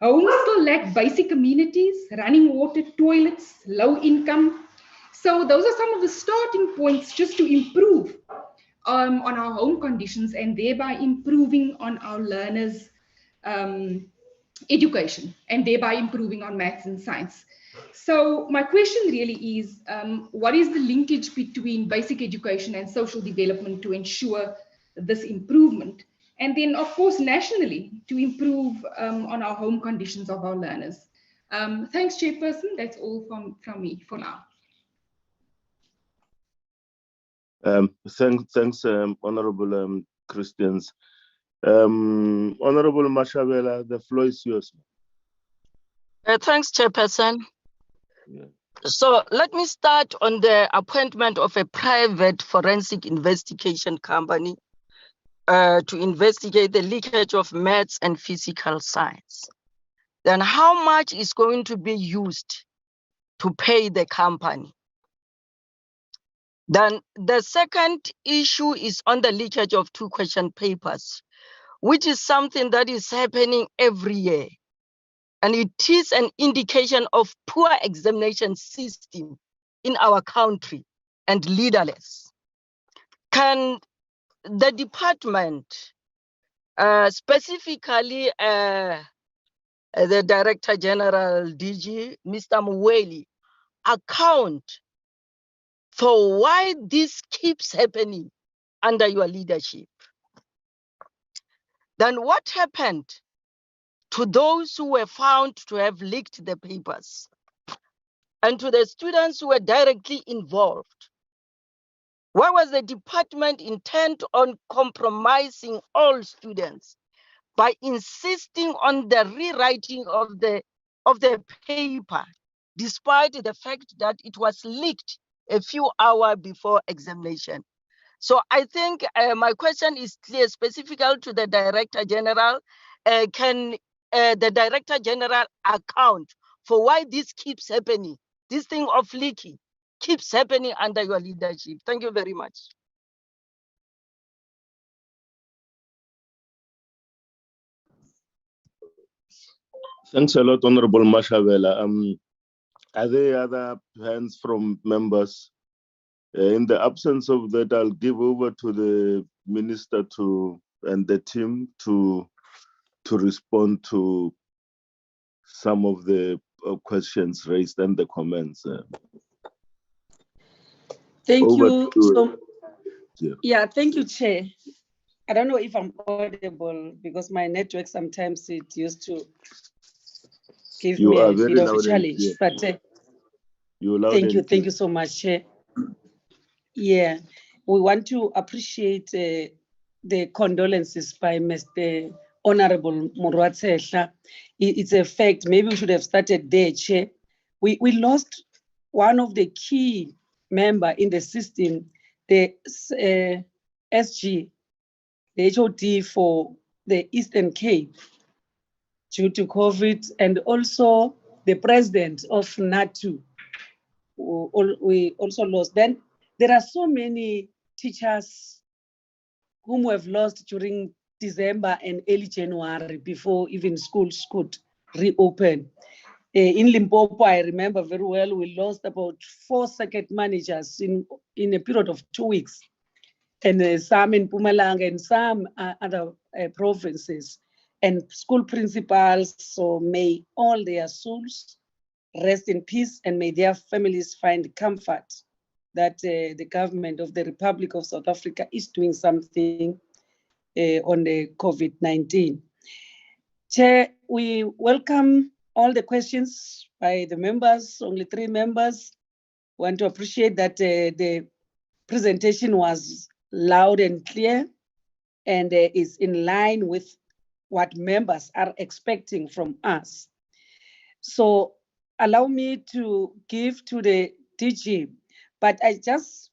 Homes still lack basic amenities, running water, toilets, low income. So those are some of the starting points just to improve on our home conditions and thereby improving on our learners' education and thereby improving on maths and science. So my question really is, what is the linkage between basic education and social development to ensure this improvement? And then, of course, nationally, to improve on our home conditions of our learners. Thanks, Chairperson. That's all from me for now. Thanks, Honorable Christians. Honorable Mashabela, the floor is yours. Thanks, Chairperson. Yeah. So let me start on the appointment of a private forensic investigation company to investigate the leakage of maths and physical science. Then how much is going to be used to pay the company? Then the second issue is on the leakage of 2 question papers, which is something that is happening every year. And it is an indication of poor examination system in our country and leaderless. Can the department, specifically the Director General DG, Mr. Muweli, account for why this keeps happening under your leadership? Then what happened to those who were found to have leaked the papers and to the students who were directly involved? Why was the department intent on compromising all students by insisting on the rewriting of the paper, despite the fact that it was leaked a few hours before examination? So I think my question is clear, specific to the Director General. Can the Director General account for why this keeps happening? This thing of leaking keeps happening under your leadership. Thank you very much. Thanks a lot, Honorable Mashabela. Are there other hands from members? In the absence of that, I'll give over to the minister and the team to respond to some of the questions raised and the comments. Thank Over you. to Yeah, thank you, Chair. I don't know if I'm audible because my network sometimes it used to give me a bit of a challenge. But thank you so much, Chair. Yeah, we want to appreciate the condolences by Mr. Honorable Morwatsehla. It's a fact. Maybe we should have started there, Chair. We lost one of the key member in the system, the SG, the HOD for the Eastern Cape due to COVID, and also the president of NATU. We also lost. Then there are so many teachers whom we have lost during December and early January before even schools could reopen. In Limpopo, I remember very well, we lost about 4 circuit managers in a period of 2 weeks, and some in Mpumalanga and some other provinces, and school principals. So may all their souls rest in peace, and may their families find comfort that the government of the Republic of South Africa is doing something on the COVID-19. Chair, we welcome all the questions by the members, only 3 members. We want to appreciate that the presentation was loud and clear and is in line with what members are expecting from us. So allow me to give to the DG, but I just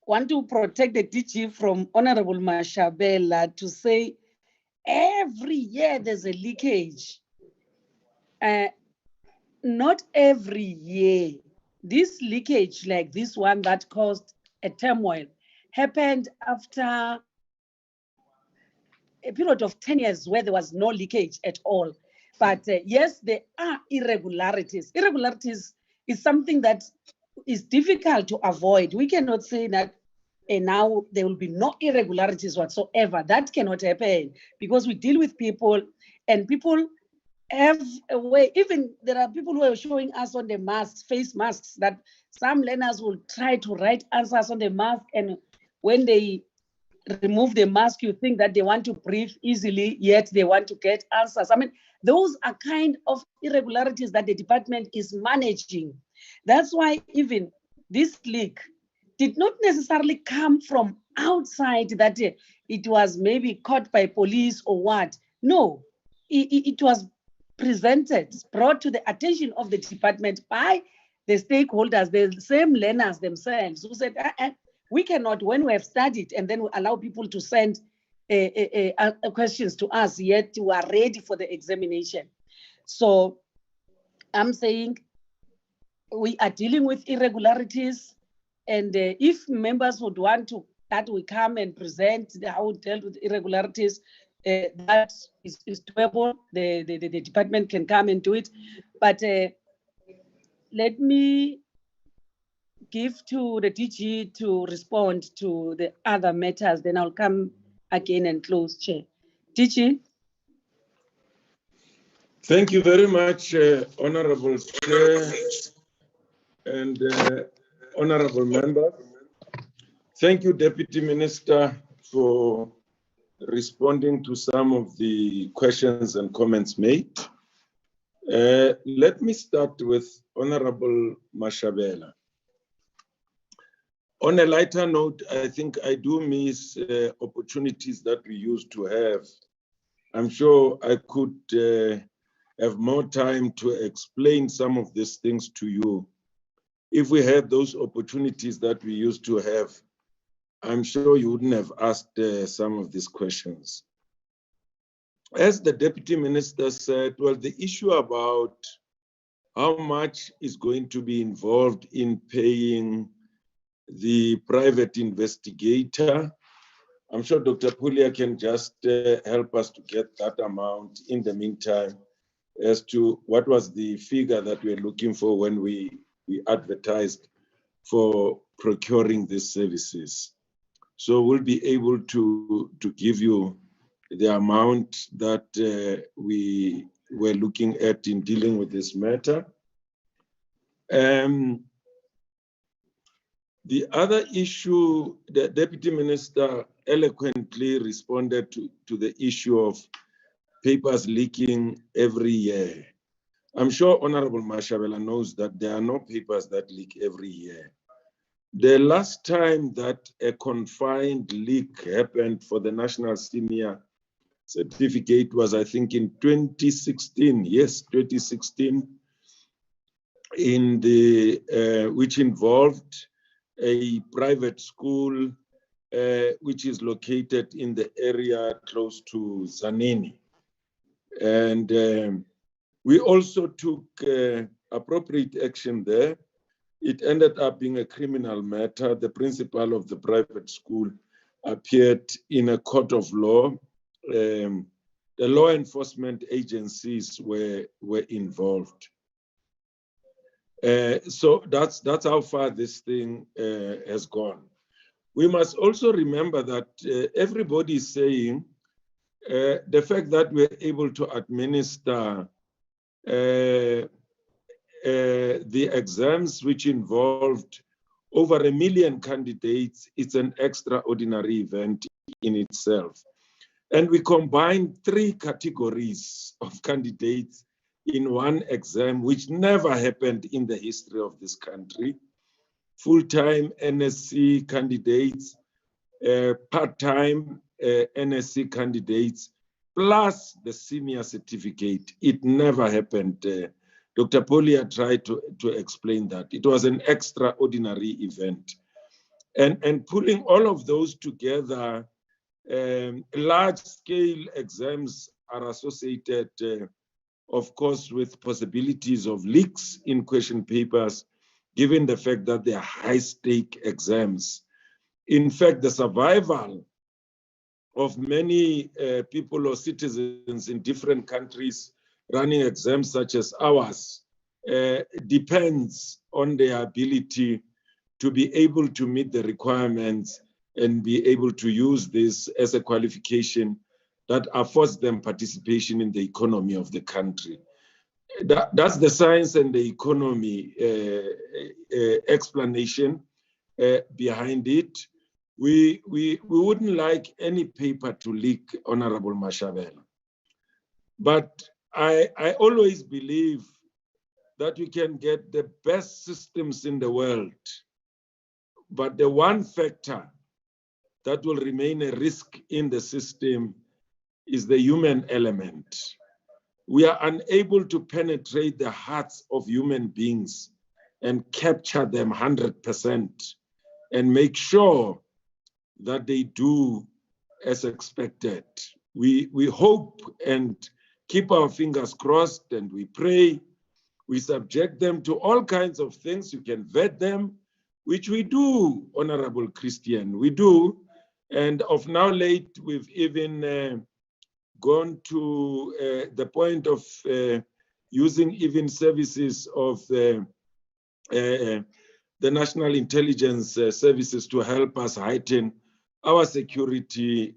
want to protect the DG from Honorable Mashabela to say every year there's a leakage. Not every year. This leakage, like this one that caused a turmoil, happened after a period of 10 years where there was no leakage at all. But yes, there are irregularities. Irregularities is something that is difficult to avoid. We cannot say that now there will be no irregularities whatsoever. That cannot happen because we deal with people, and people have a way. Even there are people who are showing us on the masks, face masks, that some learners will try to write answers on the mask, and when they remove the mask, you think that they want to breathe easily, yet they want to get answers. I mean, those are kind of irregularities that the department is managing. That's why even this leak did not necessarily come from outside, that it was maybe caught by police or what. No, it was presented, brought to the attention of the department by the stakeholders, the same learners themselves, who said, we cannot, when we have studied and then we allow people to send questions to us, yet we are ready for the examination. So I'm saying we are dealing with irregularities, and if members would want to, that we come and present how we dealt with irregularities, that is doable. The department can come and do it. But let me give to the DG to respond to the other matters, then I'll come again and close, Chair. DG? Thank you very much, Honorable Chair and Honorable Members. Thank you, Deputy Minister, for responding to some of the questions and comments made. Let me start with Honorable Mashabela. On a lighter note, I think I do miss opportunities that we used to have. I'm sure I could have more time to explain some of these things to you. If we had those opportunities that we used to have, I'm sure you wouldn't have asked some of these questions. As the Deputy Minister said, well, the issue about how much is going to be involved in paying the private investigator, I'm sure Dr. Pulia can just help us to get that amount in the meantime as to what was the figure that we're looking for when we advertised for procuring these services. So we'll be able to give you the amount that we were looking at in dealing with this matter. The other issue, the Deputy Minister eloquently responded to the issue of papers leaking every year. I'm sure Honorable Mashabela knows that there are no papers that leak every year. The last time that a confined leak happened for the National Senior Certificate was, I think, in 2016. Yes, 2016, in the which involved a private school which is located in the area close to Zanini. And we also took appropriate action there. It ended up being a criminal matter. The principal of the private school appeared in a court of law. The law enforcement agencies were involved. So that's how far this thing has gone. We must also remember that everybody is saying the fact that we're able to administer the exams which involved over 1 million candidates, it's an extraordinary event in itself. And we combined 3 categories of candidates in one exam, which never happened in the history of this country. Full-time NSC candidates, part-time NSC candidates, plus the senior certificate. It never happened. Dr. Polia tried to explain that. It was an extraordinary event. And pulling all of those together, large-scale exams are associated, of course, with possibilities of leaks in question papers, given the fact that they are high-stake exams. In fact, the survival of many people or citizens in different countries running exams such as ours depends on their ability to be able to meet the requirements and be able to use this as a qualification that affords them participation in the economy of the country. That's the science and the economy explanation behind it. We wouldn't like any paper to leak, Honorable Mashabela. But I always believe that you can get the best systems in the world, but the one factor that will remain a risk in the system is the human element. We are unable to penetrate the hearts of human beings and capture them 100% and make sure that they do as expected. We hope and keep our fingers crossed, and we pray. We subject them to all kinds of things. You can vet them, which we do, Honorable Christian, we do. And of now late, we've even gone to the point of using even services of the National Intelligence Services to help us heighten our security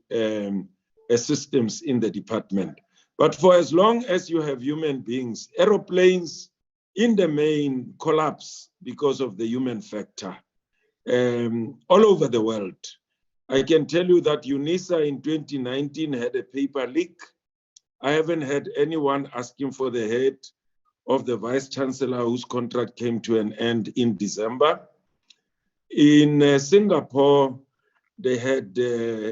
systems in the department. But for as long as you have human beings, aeroplanes in the main collapse because of the human factor all over the world. I can tell you that UNISA in 2019 had a paper leak. I haven't had anyone asking for the head of the Vice Chancellor whose contract came to an end in December. In Singapore, they had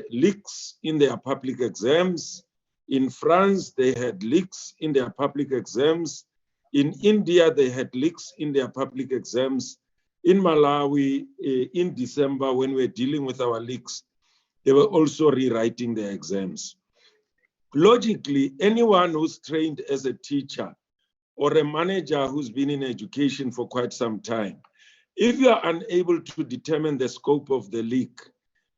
leaks in their public exams. In France, they had leaks in their public exams. In India, they had leaks in their public exams. In Malawi, in December, when we were dealing with our leaks, they were also rewriting their exams. Logically, anyone who's trained as a teacher or a manager who's been in education for quite some time, if you are unable to determine the scope of the leak,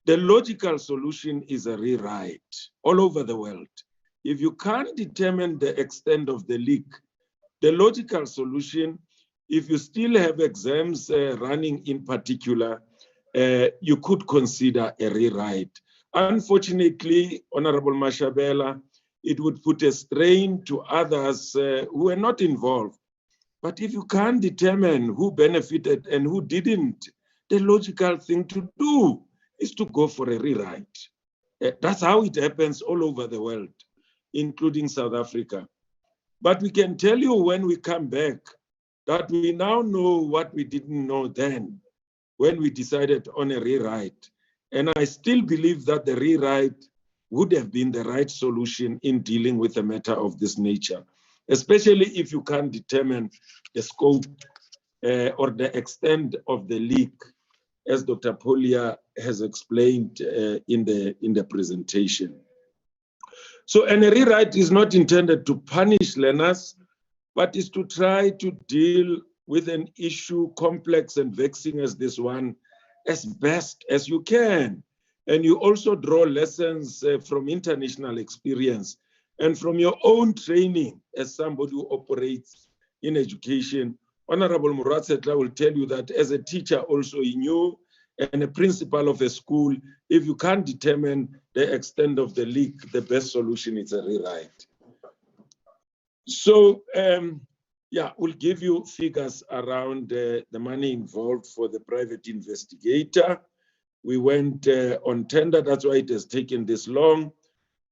the logical solution is a rewrite all over the world. If you can't determine the extent of the leak, the logical solution, if you still have exams running in particular, you could consider a rewrite. Unfortunately, Honorable Mashabela, it would put a strain to others who are not involved. But if you can't determine who benefited and who didn't, the logical thing to do is to go for a rewrite. That's how it happens all over the world, including South Africa. But we can tell you when we come back that we now know what we didn't know then when we decided on a rewrite. And I still believe that the rewrite would have been the right solution in dealing with a matter of this nature, especially if you can't determine the scope or the extent of the leak, as Dr. Polia has explained in the presentation. So, and a rewrite is not intended to punish learners, but is to try to deal with an issue complex and vexing as this one as best as you can. And you also draw lessons from international experience and from your own training as somebody who operates in education. Honorable Muratsetla will tell you that as a teacher also he knew, and a principal of a school, if you can't determine the extent of the leak, the best solution is a rewrite. So, yeah, we'll give you figures around the money involved for the private investigator. We went on tender, that's why it has taken this long.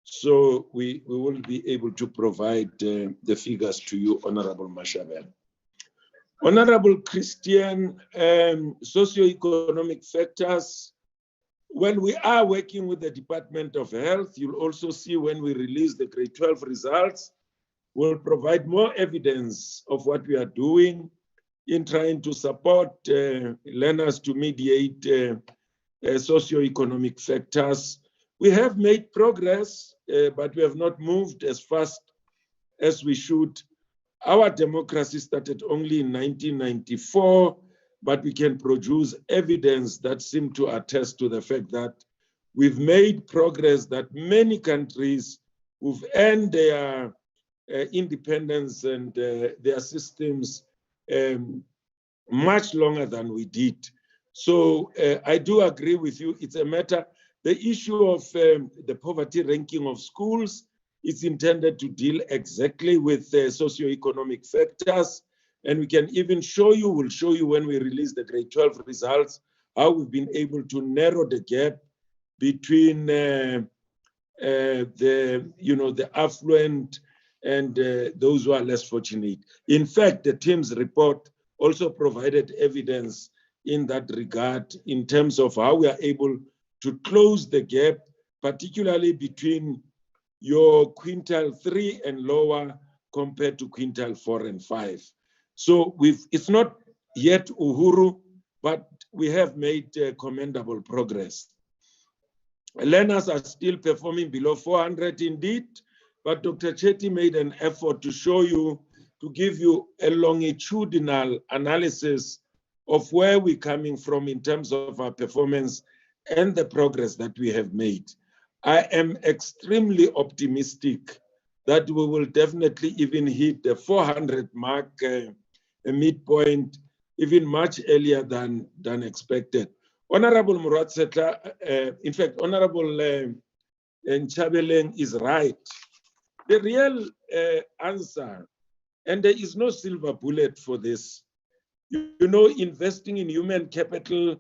So we will be able to provide the figures to you, Honorable Mashabel. Honorable Christian, socioeconomic factors. When we are working with the Department of Health, you'll also see when we release the grade 12 results, we'll provide more evidence of what we are doing in trying to support learners to mediate socioeconomic factors. We have made progress, but we have not moved as fast as we should. Our democracy started only in 1994, but we can produce evidence that seems to attest to the fact that we've made progress, that many countries who've earned their independence and their systems much longer than we did. So I do agree with you. It's a matter, the issue of the poverty ranking of schools is intended to deal exactly with socioeconomic factors. And we can even show you, we'll show you when we release the grade 12 results, how we've been able to narrow the gap between the affluent and those who are less fortunate. In fact, the TIMSS report also provided evidence in that regard in terms of how we are able to close the gap, particularly between your quintile 3 and lower compared to quintile 4 and 5. So it's not yet Uhuru, but we have made commendable progress. Learners are still performing below 400 indeed, but Dr. Chetty made an effort to show you, to give you a longitudinal analysis of where we're coming from in terms of our performance and the progress that we have made. I am extremely optimistic that we will definitely even hit the 400 mark, a midpoint, even much earlier than expected. Honorable Muratsetla, in fact, Honorable Nchabeleng is right. The real answer, and there is no silver bullet for this, you know, investing in human capital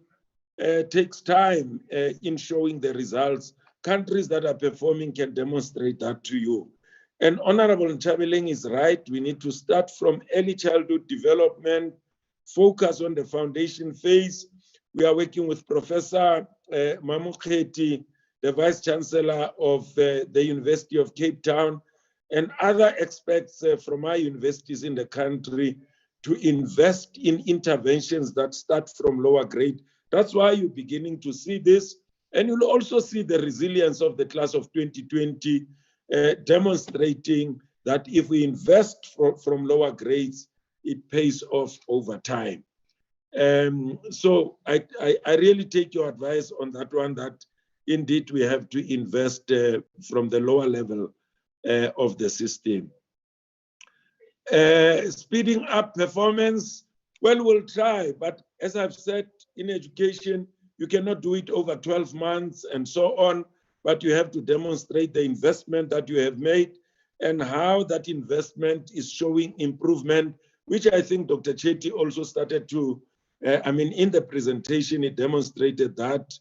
takes time in showing the results. Countries that are performing can demonstrate that to you. And Honorable Nchabeleng is right. We need to start from early childhood development, focus on the foundation phase. We are working with Professor Mamuketi, the Vice Chancellor of the University of Cape Town, and other experts from our universities in the country to invest in interventions that start from lower grade. That's why you're beginning to see this. And you'll also see the resilience of the class of 2020 demonstrating that if we invest from lower grades, it pays off over time. So I really take your advice on that one, that indeed we have to invest from the lower level of the system. Speeding up performance, well, we'll try, but as I've said, in education, you cannot do it over 12 months and so on, but you have to demonstrate the investment that you have made and how that investment is showing improvement, which I think Dr. Chetty also started to, in the presentation, it demonstrated that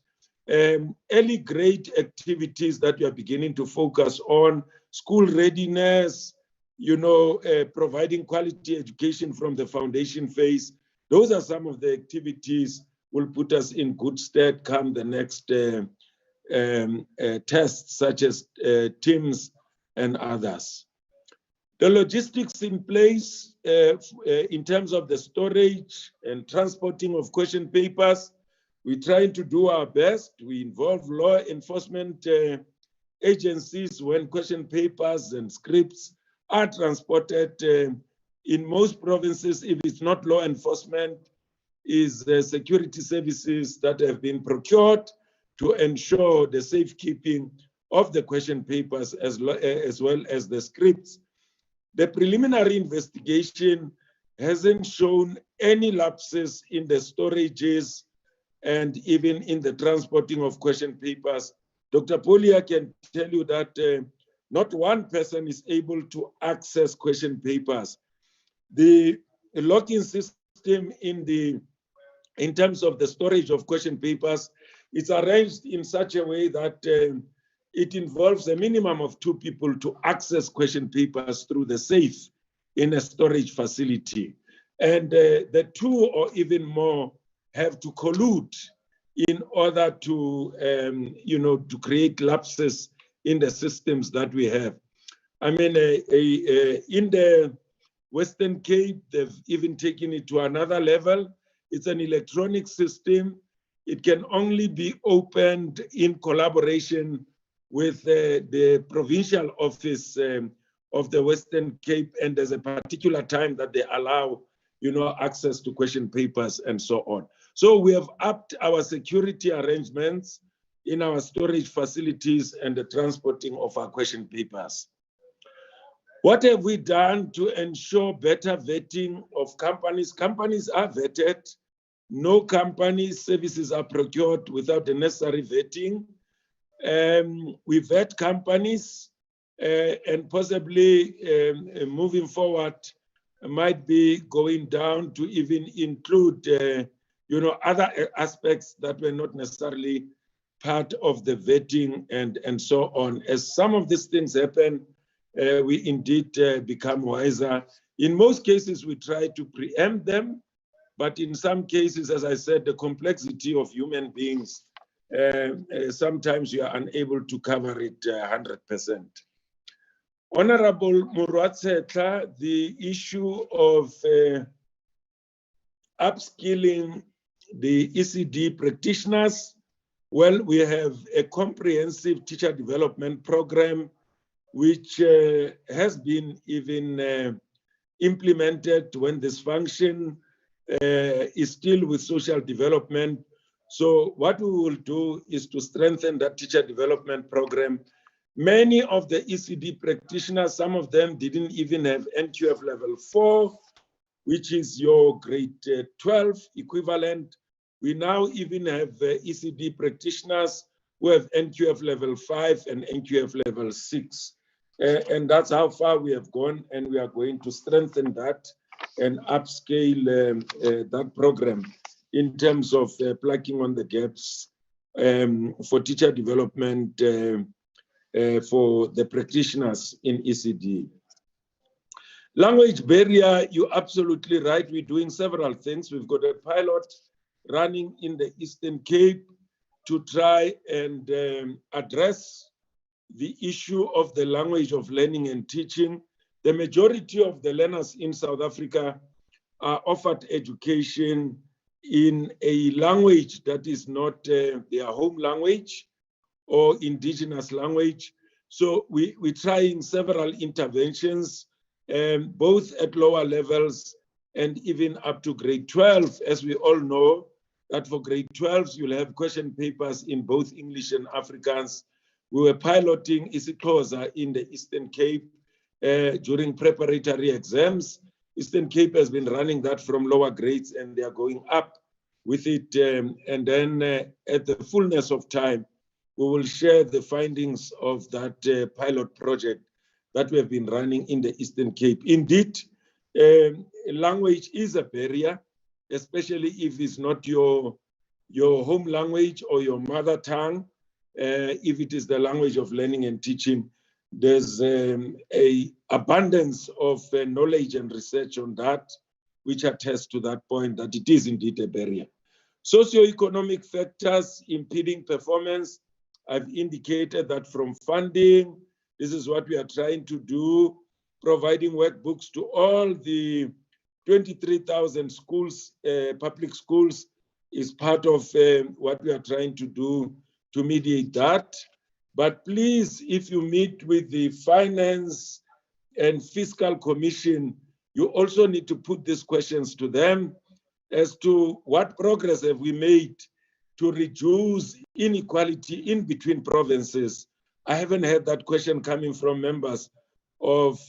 early grade activities that you are beginning to focus on, school readiness, you know, providing quality education from the foundation phase. Those are some of the activities will put us in good stead come the next tests, such as TIMSS and others. The logistics in place in terms of the storage and transporting of question papers, we're trying to do our best. We involve law enforcement agencies when question papers and scripts are transported. In most provinces, if it's not law enforcement, is the security services that have been procured to ensure the safekeeping of the question papers as well as the scripts. The preliminary investigation hasn't shown any lapses in the storages and even in the transporting of question papers. Dr. Polia can tell you that not one person is able to access question papers. The locking system in terms of the storage of question papers, it's arranged in such a way that it involves a minimum of 2 people to access question papers through the safe in a storage facility. And the 2 or even more have to collude in order to, to create lapses in the systems that we have. I mean, in the Western Cape, they've even taken it to another level. It's an electronic system. It can only be opened in collaboration with the provincial office of the Western Cape, and there's a particular time that they allow, access to question papers and so on. So we have upped our security arrangements in our storage facilities and the transporting of our question papers. What have we done to ensure better vetting of companies? Companies are vetted. No company services are procured without the necessary vetting. We vet companies and possibly moving forward might be going down to even include other aspects that were not necessarily part of the vetting and so on. As some of these things happen, we indeed become wiser. In most cases, we try to preempt them But in some cases, as I said, the complexity of human beings, sometimes you are unable to cover it 100%. Honorable Murwatsetla, the issue of upskilling the ECD practitioners, well, we have a comprehensive teacher development program which has been even implemented when this function is still with social development. So what we will do is to strengthen that teacher development program. Many of the ECD practitioners, some of them didn't even have NQF level 4, which is your grade 12 equivalent. We now even have ECD practitioners who have NQF level 5 and NQF level 6. And that's how far we have gone, and we are going to strengthen that and upscale that program in terms of plugging on the gaps for teacher development for the practitioners in ECD. Language barrier, you're absolutely right. We're doing several things. We've got a pilot running in the Eastern Cape to try and address the issue of the language of learning and teaching. The majority of the learners in South Africa are offered education in a language that is not their home language or indigenous language. So we're trying several interventions, both at lower levels and even up to grade 12. As we all know, that for grade 12s, you'll have question papers in both English and Afrikaans. We were piloting isiXhosa in the Eastern Cape during preparatory exams. Eastern Cape has been running that from lower grades, and they are going up with it. And then at the fullness of time, we will share the findings of that pilot project that we have been running in the Eastern Cape. Indeed, language is a barrier, especially if it's not your home language or your mother tongue. If it is the language of learning and teaching, there's an abundance of knowledge and research on that, which attests to that point that it is indeed a barrier. Socioeconomic factors impeding performance. I've indicated that from funding, this is what we are trying to do, providing workbooks to all the 23,000 schools, public schools, is part of what we are trying to do to mediate that. But please, if you meet with the Finance and Fiscal Commission, you also need to put these questions to them as to what progress have we made to reduce inequality in between provinces. I haven't heard that question coming from members of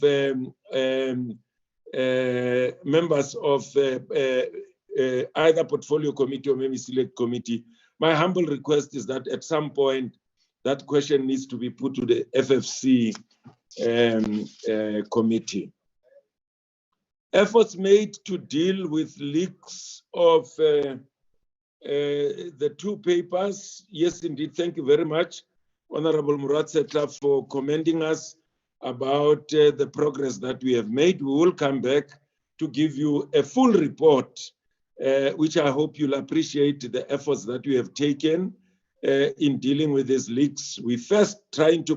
either portfolio committee or maybe select committee. My humble request is that at some point, that question needs to be put to the FFC committee. Efforts made to deal with leaks of the two papers. Yes, indeed. Thank you very much, Honorable Murwatsetla, for commending us about the progress that we have made. We will come back to give you a full report, which I hope you'll appreciate the efforts that we have taken in dealing with these leaks. We first trying to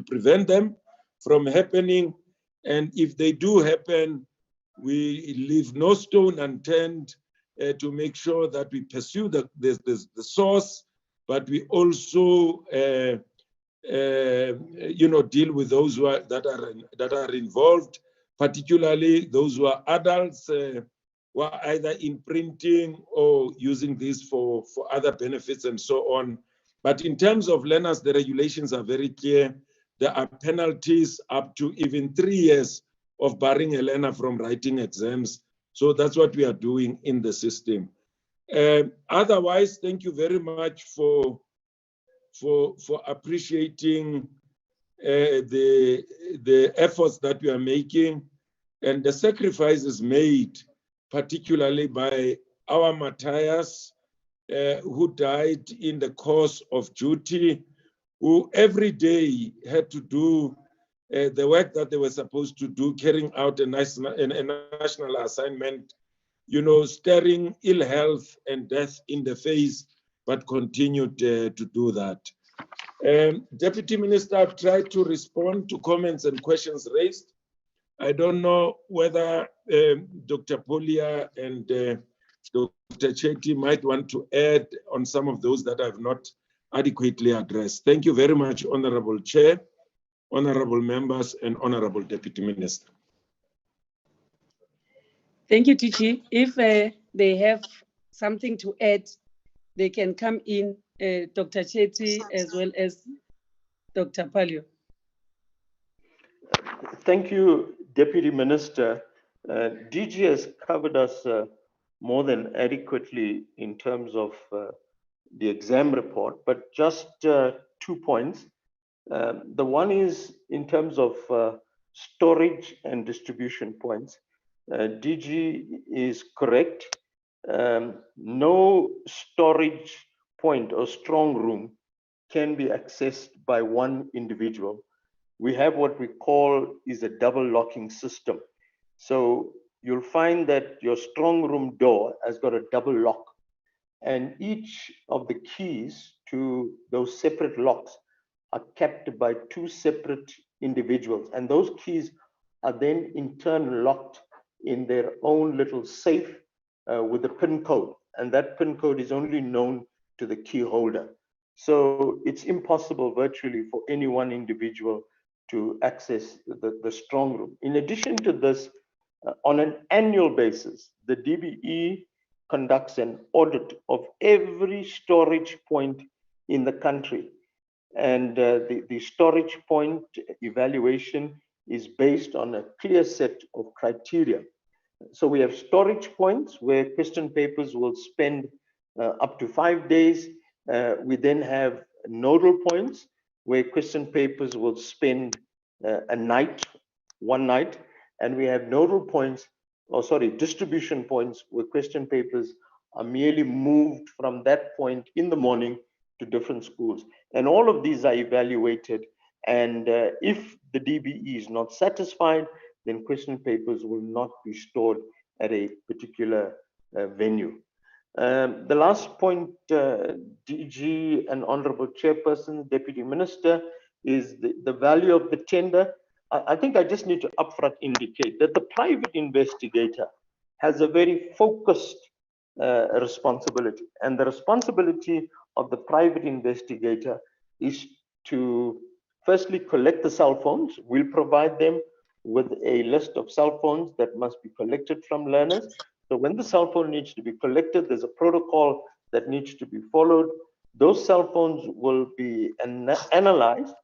prevent them from happening, and if they do happen, we leave no stone unturned to make sure that we pursue the source, but we also deal with those that are involved, particularly those who are adults who are either in printing or using this for other benefits and so on. But in terms of learners, the regulations are very clear. There are penalties up to even 3 years of barring a learner from writing exams. So that's what we are doing in the system. Otherwise, thank you very much for appreciating the efforts that we are making and the sacrifices made, particularly by our Matthias, who died in the course of duty, who every day had to do the work that they were supposed to do, carrying out a national assignment staring ill health and death in the face, but continued to do that. Deputy Minister, I've tried to respond to comments and questions raised. I don't know whether Dr. Polia and Dr. Chetty might want to add on some of those that I've not adequately addressed. Thank you very much, Honorable Chair, honorable members, and Honorable Deputy Minister. Thank you, DG. If they have something to add, they can come in, Dr. Chetty as well as Dr. Palio. Thank you, Deputy Minister. DG has covered us more than adequately in terms of the exam report, but just 2 points. The one is in terms of storage and distribution points. DG is correct. No storage point or strong room can be accessed by one individual. We have what we call is a double locking system. So you'll find that your strong room door has got a double lock, and each of the keys to those separate locks are kept by 2 separate individuals, and those keys are then in turn locked in their own little safe with a PIN code, and that PIN code is only known to the key holder. So it's impossible virtually for any one individual to access the strong room. In addition to this, on an annual basis, the DBE conducts an audit of every storage point in the country. And the storage point evaluation is based on a clear set of criteria. So we have storage points where question papers will spend up to 5 days. We then have nodal points where question papers will spend a night, 1 night. And we have nodal points, distribution points where question papers are merely moved from that point in the morning to different schools. And all of these are evaluated. And if the DBE is not satisfied, then question papers will not be stored at a particular venue. The last point, DG and Honorable Chairperson, Deputy Minister, is the value of the tender. I think I just need to upfront indicate that the private investigator has a very focused responsibility. And the responsibility of the private investigator is to firstly collect the cell phones. We'll provide them with a list of cell phones that must be collected from learners. So when the cell phone needs to be collected, there's a protocol that needs to be followed. Those cell phones will be analyzed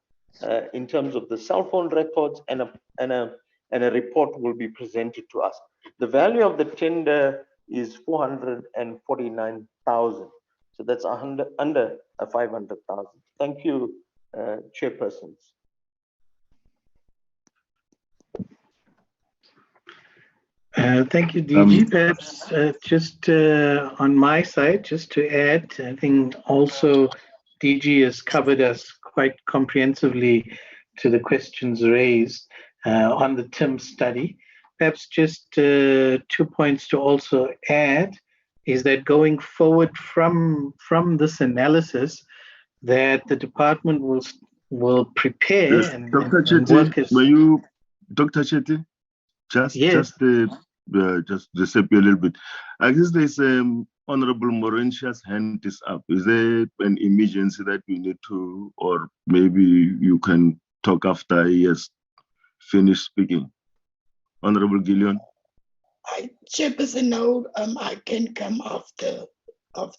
in terms of the cell phone records, and a report will be presented to us. The value of the tender is 449,000. So that's under 500,000. Thank you, chairpersons. Thank you, DG. Perhaps just on my side, just to add, I think also DG has covered us quite comprehensively to the questions raised on the TIMSS study. Perhaps just 2 points to also add is that going forward from this analysis, that the department will prepare yes, and Dr. and Chetty, work as... were you, Dr. Chetty? Yes. Just disappear a little bit. I guess there's Honorable Morentia's hand is up. Is there an emergency that we need to, or maybe you can talk after he has finished speaking? Honorable Gillian. Chairperson, no, I can come after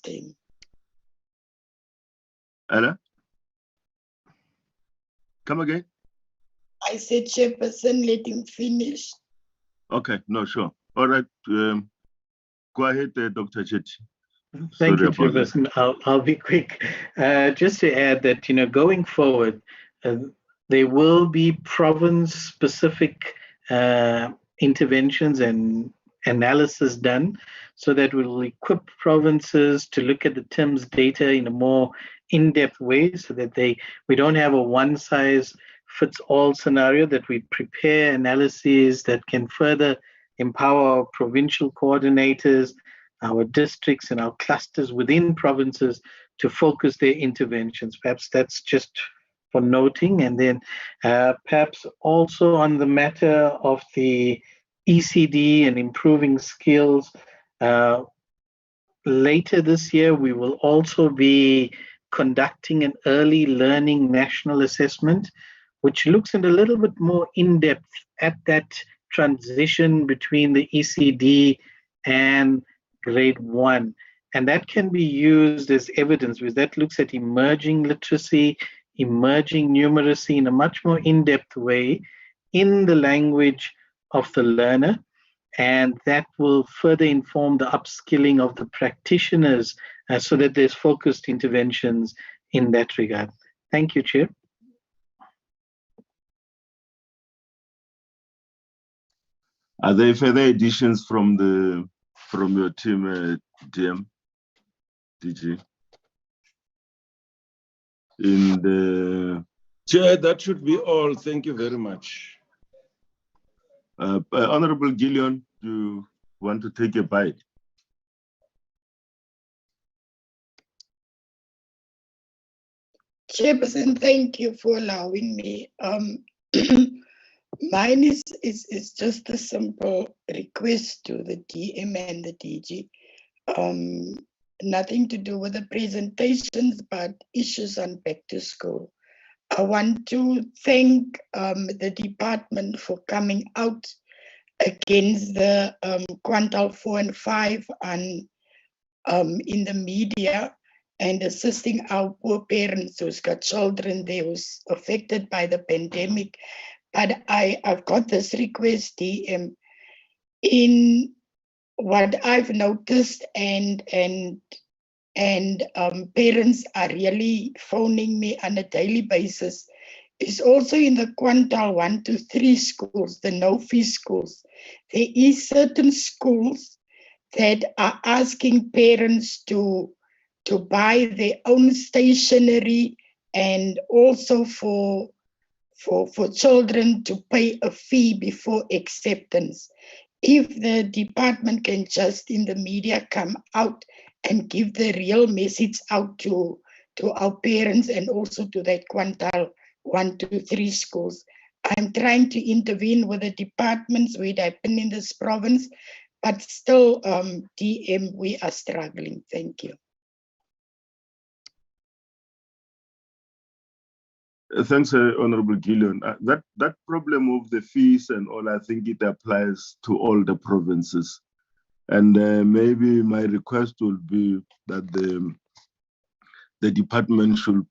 him. Anna? Come again? I said, Chairperson, let him finish. Okay, no, sure. All right. Go ahead, Dr. Chetty. Thank you, Chairperson. I'll be quick. Just to add that, going forward, there will be province-specific interventions and analysis done so that we'll equip provinces to look at the TIMSS data in a more in-depth way so that we don't have a one-size-fits-all scenario, that we prepare analyses that can further empower our provincial coordinators, our districts and our clusters within provinces to focus their interventions. Perhaps that's just for noting. And then perhaps also on the matter of the ECD and improving skills, later this year, we will also be conducting an early learning national assessment, which looks in a little bit more in-depth at that transition between the ECD and grade 1. And that can be used as evidence, because that looks at emerging literacy, emerging numeracy in a much more in-depth way in the language of the learner. And that will further inform the upskilling of the practitioners so that there's focused interventions in that regard. Thank you, Chair. Are there further additions from your team, DM, DG? In the Chair, that should be all. Thank you very much. Honorable Gillian, do you want to take a bite? Chairperson, thank you for allowing me. Mine is just a simple request to the DM and the DG. Nothing to do with the presentations, but issues on back to school. I want to thank the department for coming out against the quintile 4 and 5 and in the media, and assisting our poor parents who's got children there who's affected by the pandemic. But I've got this request, DM, in what I've noticed, and parents are really phoning me on a daily basis, is also in the quintile 1 to 3 schools, the no-fee schools. There is certain schools that are asking parents to buy their own stationery, and also for children to pay a fee before acceptance. If the department can just in the media come out and give the real message out to our parents and also to that quintile 1 to 3 schools. I'm trying to intervene with the departments where it happened in this province, but still, DM, we are struggling. Thank you. Thanks, Honorable Gillian. That problem of the fees and all, I think it applies to all the provinces. And maybe my request would be that the department should,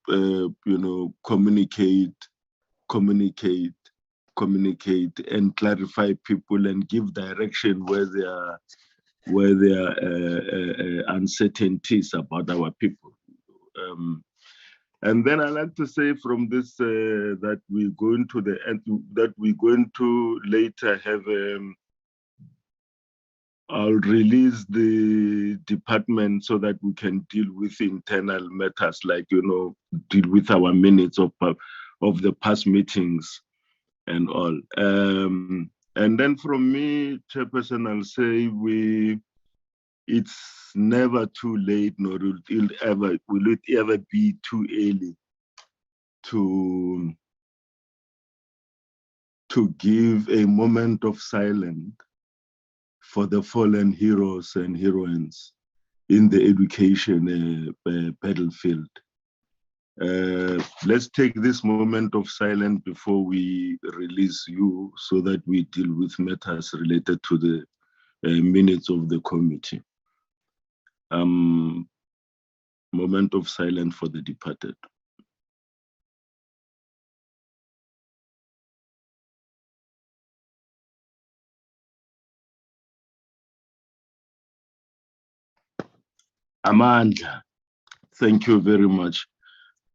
communicate, and clarify people and give direction where there are uncertainties about our people. And then I like to say from this that we're going to the end, that we're going to later have I'll release the department so that we can deal with internal matters, like deal with our minutes of the past meetings and all. And then from me, Chairperson, I'll say it's never too late, nor will it ever be too early to give a moment of silence for the fallen heroes and heroines in the education battlefield. Let's take this moment of silence before we release you, so that we deal with matters related to the minutes of the committee. Moment of silence for the departed. Amandla, thank you very much.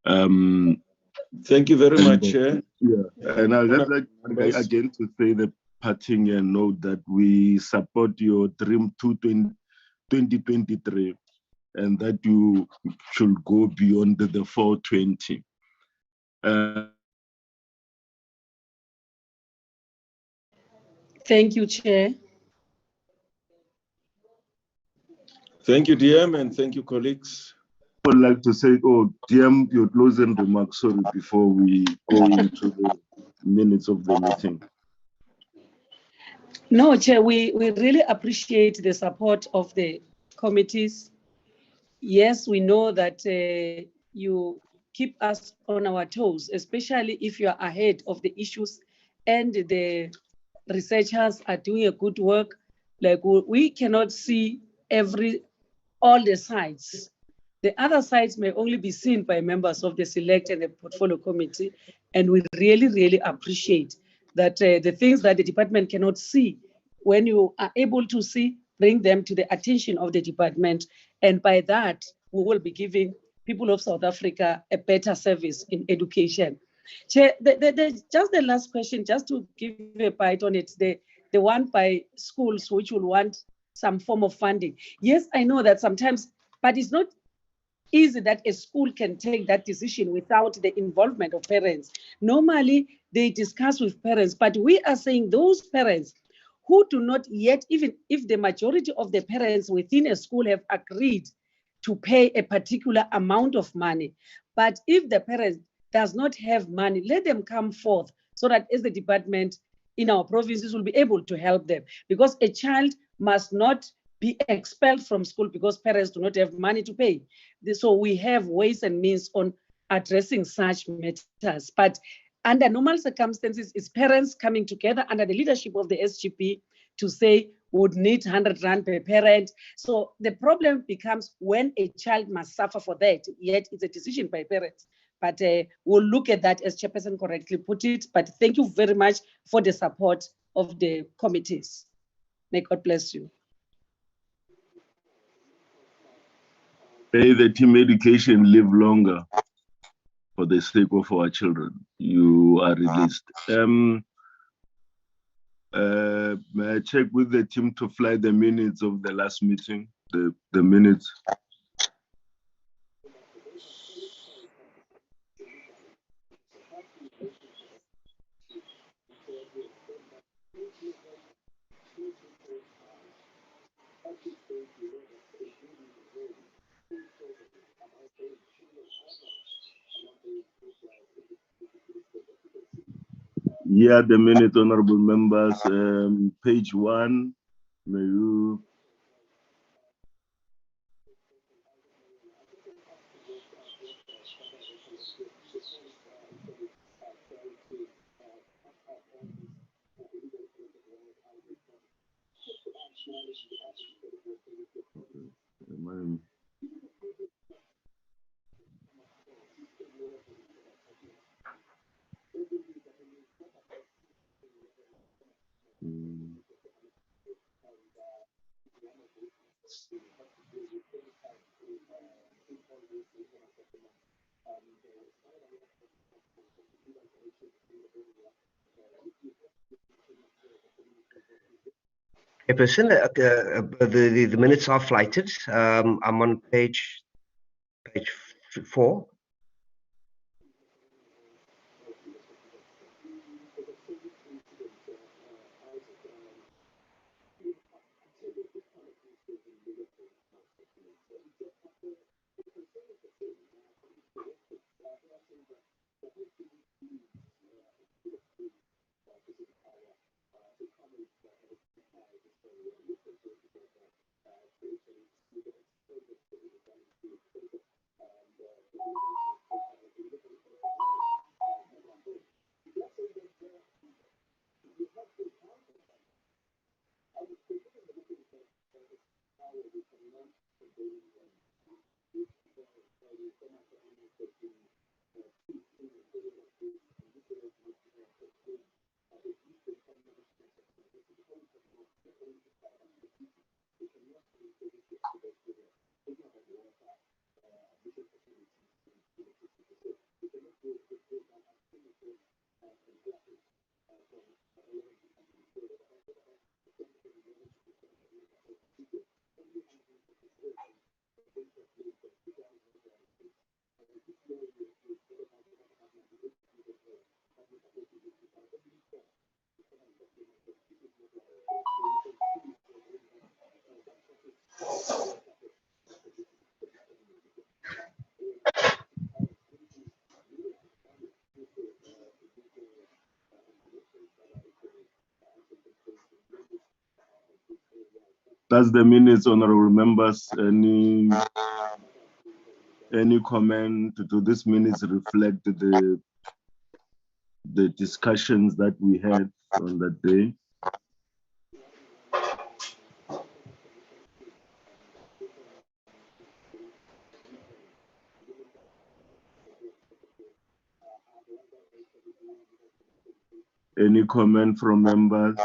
Thank you very much, Chair. Yeah, and I'd just like again to say the parting note that we support your Dream 2023, and that you should go beyond the 420. Thank you, Chair. Thank you, DM, and thank you, colleagues. I would like to say, oh, DM, your closing remarks, sorry, before we go into the minutes of the meeting. No, Chair, we really appreciate the support of the committees. Yes, we know that you keep us on our toes, especially if you are ahead of the issues and the researchers are doing a good work. Like we cannot see all the sides. The other sides may only be seen by members of the select and the portfolio committee. And we really, really appreciate that the things that the department cannot see, when you are able to see, bring them to the attention of the department. And by that, we will be giving people of South Africa a better service in education. Chair, just the last question, just to give a bite on it, the one by schools which will want some form of funding. Yes, I know that sometimes, but it's not easy that a school can take that decision without the involvement of parents. Normally, they discuss with parents, but we are saying those parents who do not yet, even if the majority of the parents within a school have agreed to pay a particular amount of money, but if the parent does not have money, let them come forth so that as the department in our provinces will be able to help them, because a child must not be expelled from school because parents do not have money to pay. So we have ways and means on addressing such matters. But under normal circumstances, it's parents coming together under the leadership of the SGP to say would need 100 Rand per parent. So the problem becomes when a child must suffer for that, yet it's a decision by parents. But we'll look at that, as Chairperson correctly put it. But thank you very much for the support of the committees. May God bless you. May the team education live longer for the sake of our children. You are released. May I check with the team to fly the minutes of the last meeting? The minutes. Yeah, the minute, honorable members. Page 1, may you. Person, the minutes are flighted. I'm on page 4. That's the minutes, honorable members. Any comment to this minutes reflect the discussions that we had on that day? Any comment from members?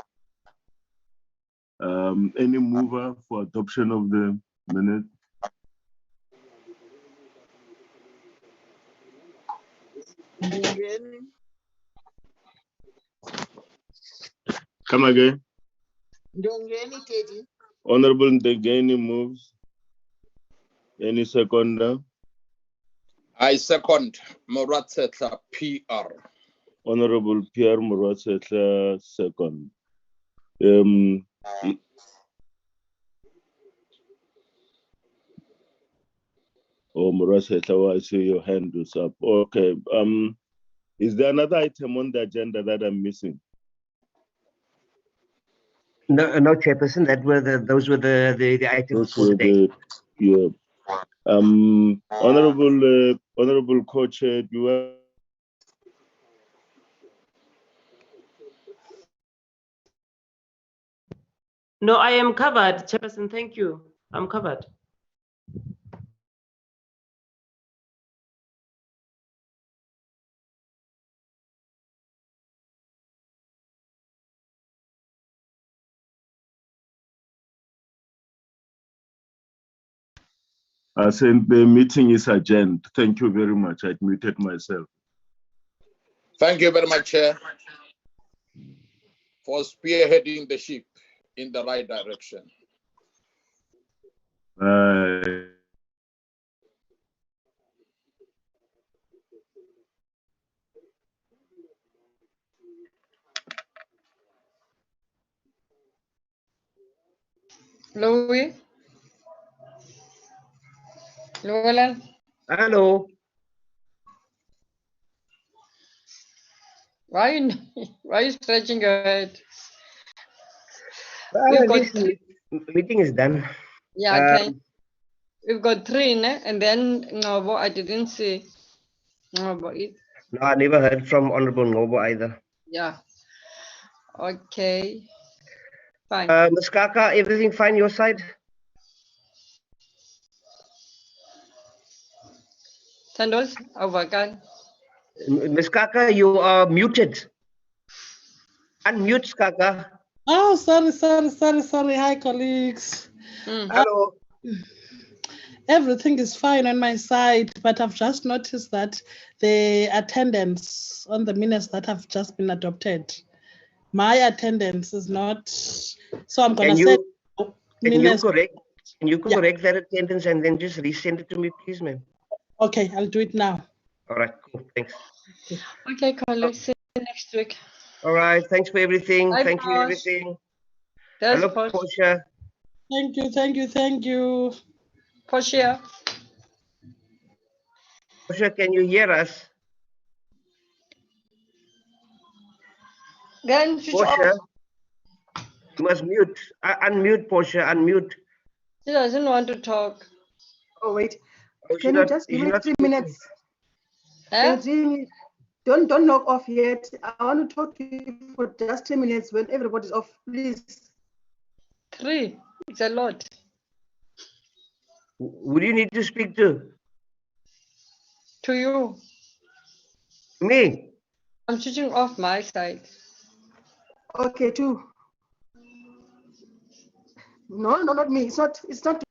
Any mover for adoption of the minute? Come again. Honorable Ndegeni moves. Any seconder? I second Moratsetla PR. Honorable Pierre Moratsetla second. Oh, Moratsetla, I see your hand is up. Okay. Is there another item on the agenda that I'm missing? No, no, Chairperson. Those were the items for today. Yeah. Honorable Co-Chair, do you No, I am covered, Chairperson. Thank you. I'm covered. I said the meeting is adjourned. Thank you very much. I muted myself. Thank you very much, Chair, for spearheading the ship in the right direction. Louis? Llewellyn? Hello. Why are you stretching your head? Well, We've at got least the meeting is done. Yeah, okay. We've got 3, ne? And then Ngobo, I didn't see Ngobo. No, I never heard from Honorable Ngobo either. Yeah. Okay. Fine. Ms. Kaka, everything fine your side? Tandos, overkan. Ms. Kaka, you are muted. Unmute, Kaka. Oh, sorry. Hi, colleagues. Hello. Everything is fine on my side, but I've just noticed that the attendance on the minutes that have just been adopted, my attendance is not, so I'm going to say minutes. Can you correct that attendance and then just resend it to me, please, ma'am? Okay, I'll do it now. All right, cool, thanks. Okay, colleagues, see you next week. All right, thanks for everything. Bye, Thank you, boss. everything. There's Hello, Portia. Thank you. Portia. Portia, can you hear us? Then switch Portia, off. you must mute. Unmute, Portia, unmute. She doesn't want to talk. Oh, wait. Oh, Can you just give me 3 minutes? Don't knock off yet. I want to talk to you for just 3 minutes when everybody's off, please. 3, it's a lot. Who do you need to speak to? To you. Me? I'm switching off my side. Okay, 2. No, not me. It's not.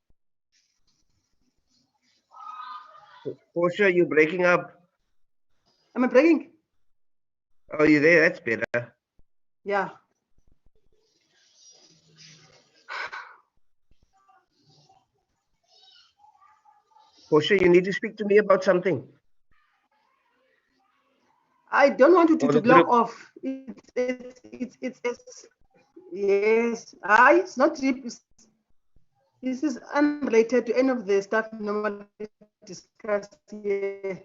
Portia, you're breaking up. Am I breaking? Oh, you there? That's better. Yeah. Portia, you need to speak to me about something. I don't want you to block off. It's yes. It's not deep. This is unrelated to any of the stuff normally discussed here.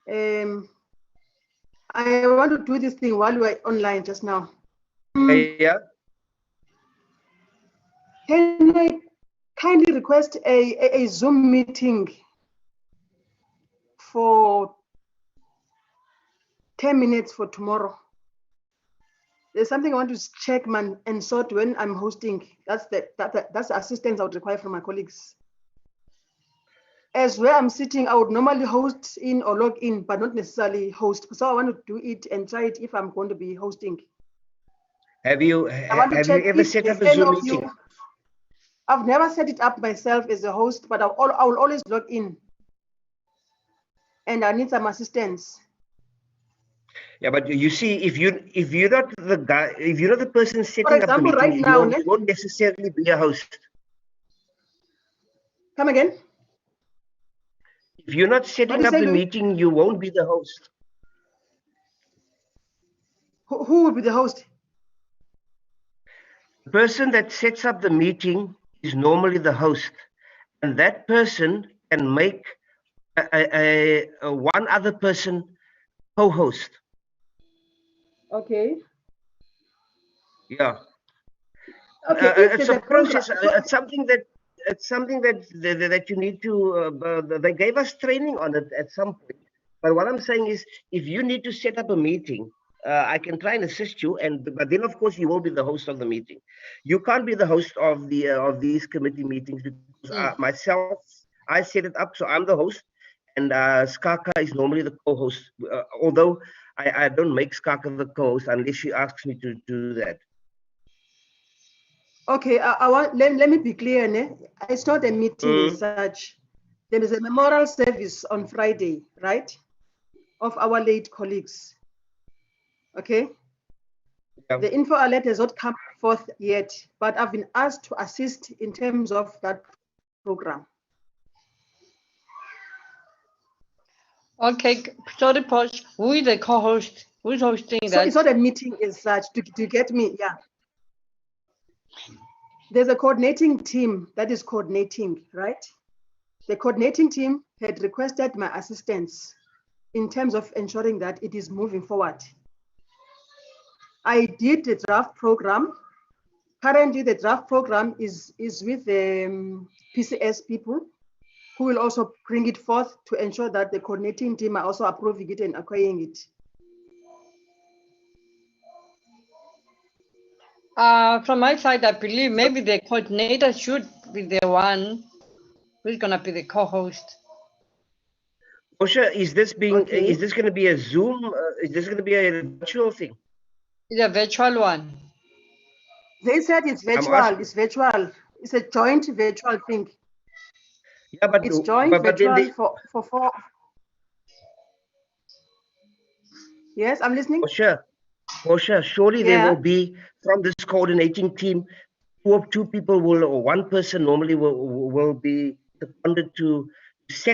I want to do this thing while we're online just now. Yeah. can I kindly request a Zoom meeting for 10 minutes for tomorrow? There's something I want to check, man, and sort when I'm hosting. That's the assistance I would require from my colleagues. As where I'm sitting, I would normally host in or log in, but not necessarily host. So I want to do it and try it if I'm going to be hosting. Have you ever set up a Zoom meeting? I've never set it up myself as a host, but I will always log in. And I need some assistance. Yeah, but you see, if you're not the guy, if you're not the person setting For example, up the meeting, right now, you won't necessarily be a host. Come again? If you're not setting up the meeting, you won't be the host. Who will be the host? The person that sets up the meeting is normally the host, and that person can make a one other person co-host. Okay. Yeah. Okay. It's a process. It's something that you need to. They gave us training on it at some point. But what I'm saying is, if you need to set up a meeting, I can try and assist you. But then, of course, you will be the host of the meeting. You can't be the host of these committee meetings because myself, I set it up, so I'm the host, and Skaka is normally the co-host. Although I don't make Skaka the co-host unless she asks me to do that. Okay, let me be clear. It's not a meeting as such. There is a memorial service on Friday, right? Of our late colleagues. Okay. Yeah. The info alert has not come forth yet, but I've been asked to assist in terms of that program. Okay, sorry, Posh. Who is the co-host? Who's hosting that? So it's not a meeting as such, to get me, yeah. There's a coordinating team that is coordinating, right? The coordinating team had requested my assistance in terms of ensuring that it is moving forward. I did the draft program. Currently, the draft program is with the PCS people who will also bring it forth to ensure that the coordinating team are also approving it and acquiring it. From my side, I believe maybe the coordinator should be the one who's gonna be the co-host. Osha, is this going to be a Zoom? Is this going to be a virtual thing? It's a virtual one. They said it's virtual. It's virtual. It's a joint virtual thing. Yeah, but it's joint virtual for 4. Yes, I'm listening. Osha, surely there will be from this coordinating team, two people will, or one person normally will be seconded to set